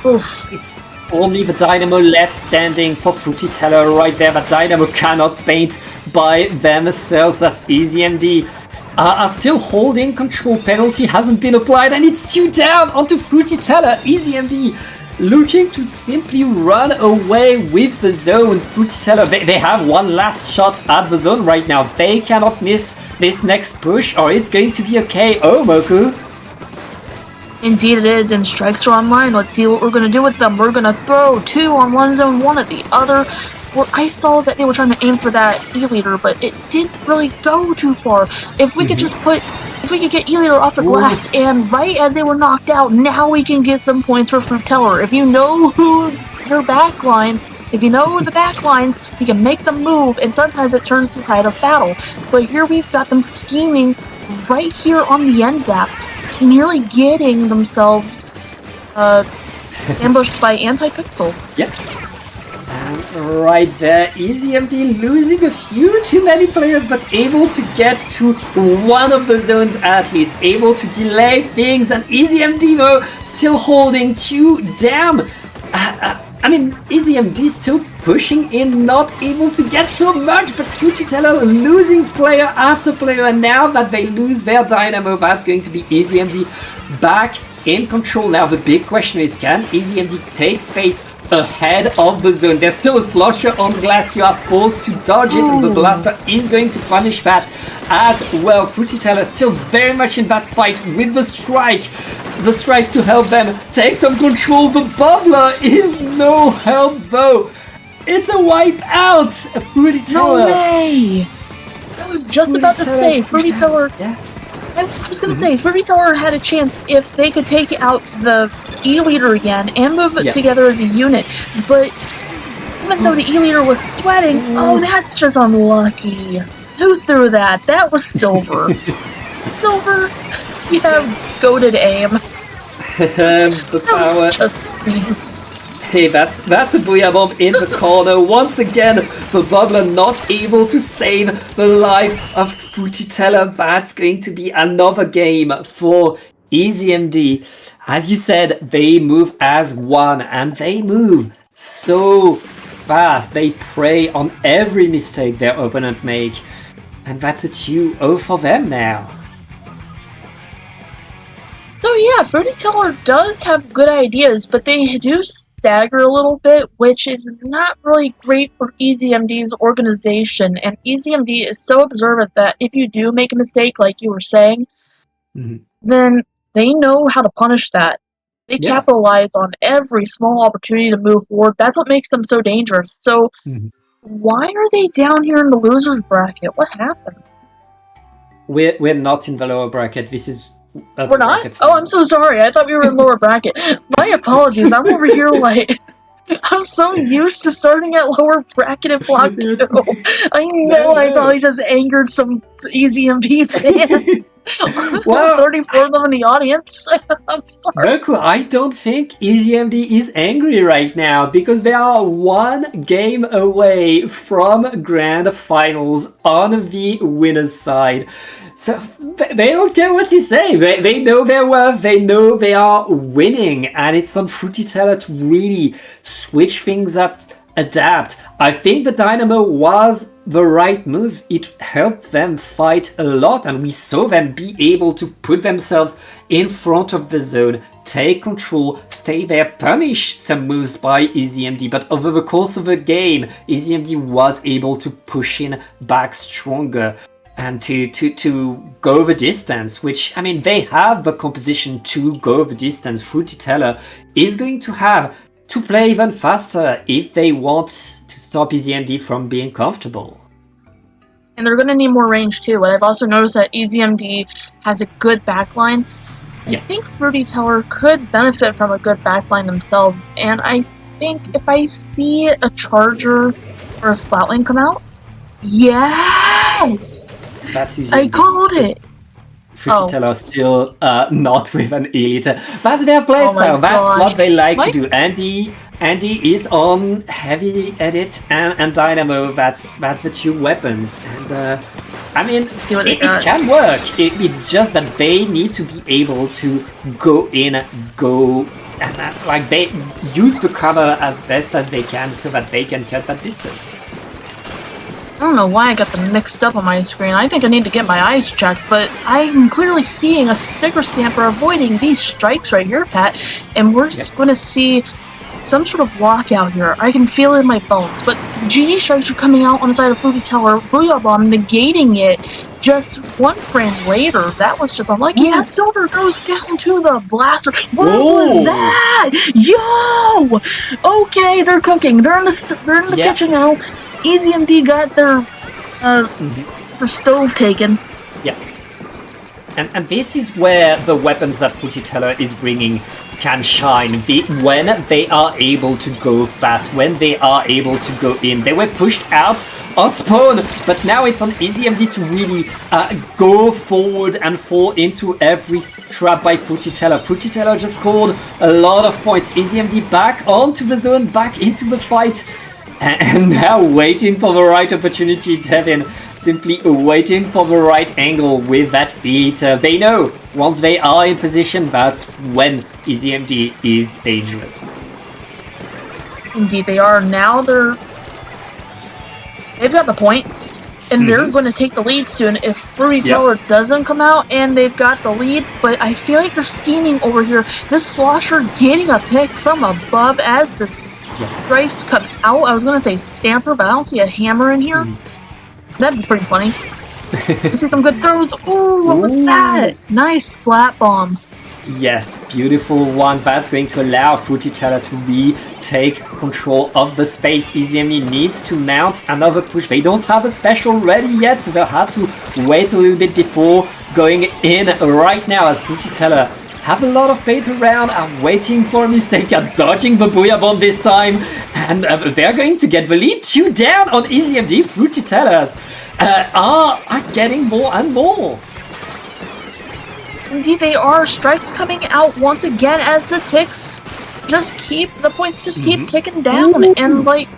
Speaker 8: Oof.
Speaker 7: It's only the Dynamo left standing for Fruititella right there. The Dynamo cannot paint by themselves as EZMD are still holding control. Penalty hasn't been applied, and it's 2 down onto Fruititella. EZMD looking to simply run away with the zones. Fruititella, they have one last shot at the zone right now. They cannot miss this next push, or it's going to be okay. Oh, Moku.
Speaker 8: Indeed it is, and strikes are online. Let's see what we're going to do with them. We're going to throw 2 on one zone, 1 at the other. Well, I saw that they were trying to aim for that E-leader, but it didn't really go too far. If we could if we could get E-leader off the glass, and right as they were knocked out, now we can get some points for Fruititella. If you know who's your backline, if you know the backlines, you can make them move, and sometimes it turns the tide of battle. But here we've got them scheming right here on the end zap, nearly getting themselves ambushed by Anti-Pixel.
Speaker 7: Yep. And right there, EZMD losing a few too many players, but able to get to one of the zones at least, able to delay things, and EZMD though still holding 2 down. I mean, EZMD still pushing in, not able to get so much, but Fruititella losing player after player, and now that they lose their Dynamo, that's going to be EZMD back in control. Now the big question is, can EZMD take space ahead of the zone? There's still a slosher on glass, you are forced to dodge it, and the blaster is going to punish that as well. Fruititella still very much in that fight with the strikes to help them take some control. The bubbler is no help though. It's a wipe out. Fruititella.
Speaker 8: No way! I was just about to say, Fruititella.
Speaker 7: Yeah.
Speaker 8: I was gonna say, Fruititella had a chance if they could take out the E-leader again and move it together as a unit, but even though the E-leader was sweating, oh, that's just unlucky. Who threw that? That was Silver. Silver, you have goated aim.
Speaker 7: The power.
Speaker 8: Was just mean.
Speaker 7: Hey, that's a Booyah Bomb in the corner. Once again, the bubbler not able to save the life of Fruititella. That's going to be another game for EZMD. As you said, they move as one, and they move so fast. They prey on every mistake their opponent make. And that's a 2-0 for them now.
Speaker 8: So yeah, Fruititella does have good ideas, but they do stagger a little bit, which is not really great for EZMD's organization. And EZMD is so observant that if you do make a mistake, like you were saying, then they know how to punish that. They capitalize on every small opportunity to move forward. That's what makes them so dangerous. So why are they down here in the losers bracket? What happened?
Speaker 7: we're not in the lower bracket. This is upper
Speaker 8: We're not?
Speaker 7: bracket.
Speaker 8: Oh, I'm so sorry. I thought we were in lower bracket. My apologies. I'm over here like... I'm so used to starting at lower bracket in Block 2. I know I probably just angered some EZMD fan.
Speaker 7: Well,
Speaker 8: 34 of them in the audience. I'm sorry.
Speaker 7: Goku, I don't think EZMD is angry right now because they are one game away from grand finals on the winner's side. So they don't care what you say. They know their worth. They know they are winning, and it's on Fruity Teller to really switch things up, adapt. I think the Dynamo was the right move. It helped them fight a lot, and we saw them be able to put themselves in front of the zone, take control, stay there, punish some moves by EZMD. But over the course of the game, EZMD was able to push in back stronger and to go the distance, which, I mean, they have the composition to go the distance. Fruity Teller is going to have to play even faster if they want to stop EZMD from being comfortable.
Speaker 8: And they're going to need more range too. But I've also noticed that EZMD has a good backline. I think Fruity Teller could benefit from a good backline themselves. And I think if I see a Charger or a Splatling come out, yes!
Speaker 7: That's EZMD.
Speaker 8: I called it!
Speaker 7: Fruity Teller still not with an elite. That's their playstyle. That's what they like to do. Andy is on heavy edit and Dynamo. That's the two weapons. And I mean, it can work. It's just that they need to be able to go and like they use the cover as best as they can so that they can cut that distance.
Speaker 8: I don't know why I got them mixed up on my screen. I think I need to get my eyes checked, but I'm clearly seeing a sticker stamper avoiding these strikes right here, Pat, and we're going to see some sort of lockout here. I can feel it in my bones, but the GD strikes are coming out on the side of Fruity Teller, Booyah Bomb negating it just one frame later. That was just unlucky. Yeah, Silver goes down to the blaster. What was that? Yo! Okay, they're cooking. They're in the kitchen now. EZMD got their stove taken.
Speaker 7: Yeah. And this is where the weapons that Fruity Teller is bringing can shine. When they are able to go fast, when they are able to go in. They were pushed out on spawn, but now it's on EZMD to really go forward and fall into every trap by Fruity Teller. Fruity Teller just scored a lot of points. EZMD back onto the zone, back into the fight. And now waiting for the right opportunity, Devin. Simply waiting for the right angle with that beat. They know once they are in position, that's when EZMD is dangerous.
Speaker 8: Indeed, they are. Now they've got the points, and they're going to take the lead soon if Fruity Teller doesn't come out and they've got the lead. But I feel like they're scheming over here. This Slosher getting a pick from above as this strikes come out. I was going to say Stamper, but I don't see a hammer in here. That'd be pretty funny. I see some good throws. Ooh, what was that? Nice splat bomb.
Speaker 7: Yes, beautiful one. That's going to allow Fruity Teller to retake control of the space. EZMD needs to mount another push. They don't have a special ready yet, so they'll have to wait a little bit before going in right now as Fruity Teller have a lot of bait around, are waiting for a mistake, are dodging the Booyah Bomb this time, and they're going to get the lead. 2 down on EZMD. Fruity Tellers are getting more and more.
Speaker 8: Indeed, they are. Strikes coming out once again as the ticks the points keep ticking down. And like,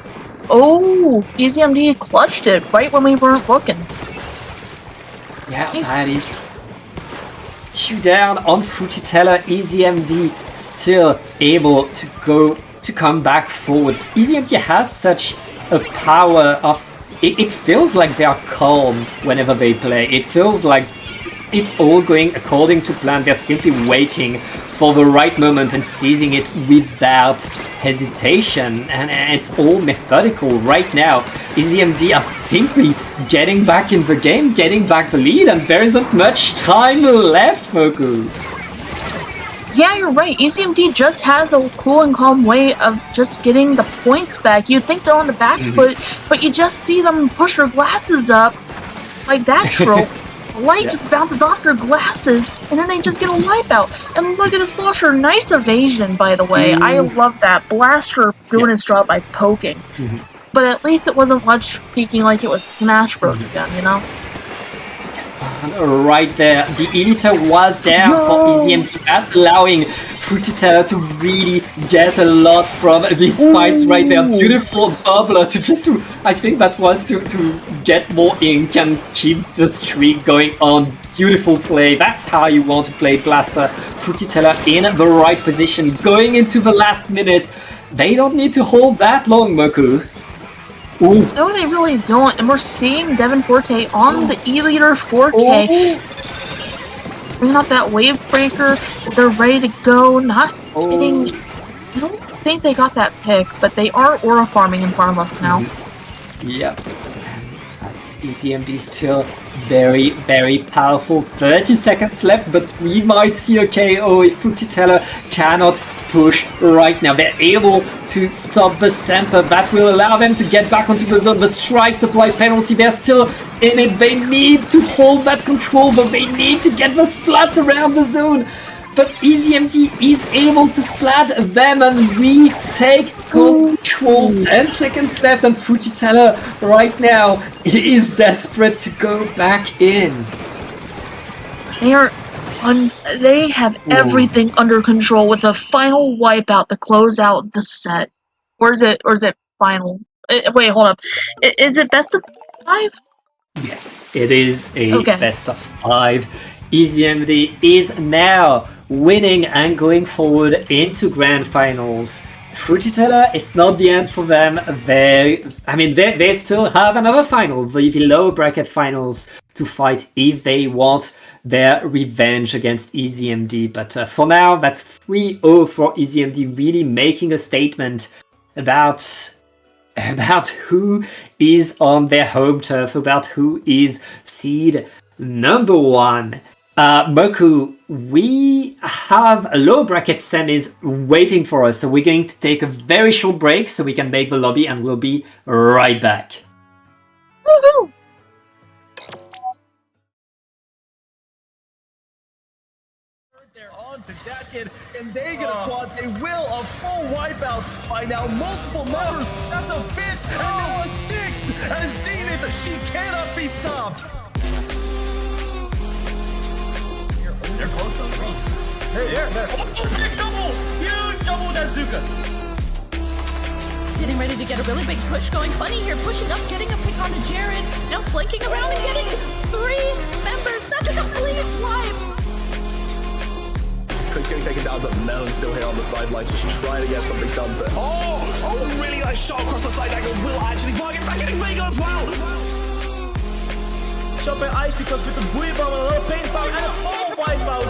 Speaker 8: EZMD clutched it right when we weren't looking.
Speaker 7: Yeah, that is 2 down on Fruity Teller. EZMD still able to come back forward. EZMD has such a power of it feels like they are calm whenever they play. It feels like it's all going according to plan. They're simply waiting for the right moment and seizing it without hesitation, and it's all methodical right now. EZMD are simply getting back in the game, getting back the lead, and there isn't much time left, Moku.
Speaker 8: Yeah, you're right. EZMD just has a cool and calm way of just getting the points back. You'd think they're on the back foot, but you just see them push their glasses up like that trope. light just bounces off their glasses, and then they just get a wipeout. And look at the Slosher, nice evasion, by the way. I love that. Blaster doing his job by poking. But at least it wasn't much peeking like it was Smash Bros. Gun, you know?
Speaker 7: Right there, the editor was there for EasyMD. That's allowing Fruity Taylor to really get a lot from these fights right there. Beautiful bubbler I think that was to get more ink and keep the streak going on. Beautiful play. That's how you want to play Blaster. Fruity Taylor in the right position, going into the last minute. They don't need to hold that long, Moku. Ooh.
Speaker 8: No, they really don't. And we're seeing Devin Forte on the E-Leader 4K. Bringing up that wave breaker. They're ready to go. Not kidding. I don't think they got that pick, but they are aura farming in front of us now.
Speaker 7: Yep. That's EasyMD still very, very powerful. 30 seconds left, but we might see a KO if Fruity Taylor cannot push right now. They're able to stop the Stamper. That will allow them to get back onto the zone. The strike supply penalty, they're still in it. They need to hold that control, but they need to get the splats around the zone. But EasyMD is able to splat them and retake control. 10 seconds left, and Fruity Taylor right now is desperate to go back in.
Speaker 8: They have everything under control with a final wipeout to close out the set. Or is it final? Wait, hold up. Is it best of 5?
Speaker 7: Yes, it is a best of 5. EasyMD is now winning and going forward into grand finals. Fruity Taylor, it's not the end for them. They still have another final, the lower bracket finals, to fight if they want their revenge against EasyMD. But for now, that's 3-0 for EasyMD, really making a statement about who is on their home turf, about who is seed number 1. Moku, we have a low bracket semis waiting for us, so we're going to take a very short break so we can make the lobby, and we'll be right back.
Speaker 8: Woohoo!
Speaker 3: They're on to Jacket, and they get a quad. They will a full wipeout by now. Multiple members. That's a 5th, and now a 6th. As Zenith, she cannot be stopped. They're close though. They're big double! Huge double Dazuka!
Speaker 4: Getting ready to get a really big push going funny here. Pushing up, getting a pick onto Jared. Now flanking around and getting 3 members. That's a complete wipe.
Speaker 6: Chris getting taken down, but Melon still here on the sidelines, just trying to get something done. But really nice shot across the side angle. Will actually bargain back getting Mega as well.
Speaker 3: Shot by Ice because with the Booyah Bomb and a little paint power and a full wipeout.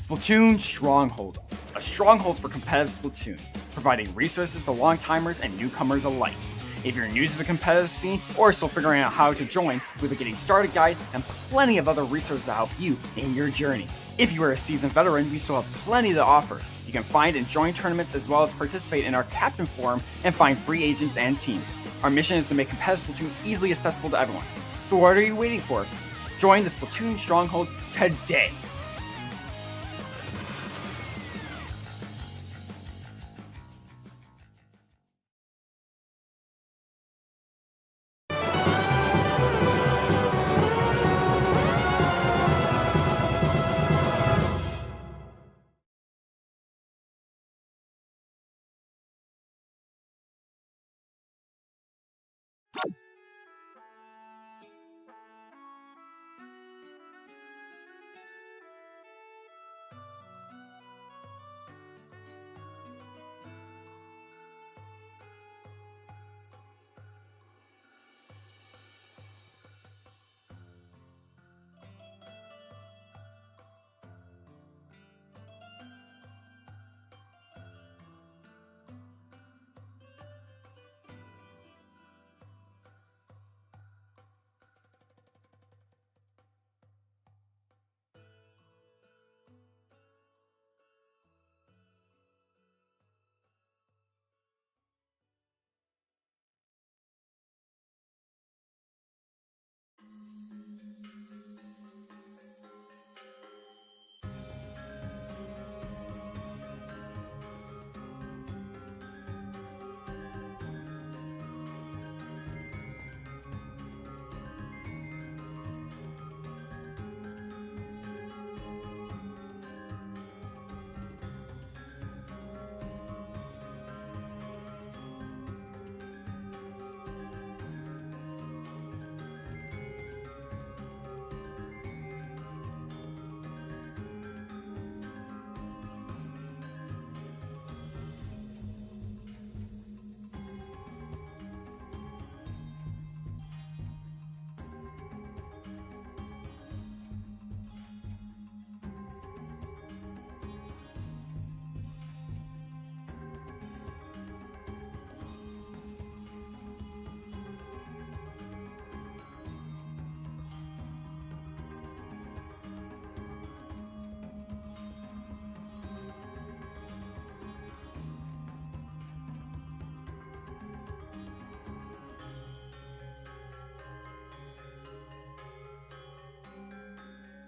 Speaker 5: Splatoon Stronghold, a stronghold for competitive Splatoon, providing resources to long-timers and newcomers alike. If you're new to the competitive scene or still figuring out how to join, we have a Getting Started guide and plenty of other resources to help you in your journey. If you are a seasoned veteran, we still have plenty to offer. You can find and join tournaments as well as participate in our Captain Forum and find free agents and teams. Our mission is to make competitive Splatoon easily accessible to everyone. So what are you waiting for? Join the Splatoon Stronghold today!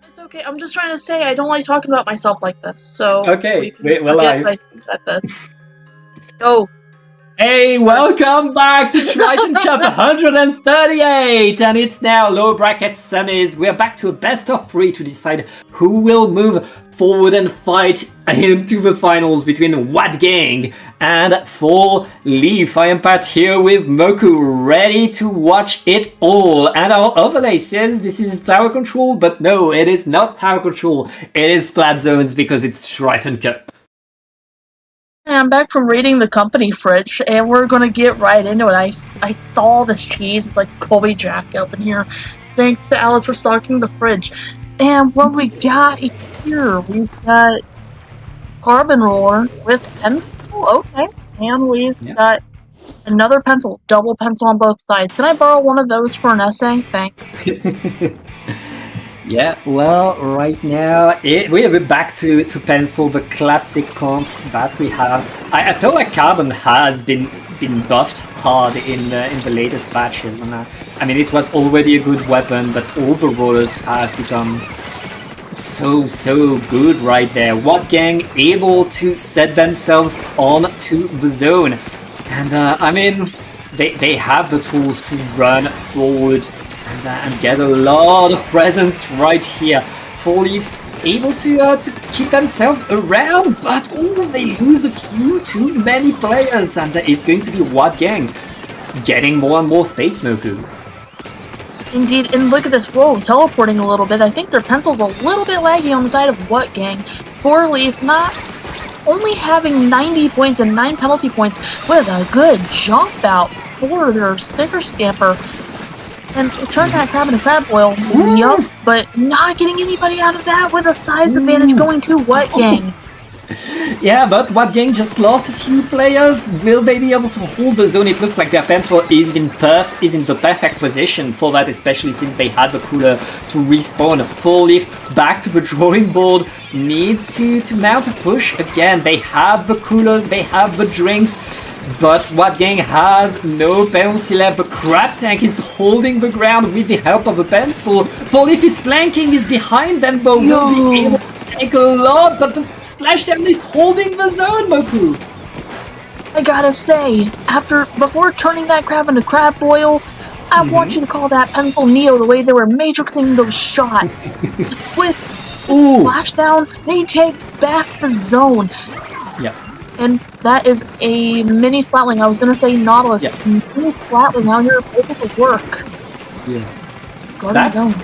Speaker 8: It's okay. I'm just trying to say I don't like talking about myself like this. So
Speaker 7: Okay, we're
Speaker 8: forget
Speaker 7: live.
Speaker 8: I said this. Go.
Speaker 7: Hey, welcome back to Triton-Cup 138! And it's now lower bracket semis. We're back to a best of 3 to decide who will move forward and fight into the finals between What Gang and Full Leaf. I am Pat here with Moku, ready to watch it all. And our overlay says this is tower control, but no, it is not tower control. It is Splat Zones because it's Triton-Cup.
Speaker 8: I'm back from reading the company fridge, and we're gonna get right into it. I saw this cheese. It's like Colby Jack up in here. Thanks to Alice for stocking the fridge. And what we got here, we've got Carbon Roller with pencil, okay. And we've got another pencil, double pencil on both sides. Can I borrow one of those for an essay? Thanks.
Speaker 7: Yeah, well, right now we're back to pencil, the classic comps that we have. I feel like Carbon has been buffed hard in the latest patches. And I mean, it was already a good weapon, but all the rollers have become so good right there. What Gang able to set themselves on to the zone, and I mean, they have the tools to run forward and get a lot of presence right here. Full Leaf able to keep themselves around, but they lose a few too many players, and it's going to be What Gang getting more and more space, Moku.
Speaker 8: Indeed, and look at this. Whoa, teleporting a little bit. I think their pencil's a little bit laggy on the side of What Gang. 4 Leaf not only having 90 points and 9 penalty points with a good jump out for their sticker scamper. And turn that crab into crab boil, yup, but not getting anybody out of that with a size advantage going to What Gang.
Speaker 7: Yeah, but What Gang just lost a few players. Will they be able to hold the zone? It looks like their pencil is in the perfect position for that, especially since they had the cooler to respawn. Full Leaf back to the drawing board, needs to mount a push again. They have the coolers, they have the drinks, but What Gang has no penalty left. The Crab Tank is holding the ground with the help of a pencil. Full Leaf is flanking, is behind them, but will be able to take a lot, but the Splashdown is holding the zone, Moku.
Speaker 8: I gotta say, before turning that crab into crab boil, I want you to call that pencil Neo the way they were matrixing those shots. With Splashdown, they take back the zone.
Speaker 7: Yeah.
Speaker 8: And that is a mini Splatling. I was gonna say Nautilus.
Speaker 7: Yeah.
Speaker 8: Mini Splatling out here able to work.
Speaker 7: Yeah.
Speaker 8: Guarding zone.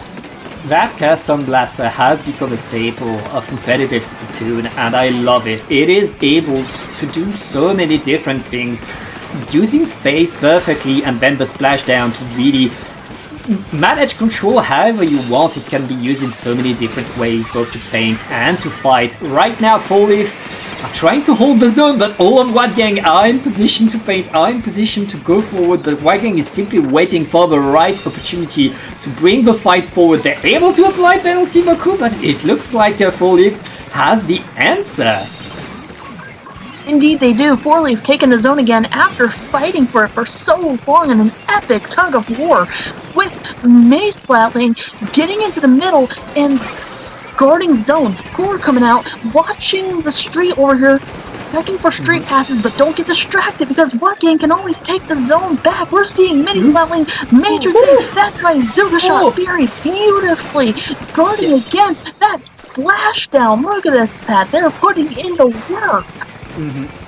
Speaker 7: That Custom Blaster has become a staple of competitive Splatoon, and I love it. It is able to do so many different things, using space perfectly, and then the Splashdown to really manage control however you want. It can be used in so many different ways, both to paint and to fight. Right now, Full Leaf are trying to hold the zone, but all of What Gang are in position to paint, are in position to go forward, but What Gang is simply waiting for the right opportunity to bring the fight forward. They're able to apply penalty, Moku, but it looks like Full Leaf has the answer.
Speaker 8: Indeed they do. Four Leaf taking the zone again after fighting for it for so long in an epic tug of war. With Mini Splatling getting into the middle and guarding zone. Cooler coming out, watching the street over here, checking for street passes, but don't get distracted because What Gang can always take the zone back. We're seeing Mini Splatling matrixing that Zuka shot very beautifully, guarding against that splashdown. Look at this, Pat. They're putting in the work.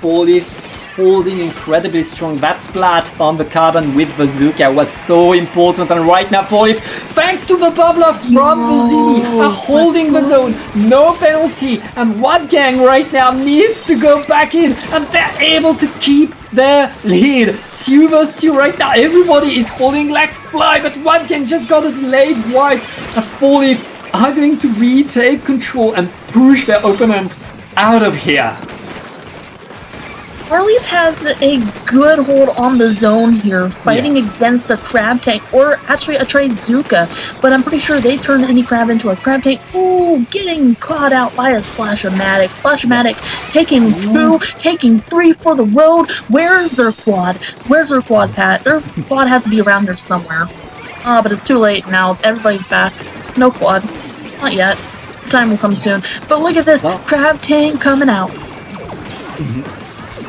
Speaker 7: Full Leaf holding incredibly strong. That splat on the carbon with the Zuka was so important, and right now Full Leaf, thanks to the bubbler from the Zini, are holding the zone. No penalty, and What Gang right now needs to go back in, and they're able to keep their lead. 2 vs 2 right now. Everybody is holding like fly, but What Gang just got a delayed wipe as Full Leaf are going to retake control and push their opponent out of here.
Speaker 8: Four Leaf has a good hold on the zone here, fighting against a Crab Tank, or actually a Trizuka, but I'm pretty sure they turn any crab into a Crab Tank. Ooh, getting caught out by a Splash-O-Matic. Splash-O-Matic taking 2, taking 3 for the road. Where's their quad? Where's their quad, Pat? Their quad has to be around here somewhere. But it's too late now. Everybody's back. No quad. Not yet. The time will come soon. But look at this. Crab Tank coming out.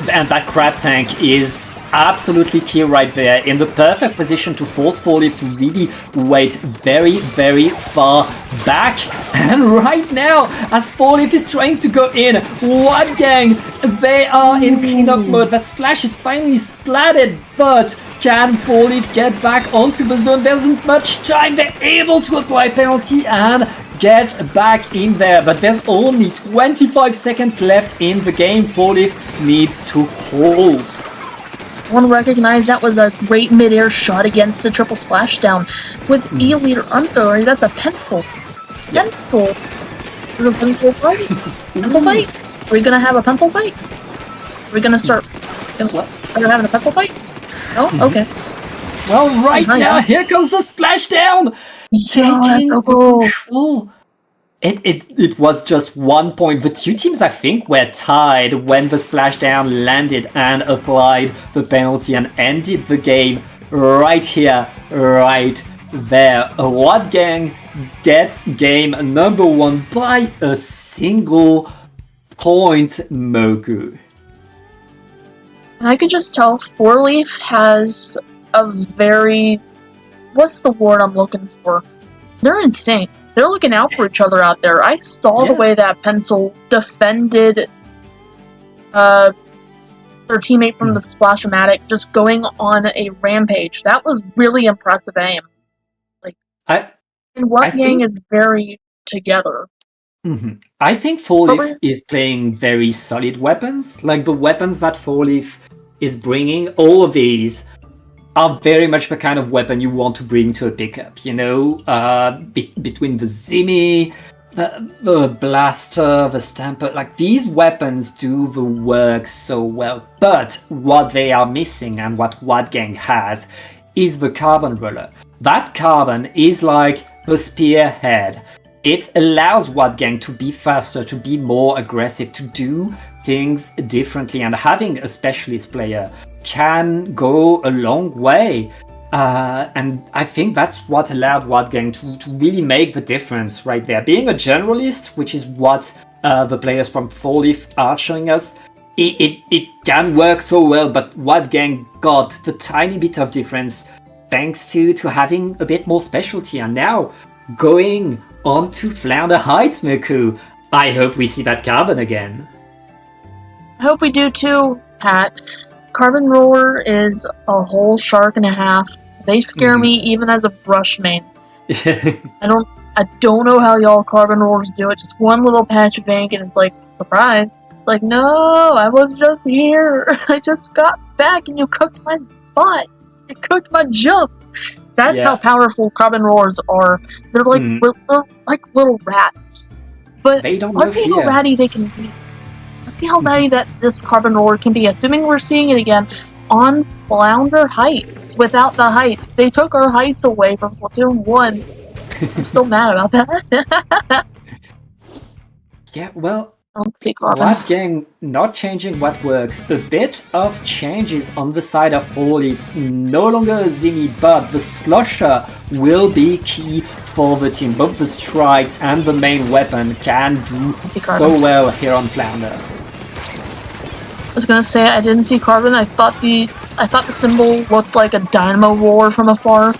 Speaker 7: And that Crab Tank is absolutely key right there, in the perfect position to force Full Leaf to really wait very, very far back. And right now, as Full Leaf is trying to go in, What Gang, they are in cleanup mode. The splash is finally splatted, but can Full Leaf get back onto the zone? There isn't much time. They're able to apply penalty and get back in there, but there's only 25 seconds left in the game. Full Leaf needs to hold.
Speaker 8: I want to recognize that was a great mid-air shot against the triple splashdown with E-Leader. I'm sorry, that's a pencil. Pencil. Is it a pencil fight? Pencil fight? Are we gonna have a pencil fight? Are we gonna start? Are we having a pencil fight? No? Okay.
Speaker 7: Well, right now, here comes the splashdown! Taking control. It was just 1 point. The two teams, I think, were tied when the splashdown landed and applied the penalty and ended the game right here, right there. What Gang gets game number 1 by a single point, Moku.
Speaker 8: I could just tell Four Leaf has a very... What's the word I'm looking for? They're in sync. They're looking out for each other out there. I saw the way that Pencil defended their teammate from the Splash-O-Matic just going on a rampage. That was really impressive aim. And What Gang is very together.
Speaker 7: I think Four Leaf is playing very solid weapons. Like the weapons that Four Leaf is bringing, all of these are very much the kind of weapon you want to bring to a pickup, you know? Between the Zimmy, The blaster, the stamper, like these weapons do the work so well. But what they are missing and what Wadgang has is the carbon roller. That carbon is like the spearhead. It allows Wadgang to be faster, to be more aggressive, to do things differently, and having a specialist player can go a long way. And I think that's what allowed Wadgang to really make the difference right there. Being a generalist, which is what the players from 4-Leaf are showing us, it can work so well, but Wadgang got the tiny bit of difference thanks to having a bit more specialty. And now, going on to Flounder Heights, Miku, I hope we see that carbon again.
Speaker 8: I hope we do too, Pat. Carbon Roller is a whole shark and a half. They scare me even as a brush main. I don't know how y'all Carbon Rollers do it. Just one little patch of ink and it's like, surprise. It's like, no, I was just here. I just got back and you cooked my spot. You cooked my jump. That's how powerful Carbon Rollers are. They're like they're like little rats. But
Speaker 7: they don't
Speaker 8: let's see how ratty they can be. Let's see how ratty that this Carbon Roller can be, assuming we're seeing it again on Flounder Heights without the heights. They took our heights away from Platoon 1. I'm still mad about that.
Speaker 7: Yeah, well,
Speaker 8: Carbon.
Speaker 7: Wadgang not changing what works. A bit of changes on the side of 4-Leafs. No longer a Zingy, but the Slosher will be key for the team. Both the strikes and the main weapon can do so well here on Flounder.
Speaker 8: I was gonna say I didn't see Carbon. I thought the symbol looked like a dynamo roller from afar.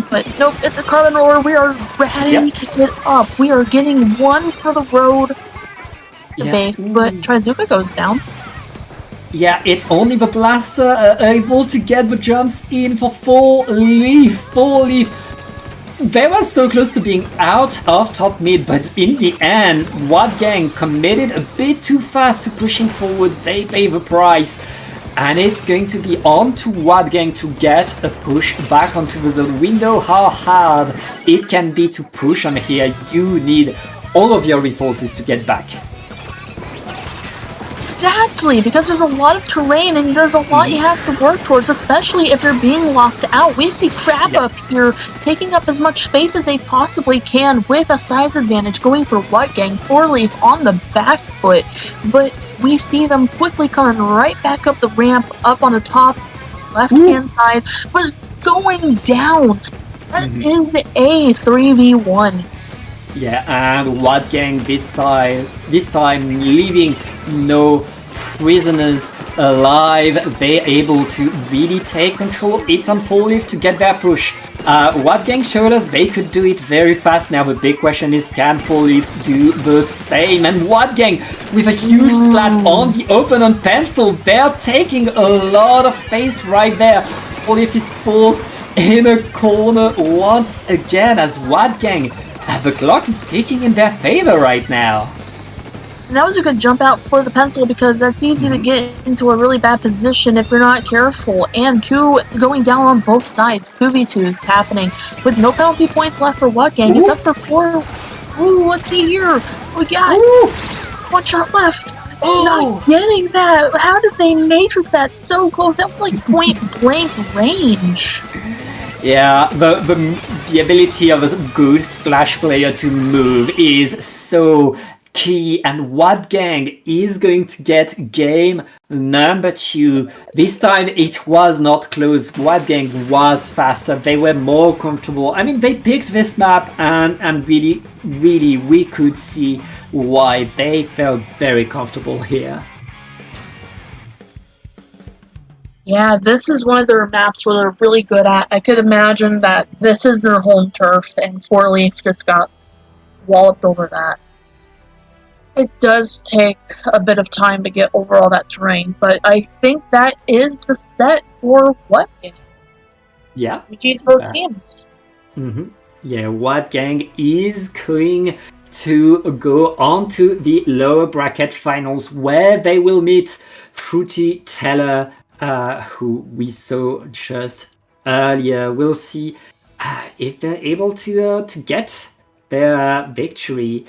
Speaker 8: But nope, it's a Carbon Roller. We are ratting it up. We are getting one for the road. Base, but Trizuka goes down.
Speaker 7: Yeah, it's only the blaster able to get the jumps in for 4-Leaf. 4-Leaf. They were so close to being out of top mid, but in the end, Wadgang committed a bit too fast to pushing forward. They pay the price. And it's going to be on to Wadgang to get a push back onto the zone. We know how hard it can be to push on here. You need all of your resources to get back.
Speaker 8: Exactly, because there's a lot of terrain and there's a lot you have to work towards, especially if you're being locked out. We see Crab up here taking up as much space as they possibly can with a size advantage, going for Wadgang. 4-Leaf on the back foot, but we see them quickly coming right back up the ramp, up on the top left-hand side, but going down. That is a 3v1.
Speaker 7: Yeah, and Wadgang this time leaving no prisoners alive. They're able to really take control. It's on 4-Leaf to get their push. Wadgang showed us they could do it very fast. Now the big question is, can 4-Leaf do the same? And Wadgang with a huge splat on the open on Pencil. They're taking a lot of space right there. 4-Leaf is forced in a corner once again as Wadgang. The clock is ticking in their favor right now.
Speaker 8: And that was a good jump out for the Pencil because that's easy to get into a really bad position if you're not careful. And two going down on both sides. 2v2s happening with no penalty points left for Wadgang. It's up for 4. Ooh, let's see here. We got 1 shot left. Not getting that. How did they matrix that so close? That was like point blank range.
Speaker 7: Yeah, the ability of a good splash player to move is so key, and Wadgang is going to get game number 2. This time it was not close. Wadgang was faster. They were more comfortable. I mean, they picked this map and really we could see why they felt very comfortable here.
Speaker 8: Yeah, this is one of their maps where they're really good at. I could imagine that this is their home turf, and 4-Leaf just got walloped over that. It does take a bit of time to get over all that terrain, but I think that is the set for Wadgang.
Speaker 7: Yeah.
Speaker 8: GG's both teams.
Speaker 7: Yeah, Wadgang is going to go on to the lower bracket finals where they will meet Fruity Teller, who we saw just earlier. We'll see if they're able to get their victory.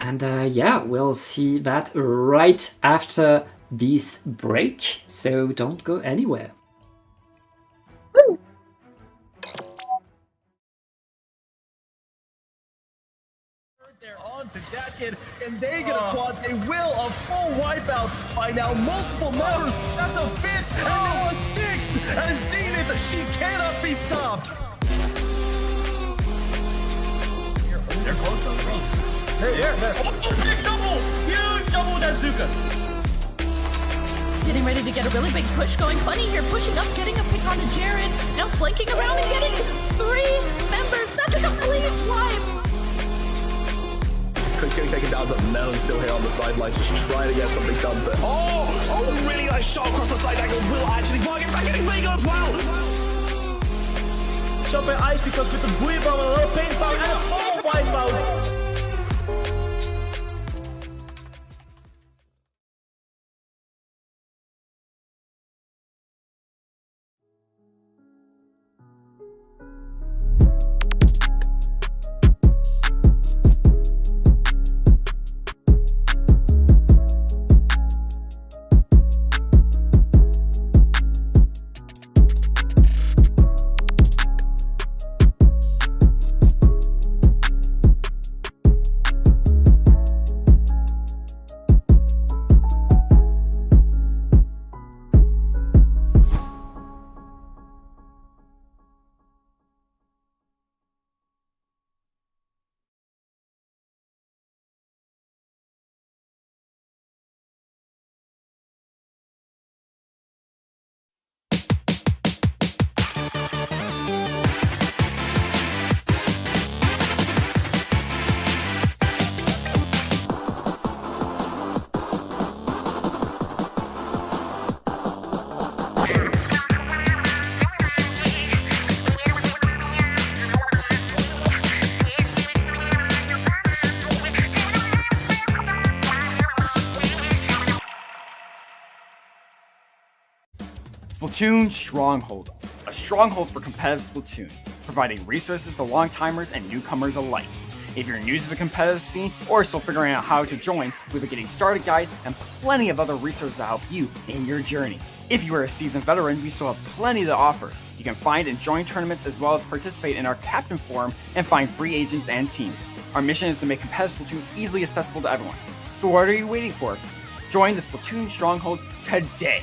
Speaker 7: And yeah, we'll see that right after this break, so don't go anywhere.
Speaker 3: They're on to that kid, and they get a quad. They will a full wipeout by now multiple members. That's a fifth, and now a sixth. As Zenith, she cannot be stopped. They're close on me. They're. Big double! Huge double Danzuka!
Speaker 4: Getting ready to get a really big push going funny here, pushing up, getting a pick onto Jared, now flanking around and getting 3 members. That's a complete wipe.
Speaker 6: Chris getting taken down, but Melon's still here on the sidelines, just trying to get something done. But really nice shot across the side angle. Will actually bargain back getting Mega as well.
Speaker 3: Jumping ice because with the buoy bomb, a little pain power, and a full wipeout.
Speaker 5: Splatoon Stronghold, a stronghold for competitive Splatoon, providing resources to long-timers and newcomers alike. If you're new to the competitive scene or still figuring out how to join, we have a getting started guide and plenty of other resources to help you in your journey. If you are a seasoned veteran, we still have plenty to offer. You can find and join tournaments as well as participate in our Captain Forum and find free agents and teams. Our mission is to make competitive Splatoon easily accessible to everyone. So what are you waiting for? Join the Splatoon Stronghold today!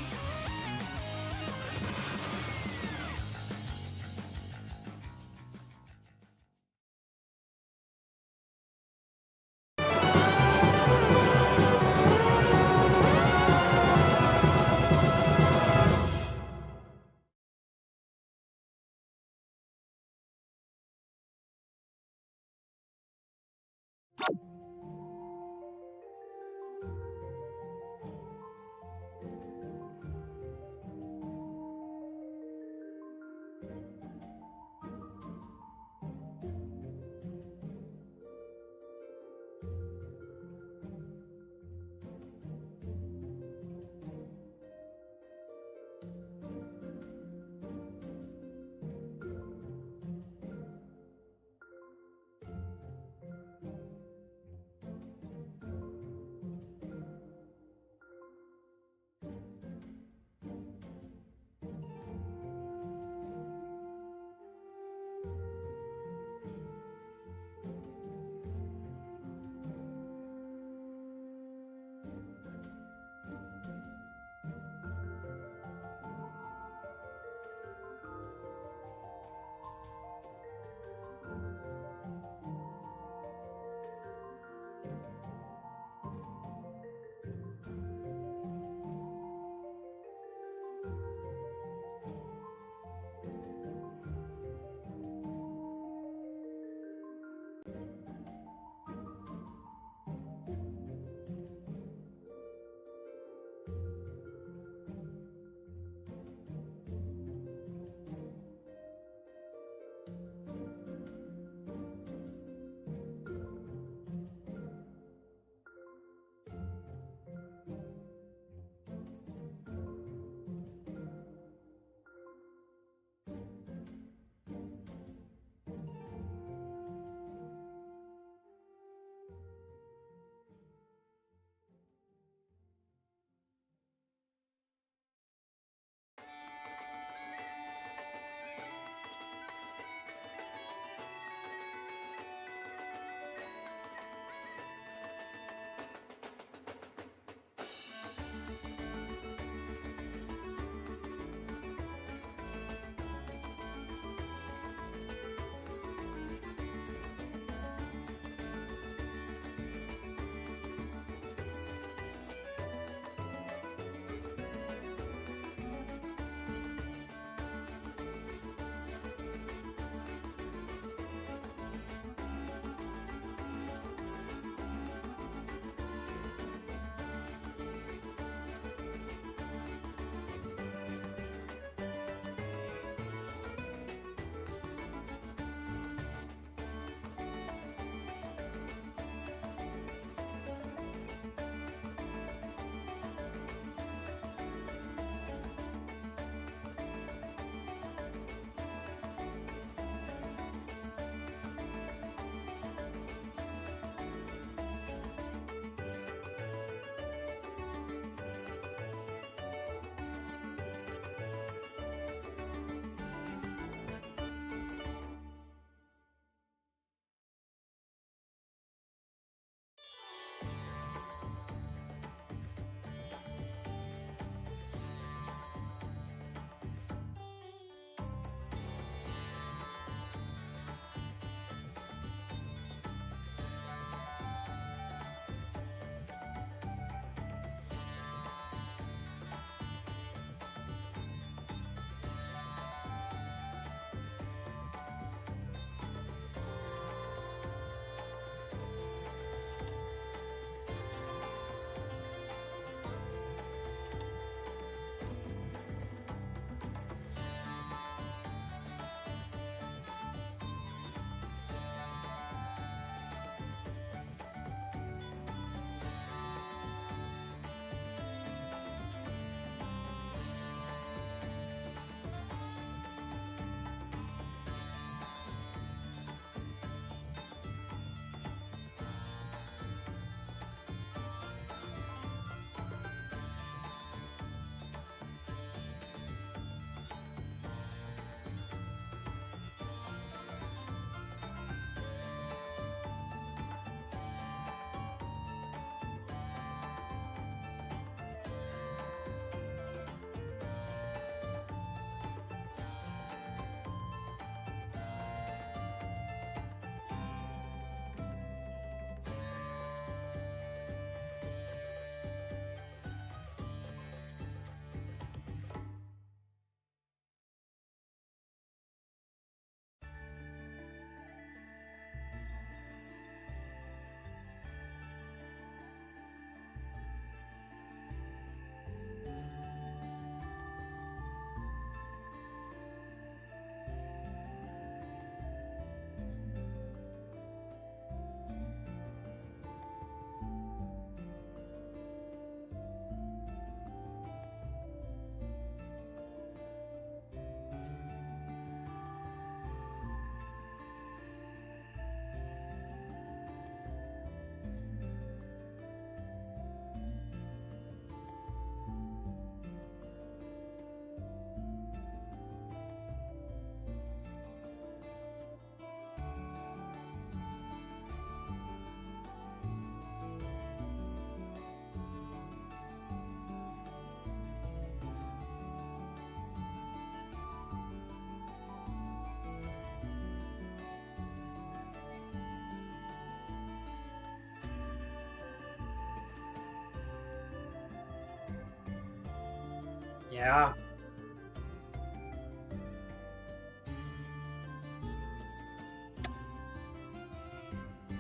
Speaker 7: Yeah.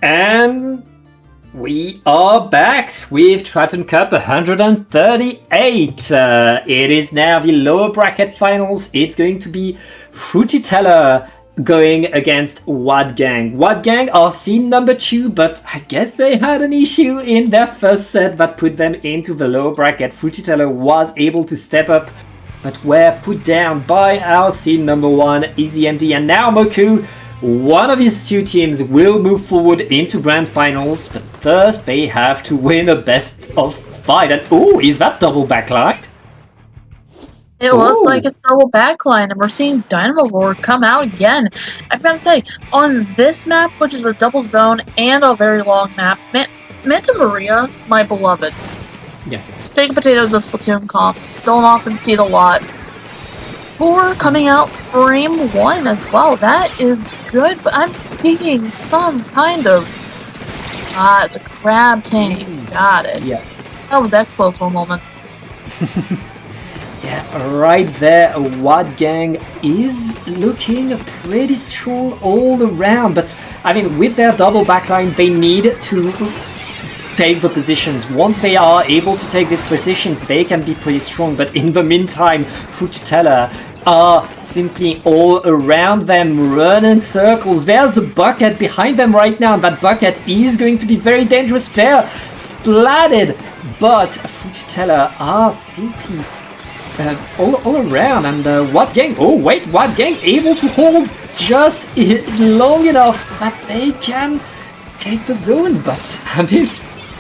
Speaker 7: And we are back with Triton-Cup 138. It is now the lower bracket finals. It's going to be Fruity Teller going against Wad Gang. Wad Gang are seed number 2, but I guess they had an issue in their first set that put them into the lower bracket. Fruity Teller was able to step up, but were put down by our seed number 1, Easy MD, and now Moku. One of these two teams will move forward into grand finals, but first they have to win a best of 5. And oh, is that double backline?
Speaker 8: It looks like it's double backline, and we're seeing Dynamo Lord come out again. I've got to say, on this map, which is a double zone and a very long map, Manta Maria, my beloved.
Speaker 7: Yeah.
Speaker 8: Steak and Potatoes, the Splatoon comp. Don't often see it a lot. 4 coming out frame 1 as well. That is good, but I'm seeing some kind of... it's a crab tank. Got it.
Speaker 7: Yeah.
Speaker 8: That was Expo for a moment.
Speaker 7: Yeah, right there, Wad Gang is looking pretty strong all around, but I mean, with their double backline, they need to take the positions. Once they are able to take these positions, they can be pretty strong, but in the meantime, Fruity Teller are simply all around them, running circles. There's a bucket behind them right now, and that bucket is going to be very dangerous. They're splatted, but Fruity Teller are simply all around, and Wad Gang, Wad Gang able to hold just long enough that they can take the zone, but I mean,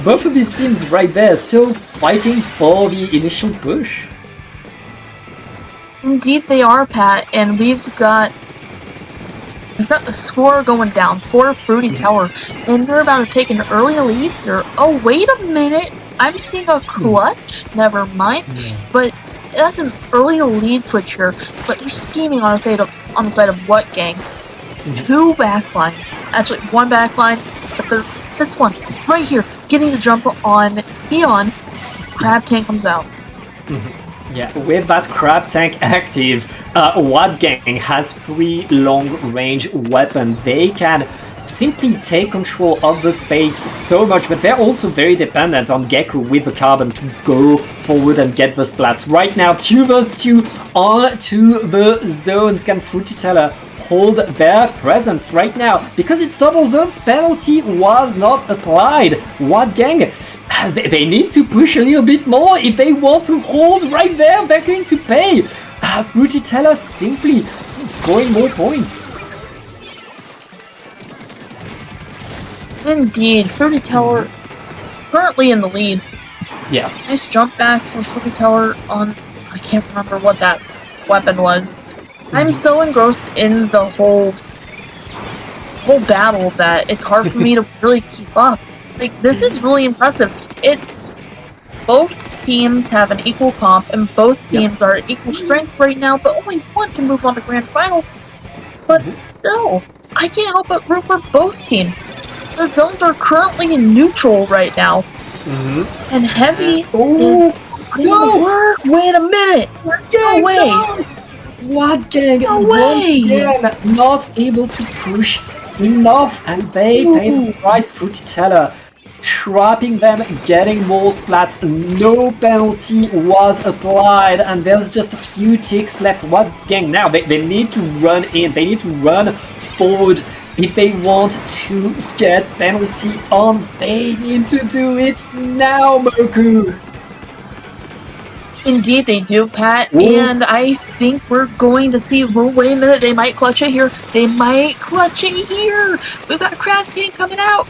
Speaker 7: both of these teams right there still fighting for the initial push.
Speaker 8: Indeed they are, Pat, and we've got the score going down for Fruity Teller, and they're about to take an early lead here. Oh, wait a minute, I'm seeing a clutch, never mind, but that's an early lead switch here, but they're scheming on the side of What Gang. 2 backlines, actually 1 backline, but this one right here, getting the jump on Eon. Crab Tank comes out.
Speaker 7: Yeah, with that Crab Tank active, Wad Gang has 3 long-range weapons. They can simply take control of the space so much, but they're also very dependent on Gecko with the carbon to go forward and get the splats. Right now, 2 vs 2 on to the zones. Can Fruity Teller hold their presence right now? Because its double zones penalty was not applied. Wad Gang, they need to push a little bit more if they want to hold right there. They're going to pay. Fruity Teller simply scoring more points.
Speaker 8: Indeed, Fruity Teller currently in the lead.
Speaker 7: Yeah.
Speaker 8: Nice jump back for Fruity Teller on... I can't remember what that weapon was. I'm so engrossed in the whole battle that it's hard for me to really keep up. Like, this is really impressive. It's... Both teams have an equal comp, and both teams are at equal strength right now, but only one can move on to Grand Finals. But still, I can't help but root for both teams. The zones are currently in neutral right now. And Heavy is putting in the work. Wait a minute! No way!
Speaker 7: Wad Gang once again not able to push enough, and they pay for the price. Fruity Teller trapping them, getting more splats. No penalty was applied, and there's just a few ticks left. Wad Gang now, they need to run in, they need to run forward. If they want to get penalty on, they need to do it now, Moku.
Speaker 8: Indeed they do, Pat, and I think we're going to see, wait a minute, they might clutch it here. They might clutch it here. We've got Crab Tank coming out.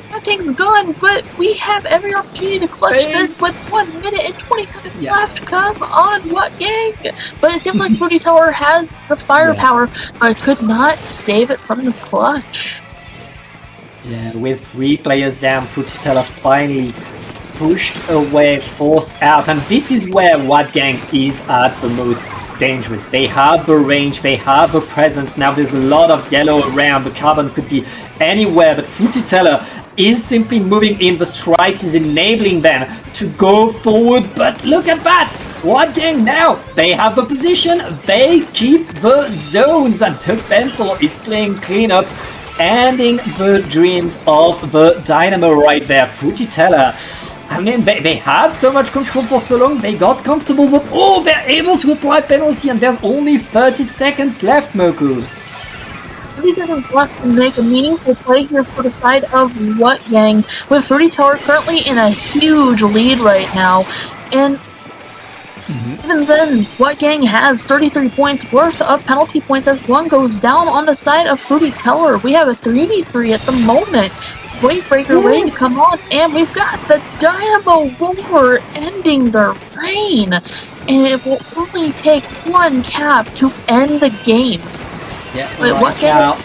Speaker 8: Crab Tank's gone, but we have every opportunity to clutch this with 1 minute and 20 seconds left. Come on, What Gang? But it seems like Fruity Teller has the firepower, but could not save it from the clutch.
Speaker 7: Yeah, with 3 players down, Fruity Teller finally pushed away, forced out, and this is where Wad Gang is at the most dangerous. They have the range, they have the presence. Now there's a lot of yellow around, the carbon could be anywhere, but Fruity Teller is simply moving in. The strikes is enabling them to go forward. But look at that! What gang now? They have the position. They keep the zones. And the pencil is playing cleanup, ending the dreams of the Dynamo right there. Fruititella. I mean, they had so much control for so long, they got comfortable, but oh, they're able to apply penalty, and there's only 30 seconds left, Moku.
Speaker 8: 30 seconds left to make a meaningful play here for the side of What Gang, with Fruititella currently in a huge lead right now. And even then, What Gang has 33 points worth of penalty points as one goes down on the side of Fruititella. We have a 3v3 at the moment. Wavebreaker ready to come on, and we've got the Dynamo Roar ending their reign. And it will only take one cap to end the game.
Speaker 7: Yeah,
Speaker 8: Wait,
Speaker 7: right
Speaker 8: What Gang?
Speaker 7: now,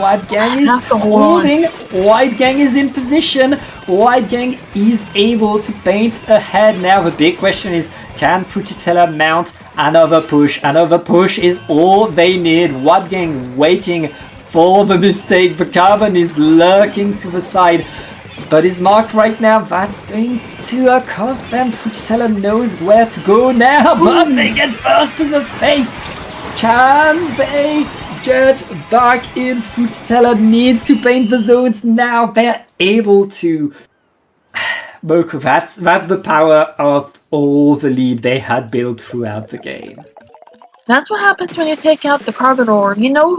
Speaker 7: White Gang is
Speaker 8: Have to hold
Speaker 7: holding. White Gang is in position. White Gang is able to paint ahead. Now the big question is, can Fruititella mount another push? Another push is all they need. White Gang waiting for the mistake. The carbon is lurking to the side, but is marked right now. That's going to cost them. Fruititella knows where to go now, but they get burst to the face. Can they get back in? Fruititella needs to paint the zones now. They're able to. Moku, that's the power of all the lead they had built throughout the game.
Speaker 8: That's what happens when you take out the Carbon Roar. You know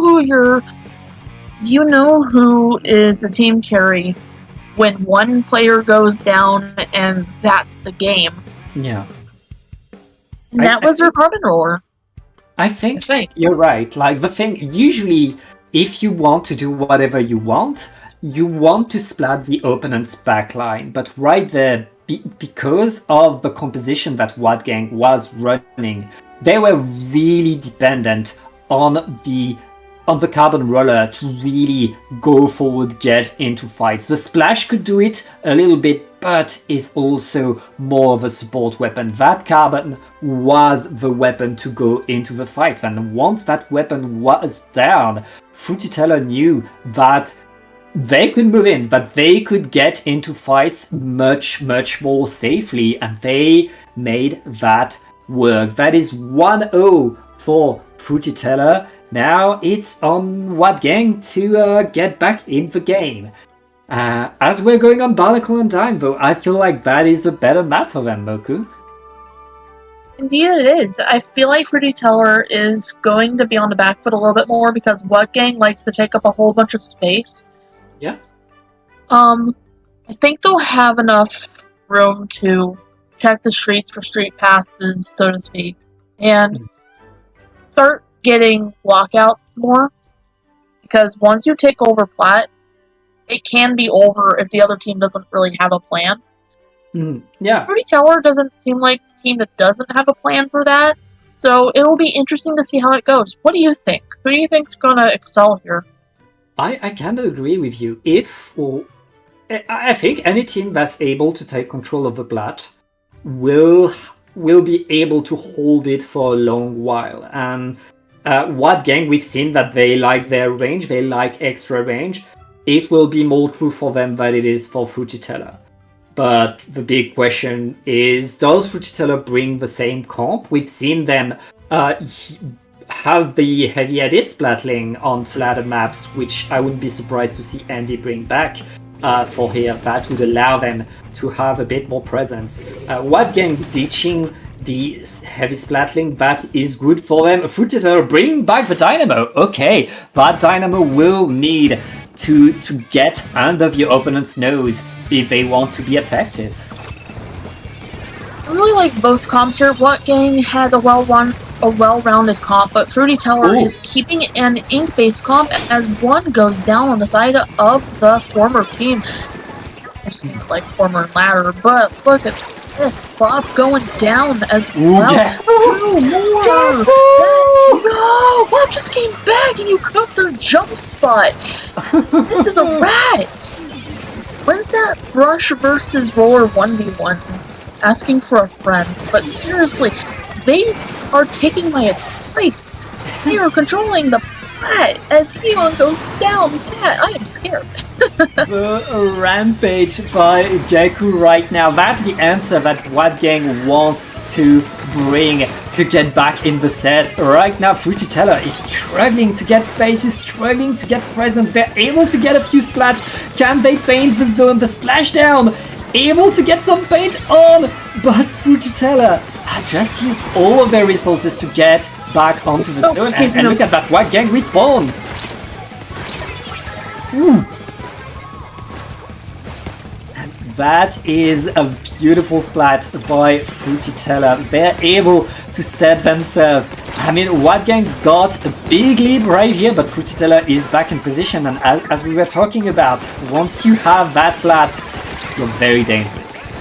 Speaker 8: who is the team carry when one player goes down, and that's the game.
Speaker 7: Yeah.
Speaker 8: And that was their Carbon Roar.
Speaker 7: I think you're right. Like, the thing, usually, if you want to do whatever you want to splat the opponent's backline. But right there, because of the composition that White Gang was running, they were really dependent on the Carbon Roller to really go forward, get into fights. The Splash could do it a little bit, but is also more of a support weapon. That Carbon was the weapon to go into the fights, and once that weapon was down, Fruititella knew that they could move in, that they could get into fights much, much more safely, and they made that work. That is 1-0 for Fruititella. Now it's on What Gang to get back in the game. As we're going on Barnacle and Dime, though, I feel like that is a better map for them, Moku.
Speaker 8: Indeed it is. I feel like Fruititella is going to be on the back foot a little bit more because What Gang likes to take up a whole bunch of space.
Speaker 7: Yeah.
Speaker 8: I think they'll have enough room to check the streets for street passes, so to speak, and start getting walkouts more. Because once you take over Plat, it can be over if the other team doesn't really have a plan.
Speaker 7: Yeah.
Speaker 8: Fruititella doesn't seem like the team that doesn't have a plan for that, so it will be interesting to see how it goes. What do you think? Who do you think's gonna excel here?
Speaker 7: I kind of agree with you. I think any team that's able to take control of the Plat will be able to hold it for a long while. And What Gang, we've seen that they like their range, they like extra range. It will be more true for them than it is for Fruititella. But the big question is, does Fruititella bring the same comp? We've seen them have the heavy edit splatling on flatter maps, which I wouldn't be surprised to see Andy bring back for here. That would allow them to have a bit more presence. What Gang ditching the heavy splatling, that is good for them. Fruititella bringing back the Dynamo. Okay, that Dynamo will need to get under the opponent's nose if they want to be effective.
Speaker 8: I really like both comps here. What Gang has a well-rounded comp, but Fruititella is keeping an ink-based comp as one goes down on the side of the former team. Like former ladder, but look at this, Bob going down as well. Two more! No! Bob just came back and you cooked their jump spot! This is a rat! When's that Brush versus Roller 1v1? Asking for a friend, but seriously, they are taking my advice. They are controlling the Cat as Heon goes down. Cat, I am scared.
Speaker 7: The rampage by Geku right now. That's the answer that What Gang want to bring to get back in the set. Right now, Fujitella is struggling to get space, is struggling to get presence. They're able to get a few splats. Can they paint the zone? The splashdown, able to get some paint on, but Fujitella just used all of their resources to get back onto the zone. And look at that What Gang respawn. Ooh. That is a beautiful splat by Fujitella. They're able to set themselves. I mean, What Gang got a big lead right here, but Fujitella is back in position. And as we were talking about, once you have that splat, you're very dangerous.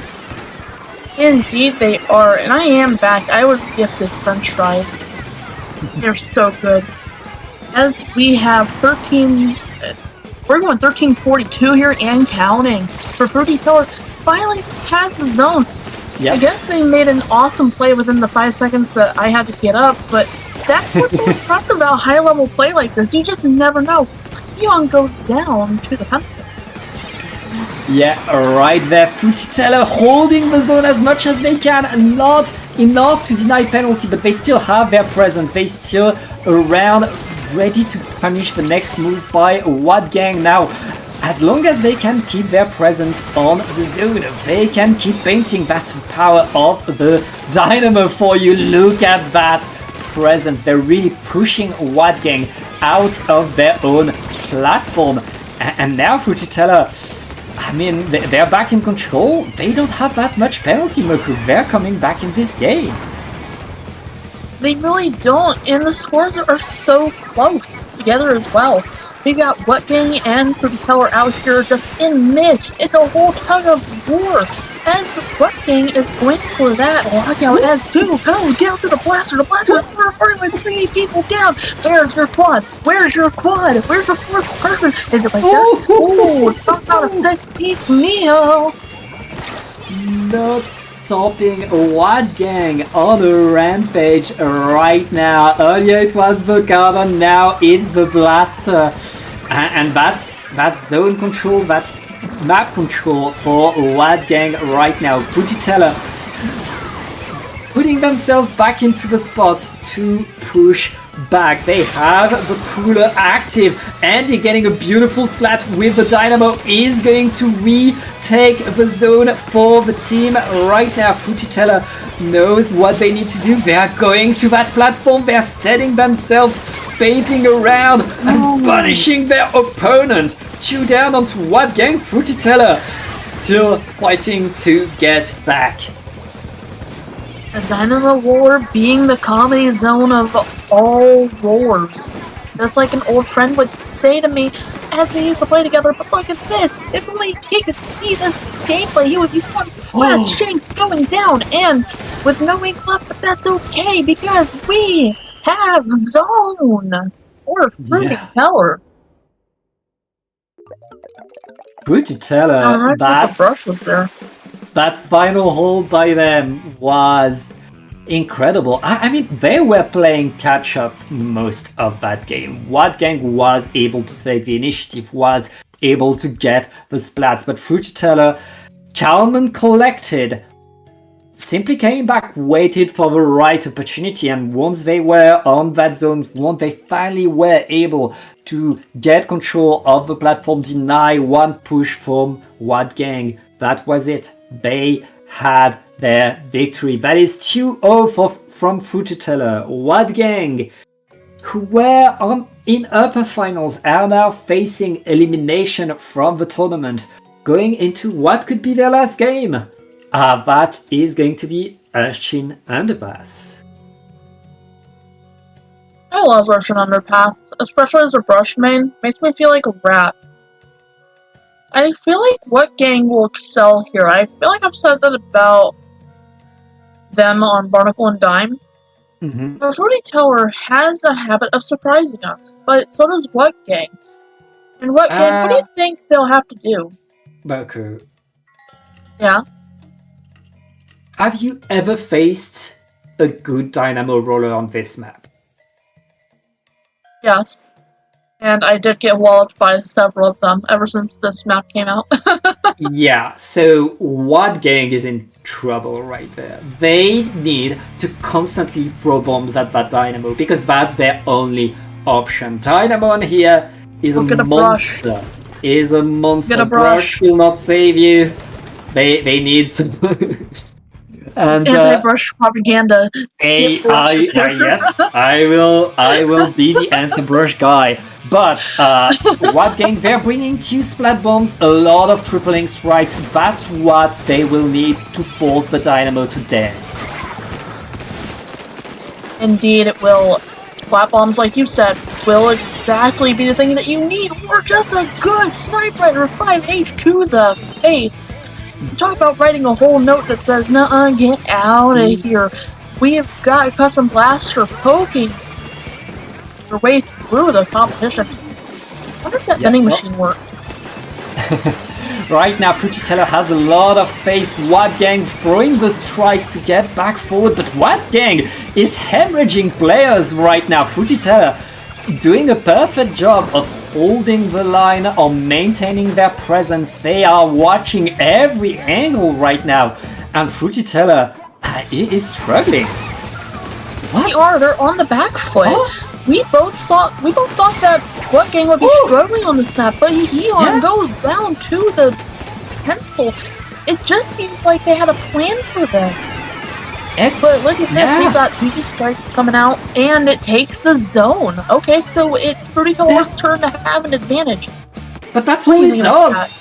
Speaker 8: Indeed they are, and I am back. I was gifted french fries. They're so good. As we have 13... We're going 13:42 here and counting. For Fruity Teller finally has the zone. Yep. I guess they made an awesome play within the 5 seconds that I had to get up, but that's what's so impressive about high-level play like this. You just never know. Heon goes down to the pencil.
Speaker 7: Yeah, right there. Fujitella holding the zone as much as they can. Not enough to deny penalty, but they still have their presence. They still around, ready to punish the next move by What Gang now. As long as they can keep their presence on the zone, they can keep painting. That's the power of the Dynamo for you. Look at that presence. They're really pushing What Gang out of their own platform. And now Fujitella, I mean, they're back in control. They don't have that much penalty, Moku. They're coming back in this game.
Speaker 8: They really don't, and the scores are so close together as well. We got What Gang and Fruity Teller out here just in mid. It's a whole tug of war. As What Gang is going for that lockout as two go down to the blaster. The blaster is with 3 people down. Where's your quad? Where's your quad? Where's the 4th person? Is it like this? Ooh, talk about a 6-piece meal.
Speaker 7: Not stopping What Gang on a rampage right now. Earlier it was the carbon, now it's the blaster. And that's zone control, that's map control for What Gang right now. Fujitella putting themselves back into the spot to push back. They have the cooler active. Andy getting a beautiful splat with the Dynamo is going to retake the zone for the team right now. Fujitella knows what they need to do. They are going to that platform. They are setting themselves, painting around and punishing their opponent. 2 down onto What Gang. Fujitella still fighting to get back.
Speaker 8: The Dynamo War being the comedy zone of all wars. Just like an old friend would say to me as we used to play together, but look at this, if only he could see this gameplay, he would be so fast shanks going down, and with no ink left, but that's okay, because we have zone! Or Fruity Teller.
Speaker 7: Fujitella,
Speaker 8: the brush was there.
Speaker 7: That final hold by them was incredible. I mean, they were playing catch-up most of that game. What Gang was able to take the initiative, was able to get the splats, but Fujitella, calm and collected, simply came back, waited for the right opportunity, and once they were on that zone, once they finally were able to get control of the platform, deny one push from What Gang, that was it. They had their victory. That is 2-0 from Fujitella. What Gang, who were in upper finals, are now facing elimination from the tournament, going into what could be their last game. That is going to be Urshin Underpass.
Speaker 8: I love Urshin Underpass, especially as a brush main. Makes me feel like a rat. I feel like What Gang will excel here. I feel like I've said that about them on Barnacle and Dime. But Fruity Teller has a habit of surprising us, but so does What Gang. And What Gang, what do you think they'll have to do?
Speaker 7: Boku.
Speaker 8: Yeah?
Speaker 7: Have you ever faced a good Dynamo roller on this map?
Speaker 8: Yes. And I did get walloped by several of them ever since this map came out.
Speaker 7: Yeah, so What Gang is in trouble right there. They need to constantly throw bombs at that Dynamo because that's their only option. Dynamo on here is
Speaker 8: Look at
Speaker 7: a
Speaker 8: a brush.
Speaker 7: monster. Is a monster.
Speaker 8: Get a brush.
Speaker 7: will not save you. They need some. And
Speaker 8: Anti-brush propaganda. Get brush.
Speaker 7: yes, I will be the anti-brush guy. But What Gang, they're bringing 2 splat bombs, a lot of tripling strikes. That's what they will need to force the Dynamo to dance.
Speaker 8: Indeed, it will. Splat bombs, like you said, will exactly be the thing that you need, or just a good Snipe Rider 5H to the face. Talk about writing a whole note that says, "Nuh-uh, get out of here." We have got a custom blaster poking your way through the competition. I wonder if that vending machine worked.
Speaker 7: Right now, Fujitella has a lot of space. What Gang throwing the strikes to get back forward, but What Gang is hemorrhaging players right now. Fujitella doing a perfect job of holding the line or maintaining their presence. They are watching every angle right now, and Fujitella is struggling.
Speaker 8: They are. They're on the back foot.
Speaker 7: Oh.
Speaker 8: We both thought that What Gang would be struggling on this map, but Heon goes down to the pencil. It just seems like they had a plan for this. But look at this, we've got BB Strike coming out, and it takes the zone. Okay, so it's Fruity Color's turn to have an advantage.
Speaker 7: But that's all it does.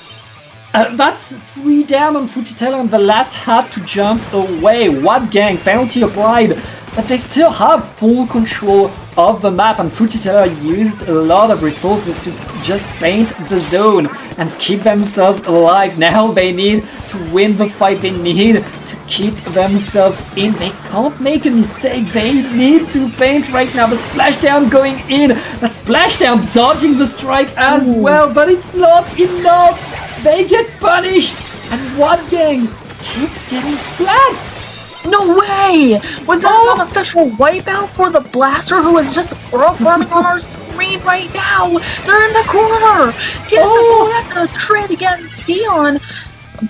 Speaker 7: That's 3 down on Fujitella, and the last had to jump away. What Gang, penalty applied, but they still have full control of the map, and Fujitella used a lot of resources to just paint the zone and keep themselves alive. Now they need to win the fight, they need to keep themselves in. They can't make a mistake, they need to paint right now. The splashdown going in, that splashdown dodging the strike as well, but it's not enough. They get punished, and What Gang keeps getting splats.
Speaker 8: No way! Was that an official wipeout for the blaster who is just farming on our screen right now? They're in the corner! Get the ball at the tread against Heon!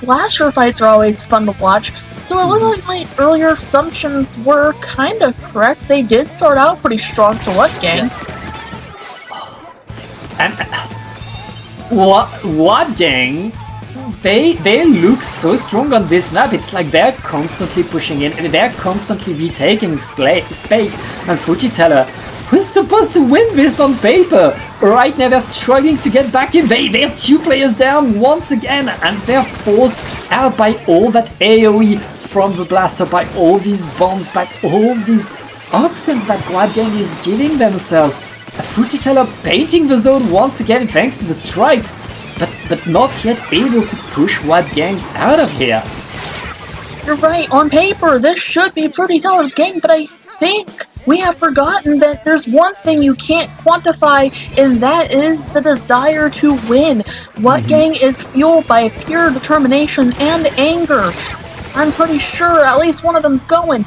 Speaker 8: Blaster fights are always fun to watch, so it looks like my earlier assumptions were kind of correct. They did start out pretty strong to What Gang.
Speaker 7: And What Gang? They look so strong on this map. It's like they're constantly pushing in, and they're constantly retaking space. And Fujitella, who's supposed to win this on paper, right now they're struggling to get back in. They're 2 players down once again, and they're forced out by all that AoE from the blaster, by all these bombs, by all these options that What Gang is giving themselves. Fujitella painting the zone once again thanks to the strikes, but not yet able to push What Gang out of here.
Speaker 8: You're right, on paper, this should be Fruity Teller's game, but I think we have forgotten that there's one thing you can't quantify, and that is the desire to win. What Gang is fueled by pure determination and anger. I'm pretty sure at least one of them's going.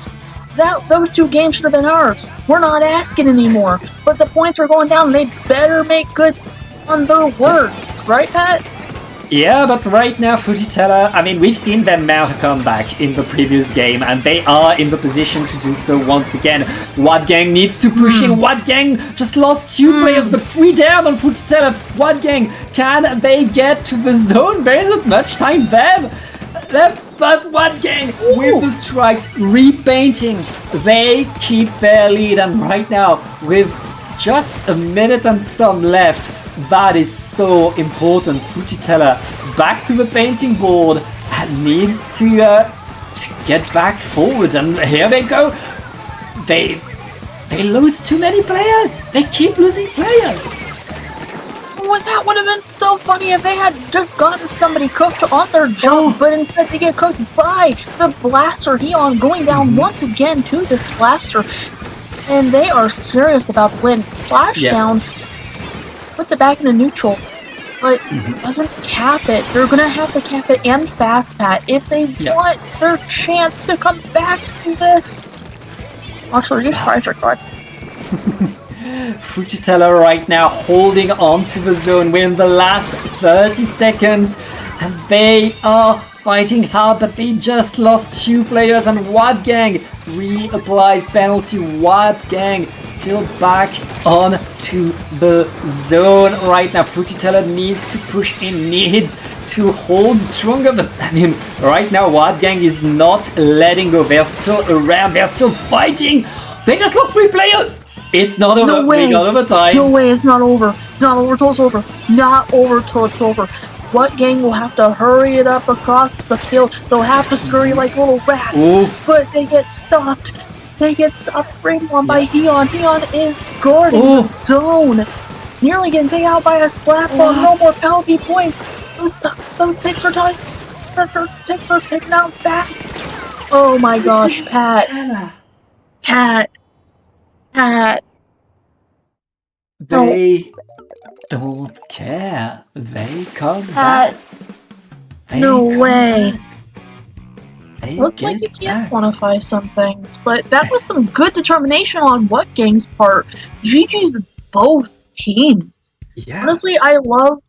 Speaker 8: Those 2 games should have been ours. We're not asking anymore, but the points are going down, and they better make good on their words, right, Pat?
Speaker 7: Yeah, but right now Fujitella, I mean, we've seen them mount a comeback in the previous game, and they are in the position to do so once again. What Gang needs to push in. What Gang just lost 2 players, but 3 down on Fujitella. What Gang, can they get to the zone? There isn't much time left, but What Gang with the strikes, repainting. They keep their lead, and right now, with just a minute and some left, that is so important. Fujitella back to the painting board and needs to get back forward, and here they go. They lose too many players. They keep losing players.
Speaker 8: Oh, that would have been so funny if they had just gotten somebody cooked on their jump, but instead they get cooked by the blaster Heon going down once again to this blaster. And they are serious about the win. Splashdown puts it back into neutral, but doesn't cap it. They're gonna have to cap it and fast pat if they want their chance to come back to this. Actually, these tries are good.
Speaker 7: Fruititella right now holding on to the zone. We're in the last 30 seconds and they are fighting hard, but they just lost 2 players and Watt Gang reapplies penalty. Watt Gang still back on to the zone right now. Fruititella needs to push in, needs to hold stronger, but I mean, right now Watt Gang is not letting go. They're still around, they're still fighting. They just lost 3 players. It's not over.
Speaker 8: No way.
Speaker 7: We got overtime.
Speaker 8: No way, it's not over. It's not over till it's over. Not over till it's over. What Gang will have to hurry it up across the field. They'll have to scurry like little rats.
Speaker 7: Ooh.
Speaker 8: But they get stopped. They get stopped frame one by Dion. Dion is guarding the zone. Nearly getting taken out by a splat ball. No more penalty points. Those ticks are time. Those ticks are taken out fast. Oh my gosh, Pat.
Speaker 7: They don't care. They come
Speaker 8: Pat.
Speaker 7: back. They
Speaker 8: No
Speaker 7: come
Speaker 8: way.
Speaker 7: back. They
Speaker 8: Looks like you
Speaker 7: get
Speaker 8: can't
Speaker 7: back.
Speaker 8: quantify some things, but that was some good determination on What Gang's part. GG's both teams.
Speaker 7: Yeah.
Speaker 8: Honestly, I love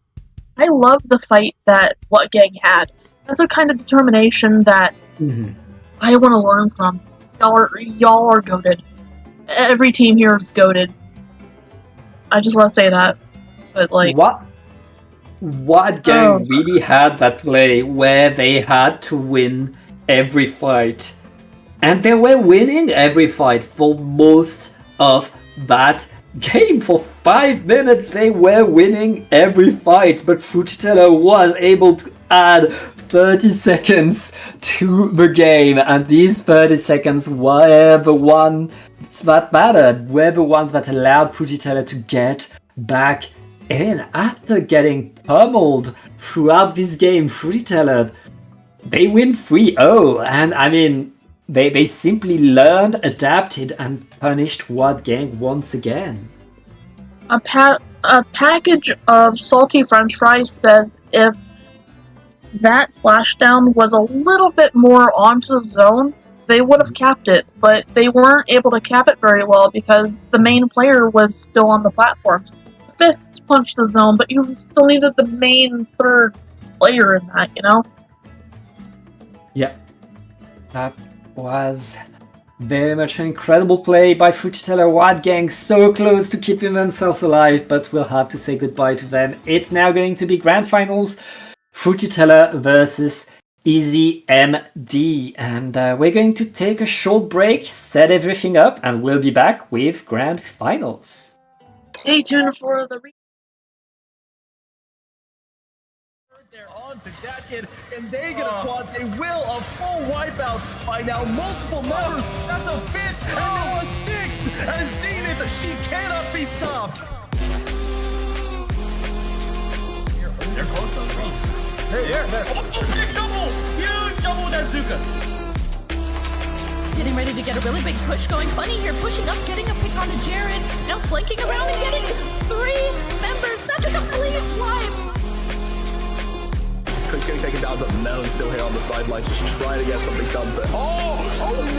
Speaker 8: the fight that What Gang had. That's a kind of determination that I want to learn from. Y'all are goated. Every team here is goated. I just want to say that. But like,
Speaker 7: What Gang really had that play where they had to win every fight. And they were winning every fight for most of that game. For 5 minutes they were winning every fight, but Fruititella was able to add 30 seconds to the game, and these 30 seconds were the ones that mattered, were the ones that allowed Fruititella to get back in after getting pummeled throughout this game. Fruititella, they win 3-0, and I mean, they simply learned, adapted, and punished Watt Gang once again.
Speaker 8: a package of salty French fries says if that splashdown was a little bit more onto the zone, they would have capped it, but they weren't able to cap it very well because the main player was still on the platform. Fists punched the zone, but you still needed the main third player in that, you know?
Speaker 7: Yeah, that was very much an incredible play by Fruititella. Watt Gang so close to keeping themselves alive, but we'll have to say goodbye to them. It's now going to be Grand Finals, Fruititella versus Easy MD, and we're going to take a short break, set everything up, and we'll be back with Grand Finals.
Speaker 8: Stay tuned for the
Speaker 3: They're on to Jacket, and they get a quad. They will a full wipeout by now multiple members. That's a fifth, and now a sixth. As Zenith, she cannot be stopped. They're close on me. They're big double! Huge double Dazuka!
Speaker 4: Getting ready to get a really big push going funny here, pushing up, getting a pick onto Jared, now flanking around and getting 3 members. That's a complete wipe.
Speaker 6: Chris getting taken down, but Melon still here on the sidelines, just trying to get something done. But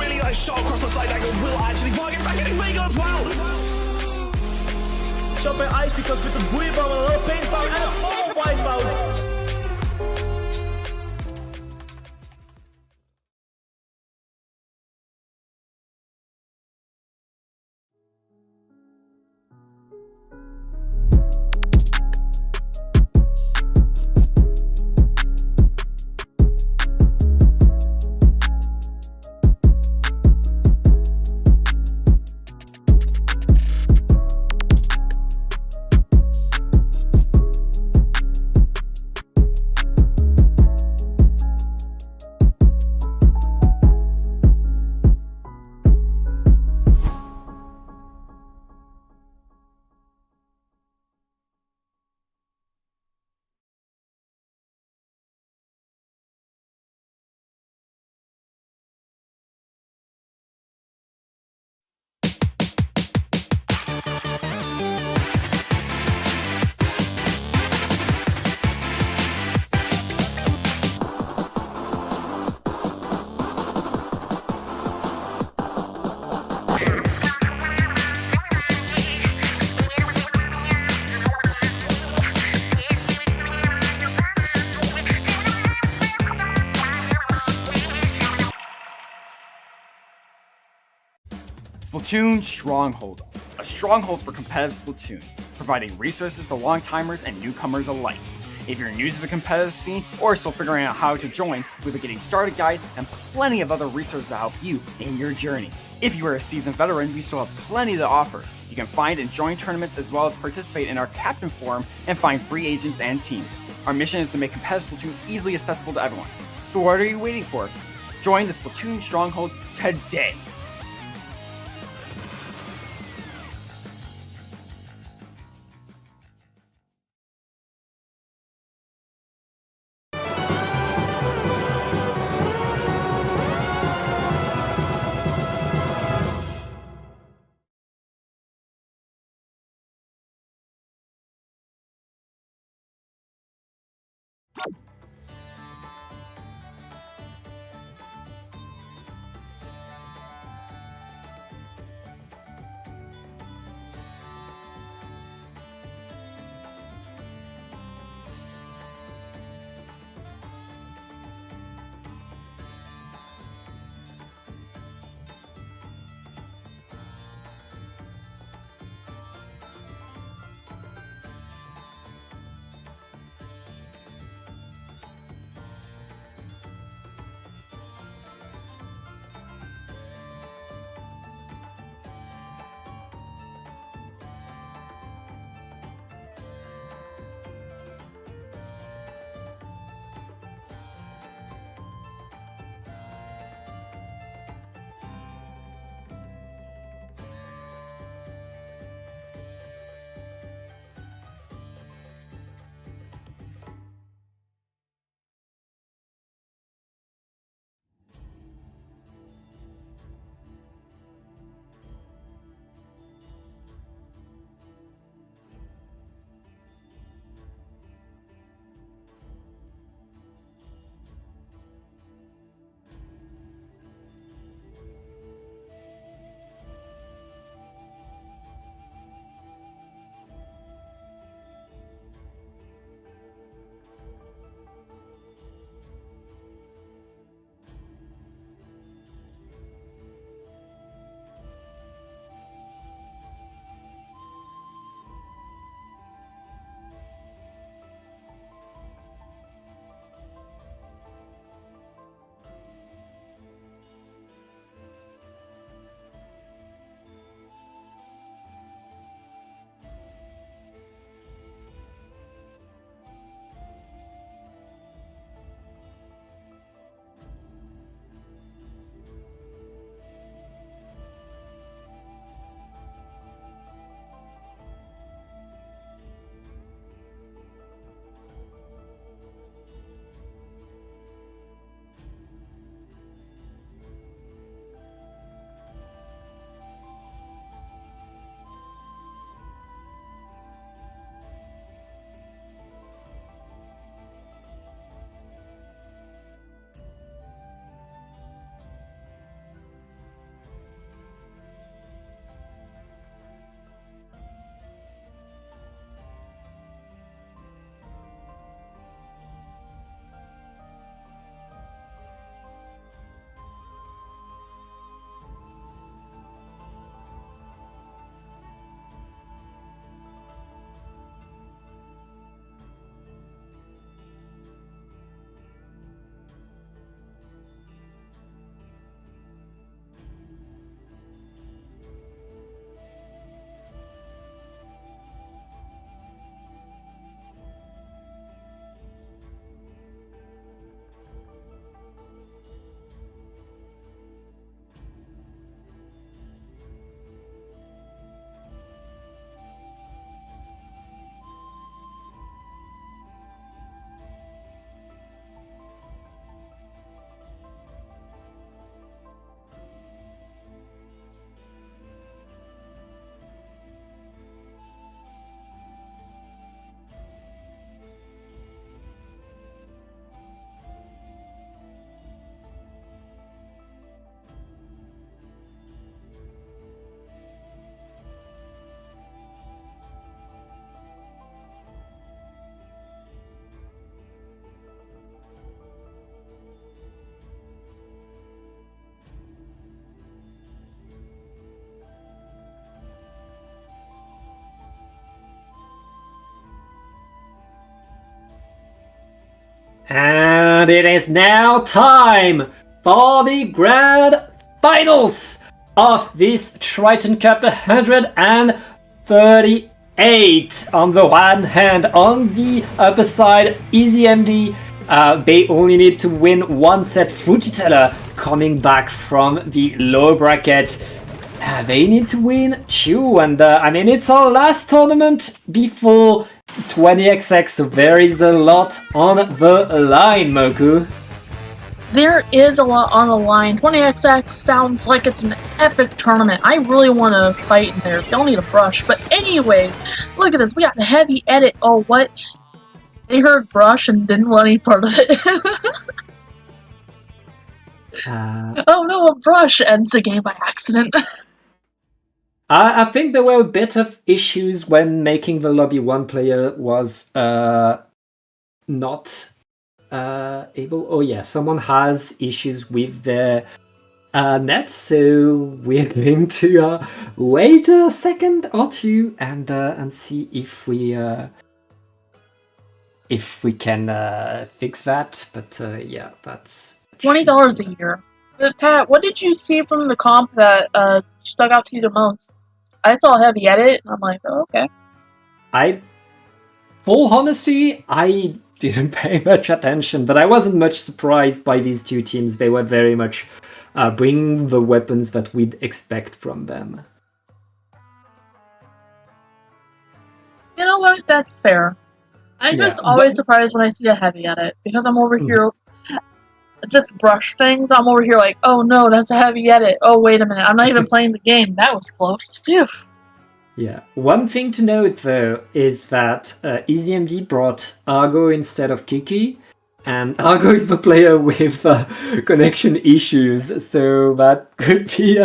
Speaker 6: really nice shot across the side angle. Will actually bargain back getting Mega as well.
Speaker 3: Shot by Ice because with the booty bomb and a little paint bomb and a full wipeout.
Speaker 5: Splatoon Stronghold, a stronghold for competitive Splatoon, providing resources to long-timers and newcomers alike. If you're new to the competitive scene or still figuring out how to join, we have a Getting Started guide and plenty of other resources to help you in your journey. If you are a seasoned veteran, we still have plenty to offer. You can find and join tournaments as well as participate in our Captain Forum and find free agents and teams. Our mission is to make competitive Splatoon easily accessible to everyone. So what are you waiting for? Join the Splatoon Stronghold today!
Speaker 7: And it is now time for the grand finals of this Triton-Cup 138. On the one hand, on the upper side, EasyMD, they only need to win one set. Fruititeller coming back from the low bracket. They need to win 2, and I mean, it's our last tournament before 20XX, so there is a lot on the line, Moku.
Speaker 8: There is a lot on the line. 20XX sounds like it's an epic tournament. I really want to fight in there. Don't need a brush. But anyways, look at this. We got the heavy edit. Oh, what? They heard brush and didn't want any part of it. Oh no, a brush ends the game by accident.
Speaker 7: I think there were a bit of issues when making the lobby. One player was not able. Oh yeah, someone has issues with their net, so we're going to wait a second or two and see if we can fix that. But yeah, that's
Speaker 8: $20 a year. But Pat, what did you see from the comp that stuck out to you the most? I saw heavy edit, and I'm like, oh, okay.
Speaker 7: Full honesty, I didn't pay much attention, but I wasn't much surprised by these two teams. They were very much bringing the weapons that we'd expect from them.
Speaker 8: You know what? That's fair. I'm just always surprised when I see a heavy edit, because I'm over here just brush things. I'm over here like, oh no, that's a heavy edit. Oh, wait a minute, I'm not even playing the game. That was close. Phew.
Speaker 7: Yeah. One thing to note, though, is that EasyMD brought Argo instead of Kiki, and Argo is the player with connection issues, so that could be...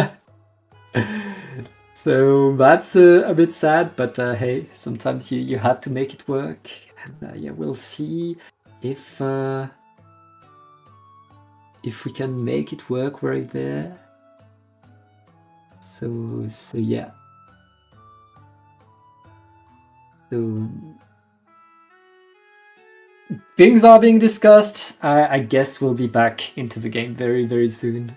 Speaker 7: So that's a bit sad, but hey, sometimes you have to make it work. And yeah, we'll see if we can make it work right there. So yeah. So things are being discussed. I guess we'll be back into the game very, very soon.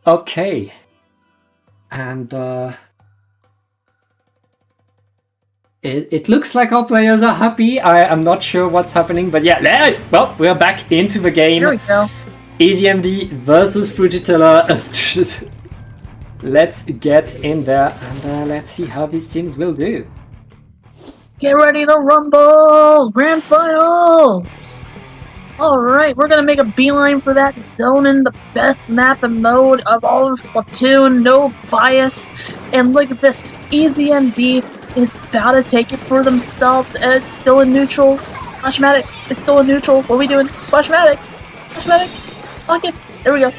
Speaker 7: Okay, and it looks like our players are happy. I'm not sure what's happening, but yeah, well, we're back into the game.
Speaker 8: Here we go.
Speaker 7: EasyMD versus Fruititeller. Let's get in there and let's see how these teams will do.
Speaker 8: Get ready to rumble! Grand finals! Alright, we're gonna make a beeline for that zone in the best map and mode of all of Splatoon, no bias. And look at this, EasyMD is about to take it for themselves, and it's still in neutral. Flashmatic, it's still in neutral. What are we doing? Flashmatic! Flashmatic! Okay, there we go.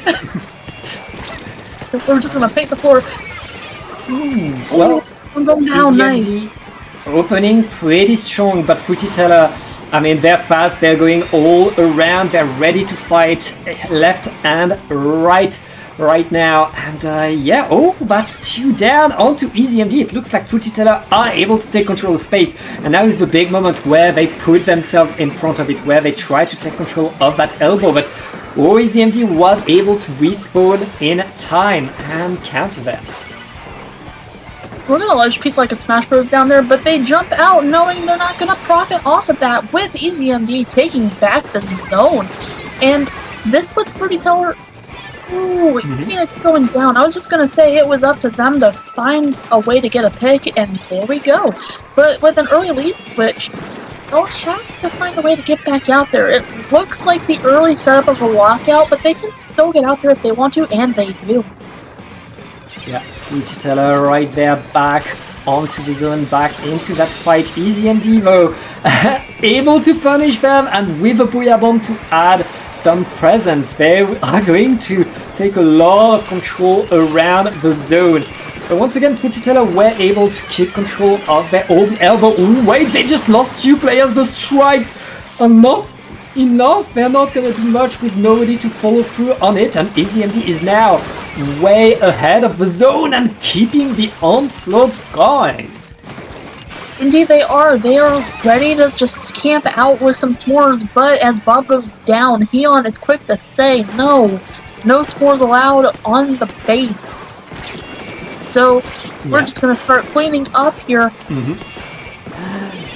Speaker 8: We're just gonna paint the floor.
Speaker 7: Ooh, well,
Speaker 8: I'm going down, nice.
Speaker 7: Opening pretty strong, but Fruititeller, I mean, they're fast, they're going all around, they're ready to fight left and right now. And yeah, oh, that's 2 down onto EasyMD. It looks like Fruititeller are able to take control of space. And now is the big moment where they put themselves in front of it, where they try to take control of that elbow. But EasyMD was able to respawn in time and counter them.
Speaker 8: We're gonna ledge peek like a Smash Bros down there, but they jump out knowing they're not gonna profit off of that, with EasyMD taking back the zone. And this puts Fruititeller... Ooh, Phoenix going down. I was just gonna say it was up to them to find a way to get a pick, and there we go. But with an early lead switch, they'll have to find a way to get back out there. It looks like the early setup of a lockout, but they can still get out there if they want to, and they do.
Speaker 7: Yeah, Fruititeller right there, back onto the zone, back into that fight. EasyMD though, able to punish them, and with a Booyah Bomb to add some presence. They are going to take a lot of control around the zone. But once again, Fruititella were able to keep control of their own elbow. Oh, wait, they just lost 2 players. The strikes are not enough. They're not gonna do much with nobody to follow through on it. And EasyMD is now way ahead of the zone and keeping the onslaught going.
Speaker 8: Indeed they are. They are ready to just camp out with some s'mores, but as Bob goes down, Heon is quick to say, no s'mores allowed on the base. So we're just gonna start cleaning up here.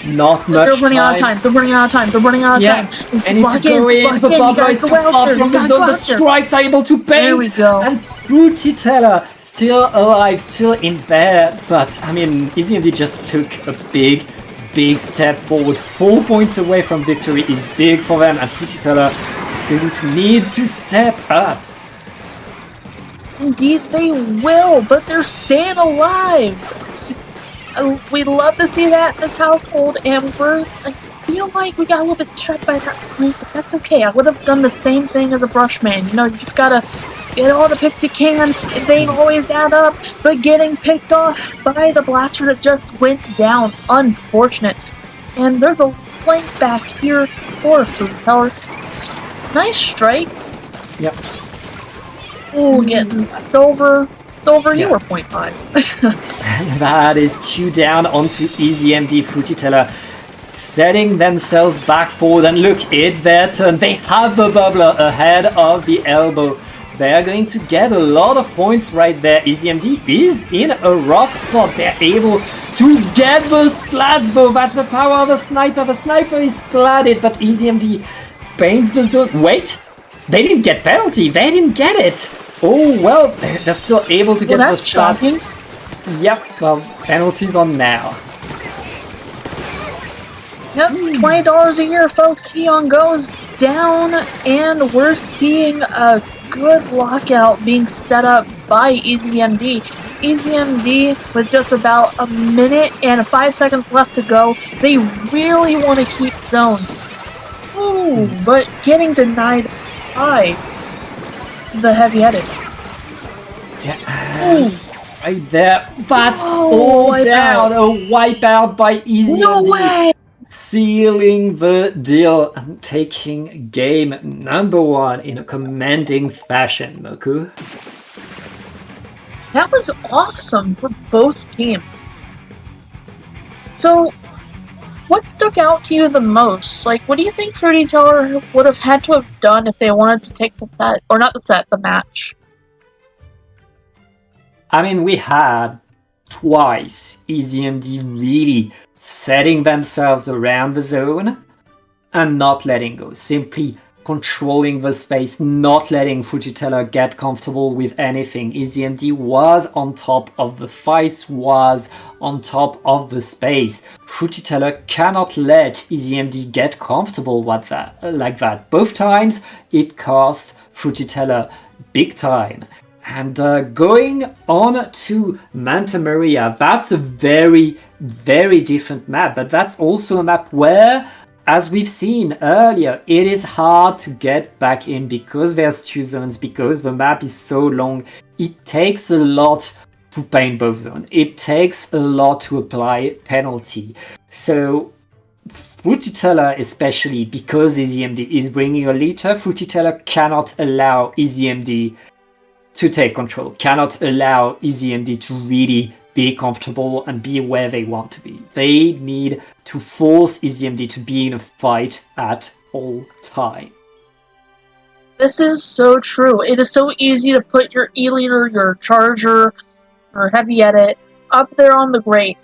Speaker 7: Not much
Speaker 8: They're running out of time. They're running out of time. They're running out of time.
Speaker 7: I need to go in, but Barbara is too far from the zone. The strikes are able to paint.
Speaker 8: There we go.
Speaker 7: And Fruititella still alive, still in there. But, I mean, EasyMD just took a big step forward. 4 points away from victory is big for them. And Fruititella is going to need to step up.
Speaker 8: Indeed they will, but they're staying alive. We love to see that in this household, and I feel like we got a little bit distracted by that point, but that's okay. I would have done the same thing as a brushman. You know, you just gotta get all the picks you can. They ain't always add up, but getting picked off by the blaster that just went down, unfortunate. And there's a flank back here for Fruititella. Nice strikes.
Speaker 7: Yep.
Speaker 8: Oh, getting left over. You were 0.5.
Speaker 7: That is 2 down onto EasyMD. Fruititella setting themselves back forward, and look, it's their turn. They have the bubbler ahead of the elbow. They are going to get a lot of points right there. EasyMD is in a rough spot. They're able to get the splats though. That's the power of a sniper. The sniper is splatted, but EasyMD paints the zone. Wait, they didn't get penalty. They didn't get it. Oh, well, they're still able to get the splats.
Speaker 8: Shocking.
Speaker 7: Yep, well, penalties on now.
Speaker 8: Yep, $20 a year, folks. Heon goes down, and we're seeing a good lockout being set up by EasyMD. EasyMD, with just about a minute and 5 seconds left to go, they really want to keep zone. Ooh, but getting denied by the heavy-headed.
Speaker 7: Yeah. Right there. That's all down. A wipeout by EasyMD.
Speaker 8: No way!
Speaker 7: Sealing the deal and taking game number 1 in a commanding fashion, Moku.
Speaker 8: That was awesome for both teams. So, what stuck out to you the most? Like, what do you think Fruititella would have had to have done if they wanted to take the set? Or not the set, the match?
Speaker 7: I mean, we had twice EasyMD really setting themselves around the zone and not letting go. Simply controlling the space, not letting Fruititella get comfortable with anything. EasyMD was on top of the fights, was on top of the space. Fruititella cannot let EasyMD get comfortable with that, like that. Both times it cost Fruititella big time. And going on to Manta Maria, that's a very, very different map, but that's also a map where, as we've seen earlier, it is hard to get back in because there's 2 zones, because the map is so long. It takes a lot to paint both zones. It takes a lot to apply penalty. So Fruititella, especially because EasyMD is bringing a leader, Fruititella cannot allow EasyMD to take control, cannot allow EasyMD to really be comfortable and be where they want to be. They need to force EasyMD to be in a fight at all time.
Speaker 8: This is so true. It is so easy to put your E-leader, your charger, or heavy edit up there on the grates.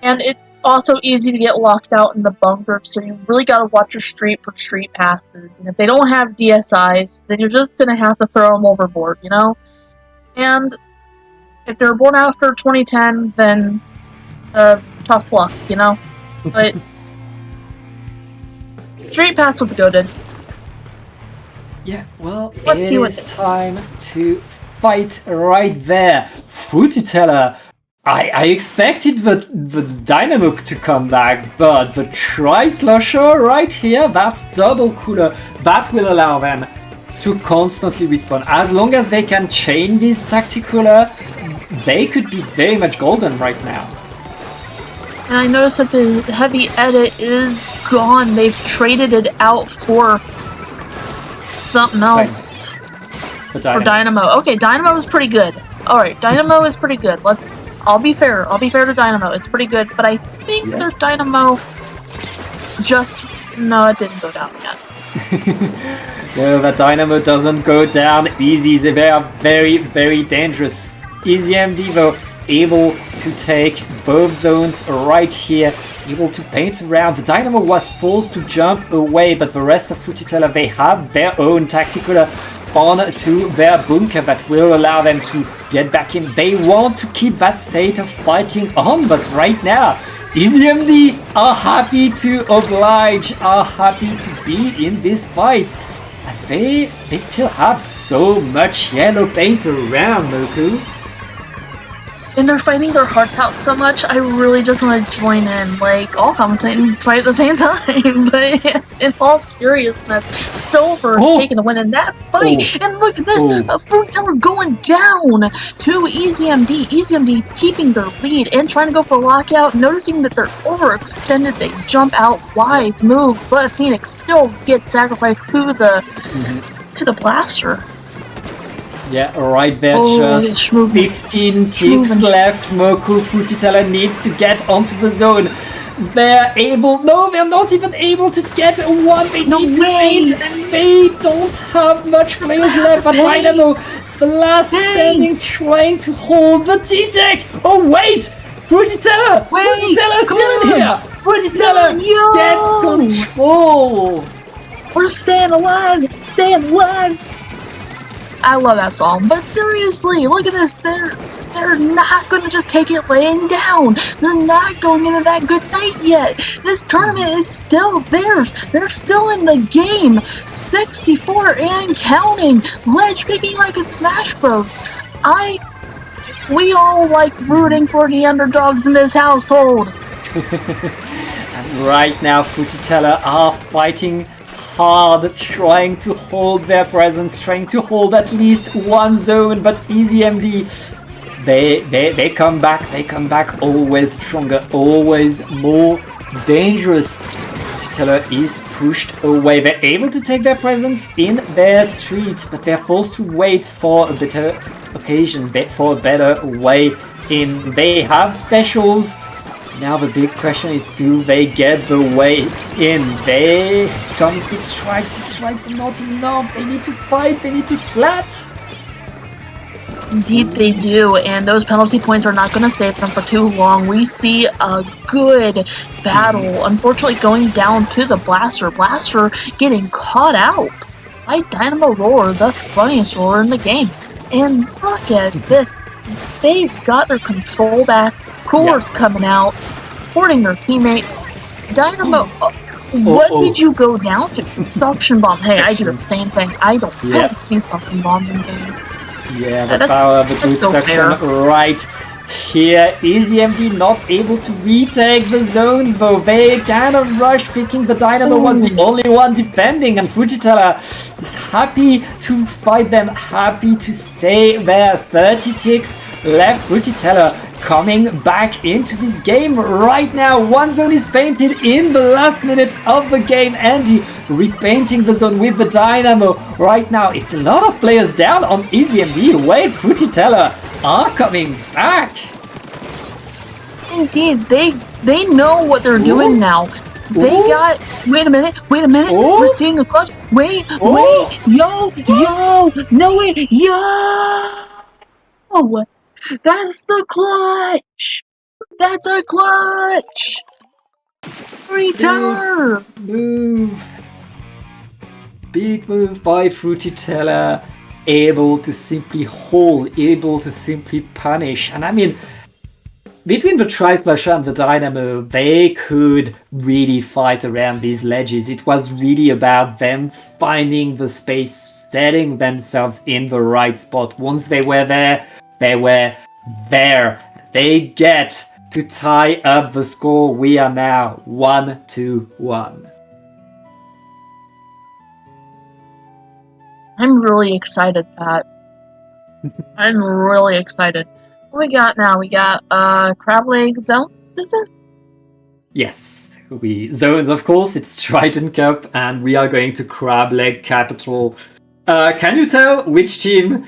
Speaker 8: And it's also easy to get locked out in the bunker, so you really gotta watch your street for street passes. And if they don't have DSIs, then you're just gonna have to throw them overboard, you know? And if they're born after 2010, then tough luck, you know? But street pass was goated.
Speaker 7: Yeah, well,
Speaker 8: Let's see
Speaker 7: it
Speaker 8: what
Speaker 7: is time to fight right there. Fruititella, I expected the Dynamo to come back, but the Tri-Slusher right here, that's double cooler. That will allow them to constantly respawn. As long as they can chain this Tacticooler, they could be very much golden right now.
Speaker 8: And I noticed that the heavy edit is gone. They've traded it out for something else.
Speaker 7: For
Speaker 8: For Dynamo. Okay, Dynamo is pretty good. Alright, Dynamo is pretty good. I'll be fair. I'll be fair to Dynamo. It's pretty good, but I think their Dynamo no, it didn't go down yet.
Speaker 7: No, the Dynamo doesn't go down easy. They are very, very dangerous. EasyMD though, able to take both zones right here, able to paint around. The Dynamo was forced to jump away, but the rest of Futitella, they have their own tactical on to their bunker that will allow them to get back in. They want to keep that state of fighting on, but right now, EasyMD are happy to oblige, are happy to be in this fight, as they still have so much yellow paint around, Moku.
Speaker 8: And they're fighting their hearts out so much, I really just want to join in. Like, I'll commentate and fight at the same time. But in all seriousness, Silver is taking the win in that fight. And look at this, Futiteller going down to EasyMD. EasyMD keeping their lead and trying to go for a lockout. Noticing that they're overextended, they jump out, wise move, but Phoenix still gets sacrificed to the blaster.
Speaker 7: Yeah, right there, just 15 ticks left. Moku Futitella needs to get onto the zone. They're not even able to get a one. They need to wait, and they don't have much players left. But Dynamo is the last standing, trying to hold the T-Tech. Oh, wait! Futitella! Futitella's still in here! Futitella, get control!
Speaker 8: We're staying alive! Staying alive! I love that song, but seriously, look at this. They're not gonna just take it laying down. They're not going into that good night yet. This tournament is still theirs. They're still in the game. 64 and counting. Ledge picking like a Smash Bros. We all like rooting for the underdogs in this household.
Speaker 7: And right now, Futitella are fighting hard, trying to hold their presence, trying to hold at least one zone, but EasyMD, they come back always stronger, always more dangerous. Futitella is pushed away. They're able to take their presence in their street, but they're forced to wait for a better occasion, for a better way in. They have specials. Now the big question is, do they get the way in? They comes the strikes. The strikes are not enough. They need to fight. They need to splat.
Speaker 8: Indeed they do, and those penalty points are not going to save them for too long. We see a good battle, unfortunately going down to the Blaster. Blaster getting caught out by Dynamo Roller, the funniest roller in the game. And look at this. They've got their control back. Cooler's coming out, supporting their teammate. Dynamo, what did you go down to? Suction bomb. Hey, I do the same thing. I don't see suction bombs in games.
Speaker 7: Yeah, the power of the good suction right here. EasyMD not able to retake the zones though. They kind of rushed, thinking the Dynamo was the only one defending, and Futitella is happy to fight them, happy to stay there. 30 ticks left. Futitella coming back into this game right now. One zone is painted in the last minute of the game. Andy repainting the zone with the Dynamo right now. It's a lot of players down on EasyMD. Wait, Futitella are coming back.
Speaker 8: Indeed, they know what they're doing now. They got. Wait a minute. We're seeing a clutch. Wait, yo, no wait, yo. That's the clutch. That's a clutch. Retailer.
Speaker 7: Move. Big move by Futitella. Able to simply hold, able to simply punish. And I mean, between the Tri-Slasher and the Dynamo, they could really fight around these ledges. It was really about them finding the space, setting themselves in the right spot. Once they were there, they were there. They get to tie up the score. We are now 1-1.
Speaker 8: I'm really excited, Pat. I'm really excited. What we got now? We got crab leg zones, is it?
Speaker 7: Yes, we zones, of course. It's Triton-Cup, and we are going to crab leg capital. Can you tell which team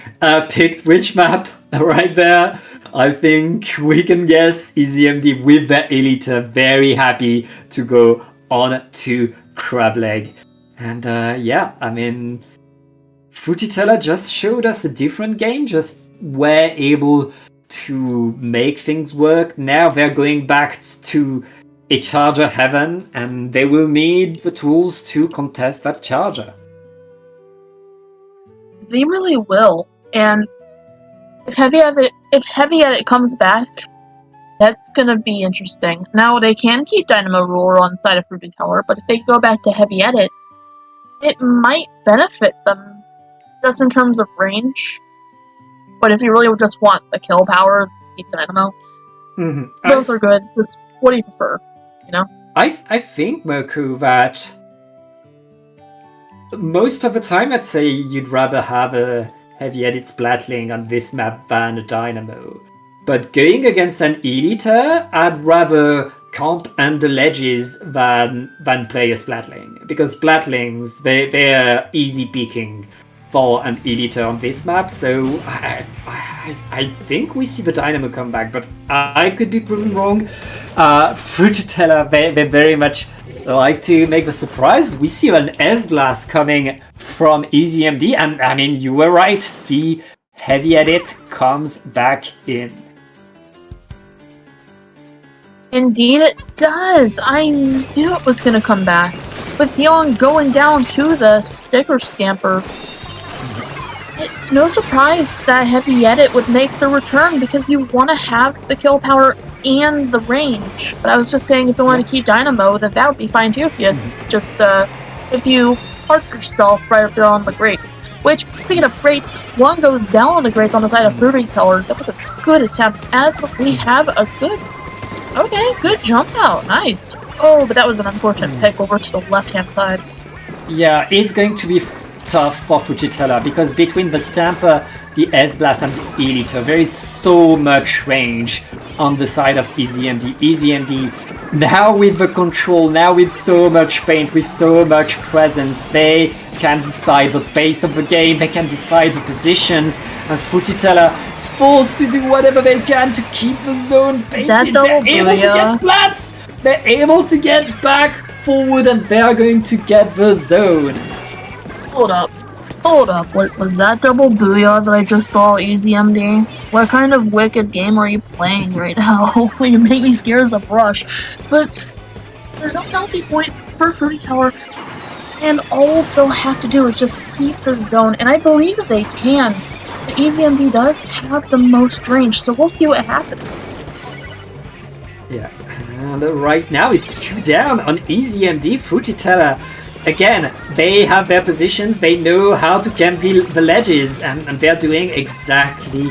Speaker 7: picked which map right there? I think we can guess. EasyMD with the Elite, very happy to go on to crab leg. And yeah, I mean, Fruititella just showed us a different game, just were able to make things work. Now they're going back to a charger heaven, and they will need the tools to contest that charger.
Speaker 8: They really will. And if Heavy Edit comes back, that's gonna be interesting. Now they can keep Dynamo Roar on the side of Fruity Tower, but if they go back to Heavy Edit, it might benefit them just in terms of range. But if you really just want the kill power, keep Dynamo. Both are good. Just what do you prefer? You know?
Speaker 7: I think, Moku, that most of the time I'd say you'd rather have a Heavy Edit Splatling on this map than a Dynamo. But going against an Eliter, I'd rather camp under ledges than play a Splatling. Because Splatlings, they're easy picking for an Eliter on this map, so I think we see the Dynamo come back, but I could be proven wrong. Fruititella, they very much like to make the surprise. We see an S-Blast coming from EasyMD, and I mean, you were right, the Heavy Edit comes back in.
Speaker 8: Indeed it does! I knew it was gonna come back. With Theon going down to the Sticker Scamper, it's no surprise that Heavy Edit would make the return because you want to have the kill power and the range. But I was just saying if you want to keep Dynamo, then that would be fine too if you just if you park yourself right up there on the grates. Which, speaking of grates, one goes down on the grates on the side of Fruity Tower. That was a good attempt, as we have a good jump out. Nice. Oh, but that was an unfortunate pick over to the left-hand side.
Speaker 7: Yeah, it's going to be tough for Fruititella because between the Stamper, the S-Blast, and the Eliter, there is so much range on the side of EasyMD. EasyMD, now with the control, now with so much paint, with so much presence, they can decide the pace of the game, they can decide the positions, and Fruititella is forced to do whatever they can to keep the zone painted. They're able to get splats! They're able to get back forward, and they're going to get the zone.
Speaker 8: Hold up, what was that double booyah that I just saw, EasyMD? What kind of wicked game are you playing right now? You make me scared as a brush. But there's no penalty points for Fruity Tower, and all they'll have to do is just keep the zone, and I believe that they can. The EasyMD does have the most range, so we'll see what happens.
Speaker 7: Yeah, and right now it's 2 down on EasyMD. Fruititella, again, they have their positions, they know how to camp the ledges, and they're doing exactly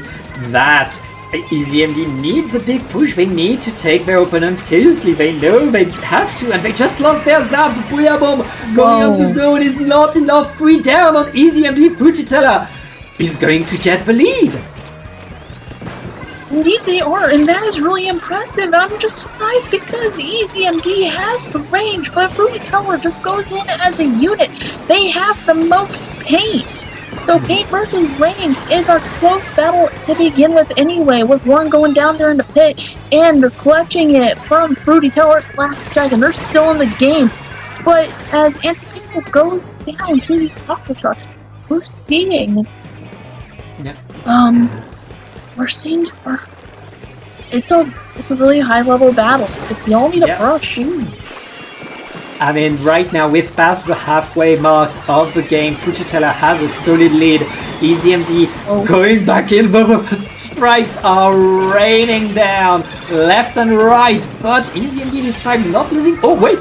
Speaker 7: that. EasyMD needs a big push, they need to take their opponents seriously, they know they have to, and they just lost their zap. Booyah Bomb going up the zone is not enough. 3 down on EasyMD. Fruititella is going to get the lead.
Speaker 8: Indeed they are, and that is really impressive. I'm just surprised because EasyMD has the range, but Fruity Tower just goes in as a unit. They have the most paint. So paint versus range is our close battle to begin with anyway, with one going down there in the pit and clutching it from Fruity Tower at last second. They're still in the game. But as Anti-People goes down to the Aqua Truck, we're seeing it's a really high level battle. If you all need a brush.
Speaker 7: I mean, right now we've passed the halfway mark of the game. Fruititella has a solid lead. EasyMD going back in, but the strikes are raining down left and right. But EasyMD this time not losing. Oh wait,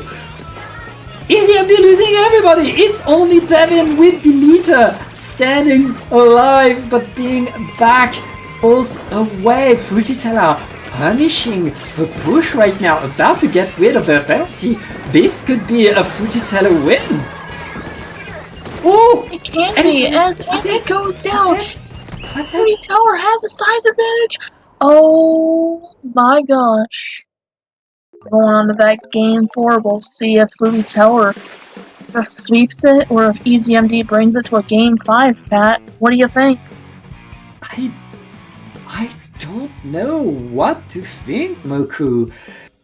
Speaker 7: EasyMD losing everybody. It's only Devin with the meter standing alive, but being back pulls away. Fruititella punishing the push right now, about to get rid of their penalty. This could be a Fruititella win. Oh,
Speaker 8: it can be as it goes down. Fruity Tower has a size advantage. Oh my gosh. Going on to that game 4, we'll see if Fruity Teller just sweeps it or if EasyMD brings it to a game 5, Pat. What do you think?
Speaker 7: I don't know what to think, Moku.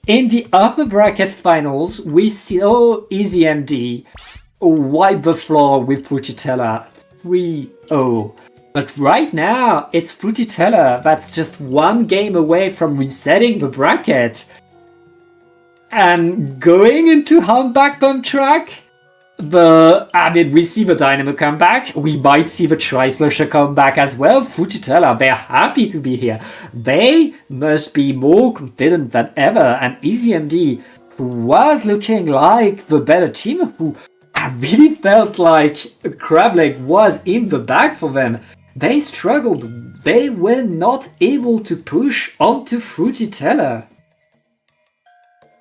Speaker 7: In the upper bracket finals, we saw EasyMD wipe the floor with Fruititella 3-0. But right now, it's Fruititella that's just one game away from resetting the bracket. And going into Humpback Bump Track, we see the Dynamo come back, we might see the Tri-Slusher come back as well. Fruititella, they're happy to be here. They must be more confident than ever, and EasyMD, who was looking like the better team, who I really felt like Crableg was in the bag for them, they struggled. They were not able to push onto Fruititella.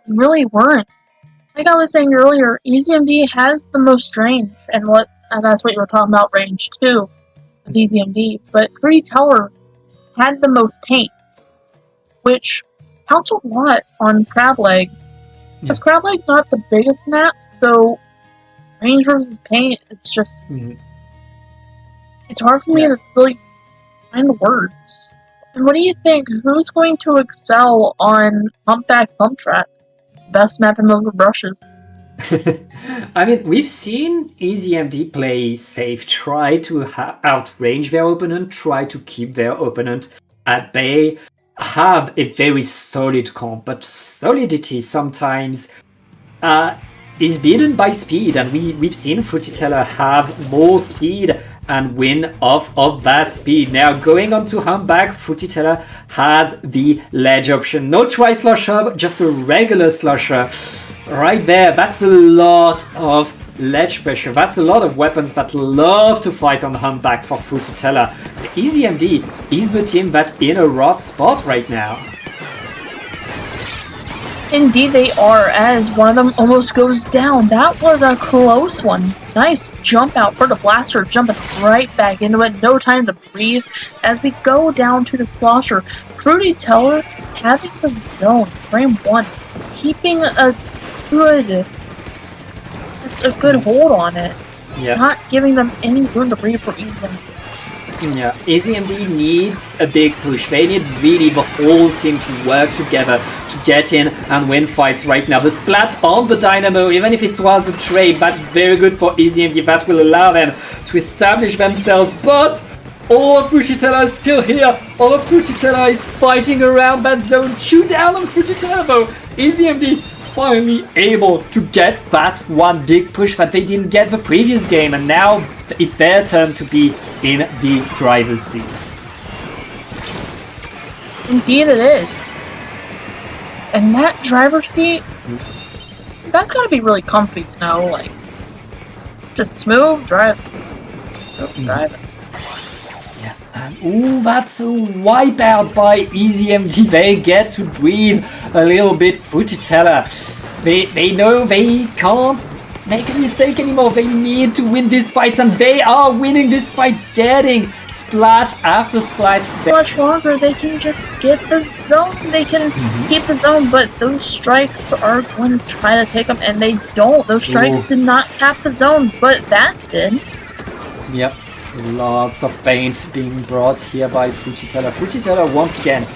Speaker 8: Really weren't. Like I was saying earlier, EasyMD has the most range, and that's what you were talking about, range 2 with EasyMD. But Fruity Teller had the most paint, which counts a lot on Crableg. Because Crableg's not the biggest map, so range versus paint is just... It's hard for me to really find the words. And what do you think? Who's going to excel on Humpback Bump Track? Best map in Milk Brushes.
Speaker 7: I mean, we've seen EasyMD play safe, try to outrange their opponent, try to keep their opponent at bay, have a very solid comp, but solidity sometimes is beaten by speed, and we've seen Fruititella have more speed and win off of that speed. Now going on to Humpback, Fruititella has the ledge option. No Tri-Slusher, just a regular Slusher. Right there, that's a lot of ledge pressure. That's a lot of weapons that love to fight on Humpback for Fruititella. EasyMD is the team that's in a rough spot right now.
Speaker 8: Indeed they are, as one of them almost goes down. That was a close one. Nice jump out for the blaster, jumping right back into it. No time to breathe as we go down to the slosher. Fruity Teller having the zone, frame 1, keeping a good hold on it. Not giving them any room to breathe for EasyMD.
Speaker 7: Yeah, EasyMD needs a big push. They need really the whole team to work together to get in and win fights right now. The splat on the Dynamo, even if it was a trade, that's very good for EasyMD. That will allow them to establish themselves, but all of Fruititella is still here. All of Fruititella is fighting around that zone. Chew down on Fruititella though. EasyMD finally able to get that one big push that they didn't get the previous game, and now it's their turn to be in the driver's seat.
Speaker 8: Indeed it is. And that driver's seat, that's gotta be really comfy, you know, like, just smooth drive. Driving.
Speaker 7: Ooh, that's a wipeout by EasyMD. They get to breathe a little bit. Fruititella, they know they can't make a mistake anymore. They need to win these fights, and they are winning these fights, getting splat after splat.
Speaker 8: Much longer, they can just get the zone. They can keep the zone, but those strikes are going to try to take them, and they don't. Those strikes did not cap the zone, but that did.
Speaker 7: Yep. Lots of paint being brought here by Fruititella. Fruititella, once again,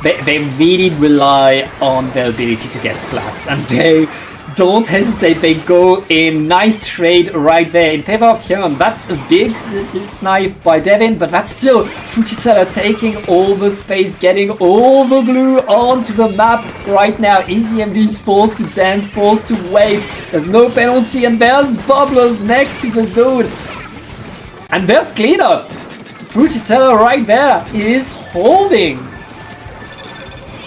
Speaker 7: they really rely on their ability to get splats, and they don't hesitate. They go in. Nice trade right there in favor of Hyun. That's a big snipe by Devin, but that's still Fruititella taking all the space, getting all the blue onto the map right now. EasyMD is forced to dance, forced to wait. There's no penalty, and there's bubblers next to the zone. And there's cleanup! Fruititella right there is holding!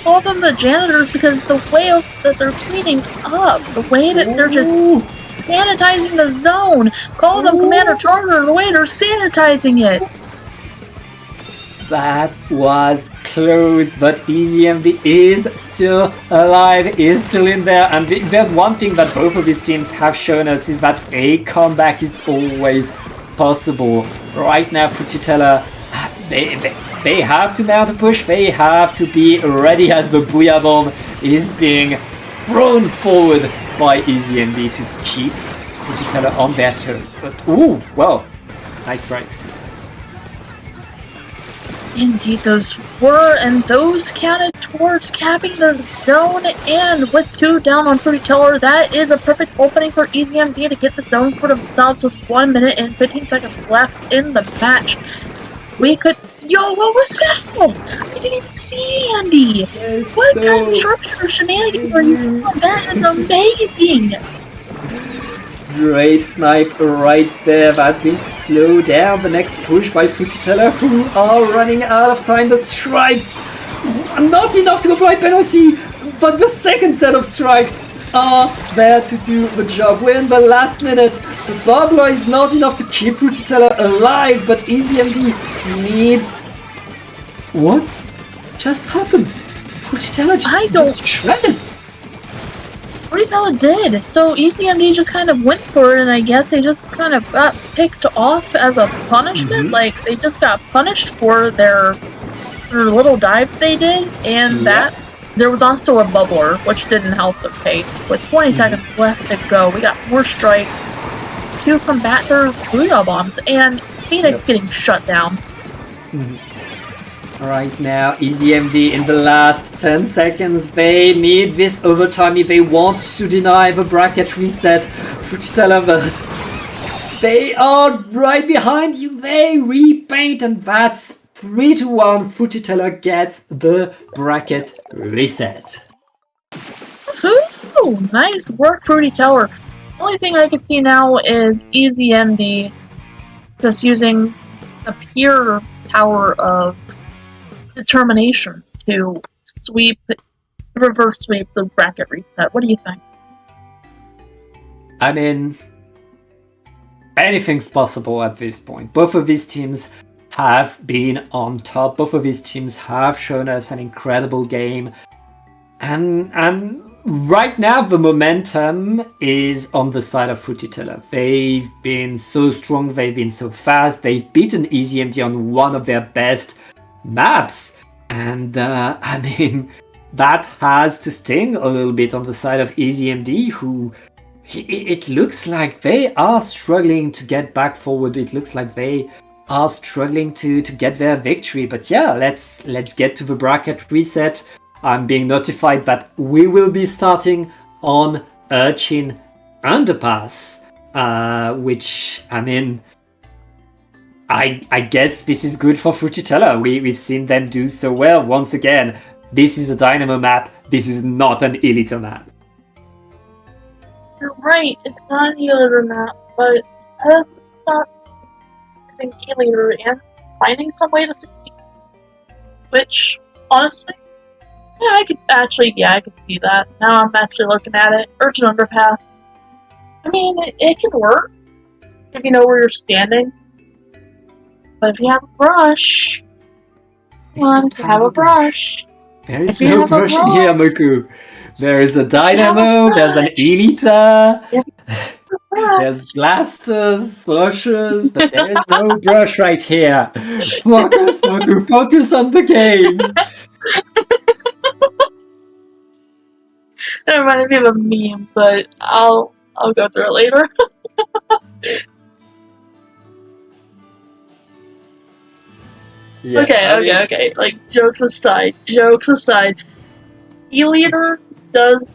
Speaker 8: Call them the janitors because the way that they're cleaning up, the way that they're just sanitizing the zone. Call them Commander Charter, the way they're sanitizing it.
Speaker 7: That was close, but EasyMD is still alive, is still in there. And there's one thing that both of these teams have shown us is that a comeback is always possible. Right now, Fruititella They have to mount a push. They have to be ready as the Booyah Bomb is being thrown forward by EasyMD to keep Fujitella on their toes. But ooh, well, nice strikes.
Speaker 8: Indeed, those were, and those counted towards capping the zone. And with 2 down on Fruity Teller, that is a perfect opening for EasyMD to get the zone for themselves with 1 minute and 15 seconds left in the match. We could. Yo, what was that? I didn't even see Andy. What kind of sharpshooter shenanigans are you doing? That is amazing.
Speaker 7: Great snipe right there. That's going to slow down the next push by Fujitella, who are running out of time. The strikes are not enough to apply penalty, but the second set of strikes are there to do the job. We're in the last minute. The Barbler is not enough to keep Fujitella alive, but EasyMD needs... What just happened? Fujitella just shredded.
Speaker 8: Fruity Teller did. So EasyMD just kind of went for it, and I guess they just kind of got picked off as a punishment. Like, they just got punished for their little dive they did, and that there was also a bubbler, which didn't help the pace. With 20 seconds left to go, we got more strikes to combat their Booyah Bombs, and Phoenix getting shut down.
Speaker 7: Right now, EasyMD in the last 10 seconds. They need this overtime if they want to deny the bracket reset. Fujitella, but they are right behind you. They repaint, and that's 3-1. Fujitella gets the bracket reset.
Speaker 8: Ooh, nice work, Fruity Teller. The only thing I can see now is EasyMD just using the pure power of determination to reverse sweep the bracket reset. What do you think?
Speaker 7: I mean, anything's possible at this point. Both of these teams have been on top. Both of these teams have shown us an incredible game. And right now the momentum is on the side of Fujitella. They've been so strong, they've been so fast, they've beaten EasyMD on one of their best maps. And I mean, that has to sting a little bit on the side of EasyMD, who it looks like they are struggling to get back forward. It looks like they are struggling to get their victory. But yeah, let's get to the bracket reset. I'm being notified that we will be starting on Urchin Underpass, which, I mean, I guess this is good for Fujitella. We've seen them do so well. Once again, this is a Dynamo map. This is not an Elite map.
Speaker 8: You're right, it's not an E-liter map, but because it's not using E-liter and finding some way to succeed. Which, honestly, I could see that. Now I'm actually looking at it. Urchin Underpass. I mean, it can work if you know where you're standing. But if you have a brush, have a brush.
Speaker 7: There is no brush in here, Moku. There is a Dynamo, there's an Elita, there's blasters, slushers, but there is no brush right here. Focus, Moku, focus on the game.
Speaker 8: That reminded me of a meme, but I'll go through it later.
Speaker 7: Yeah,
Speaker 8: okay. Like, jokes aside. E-liter does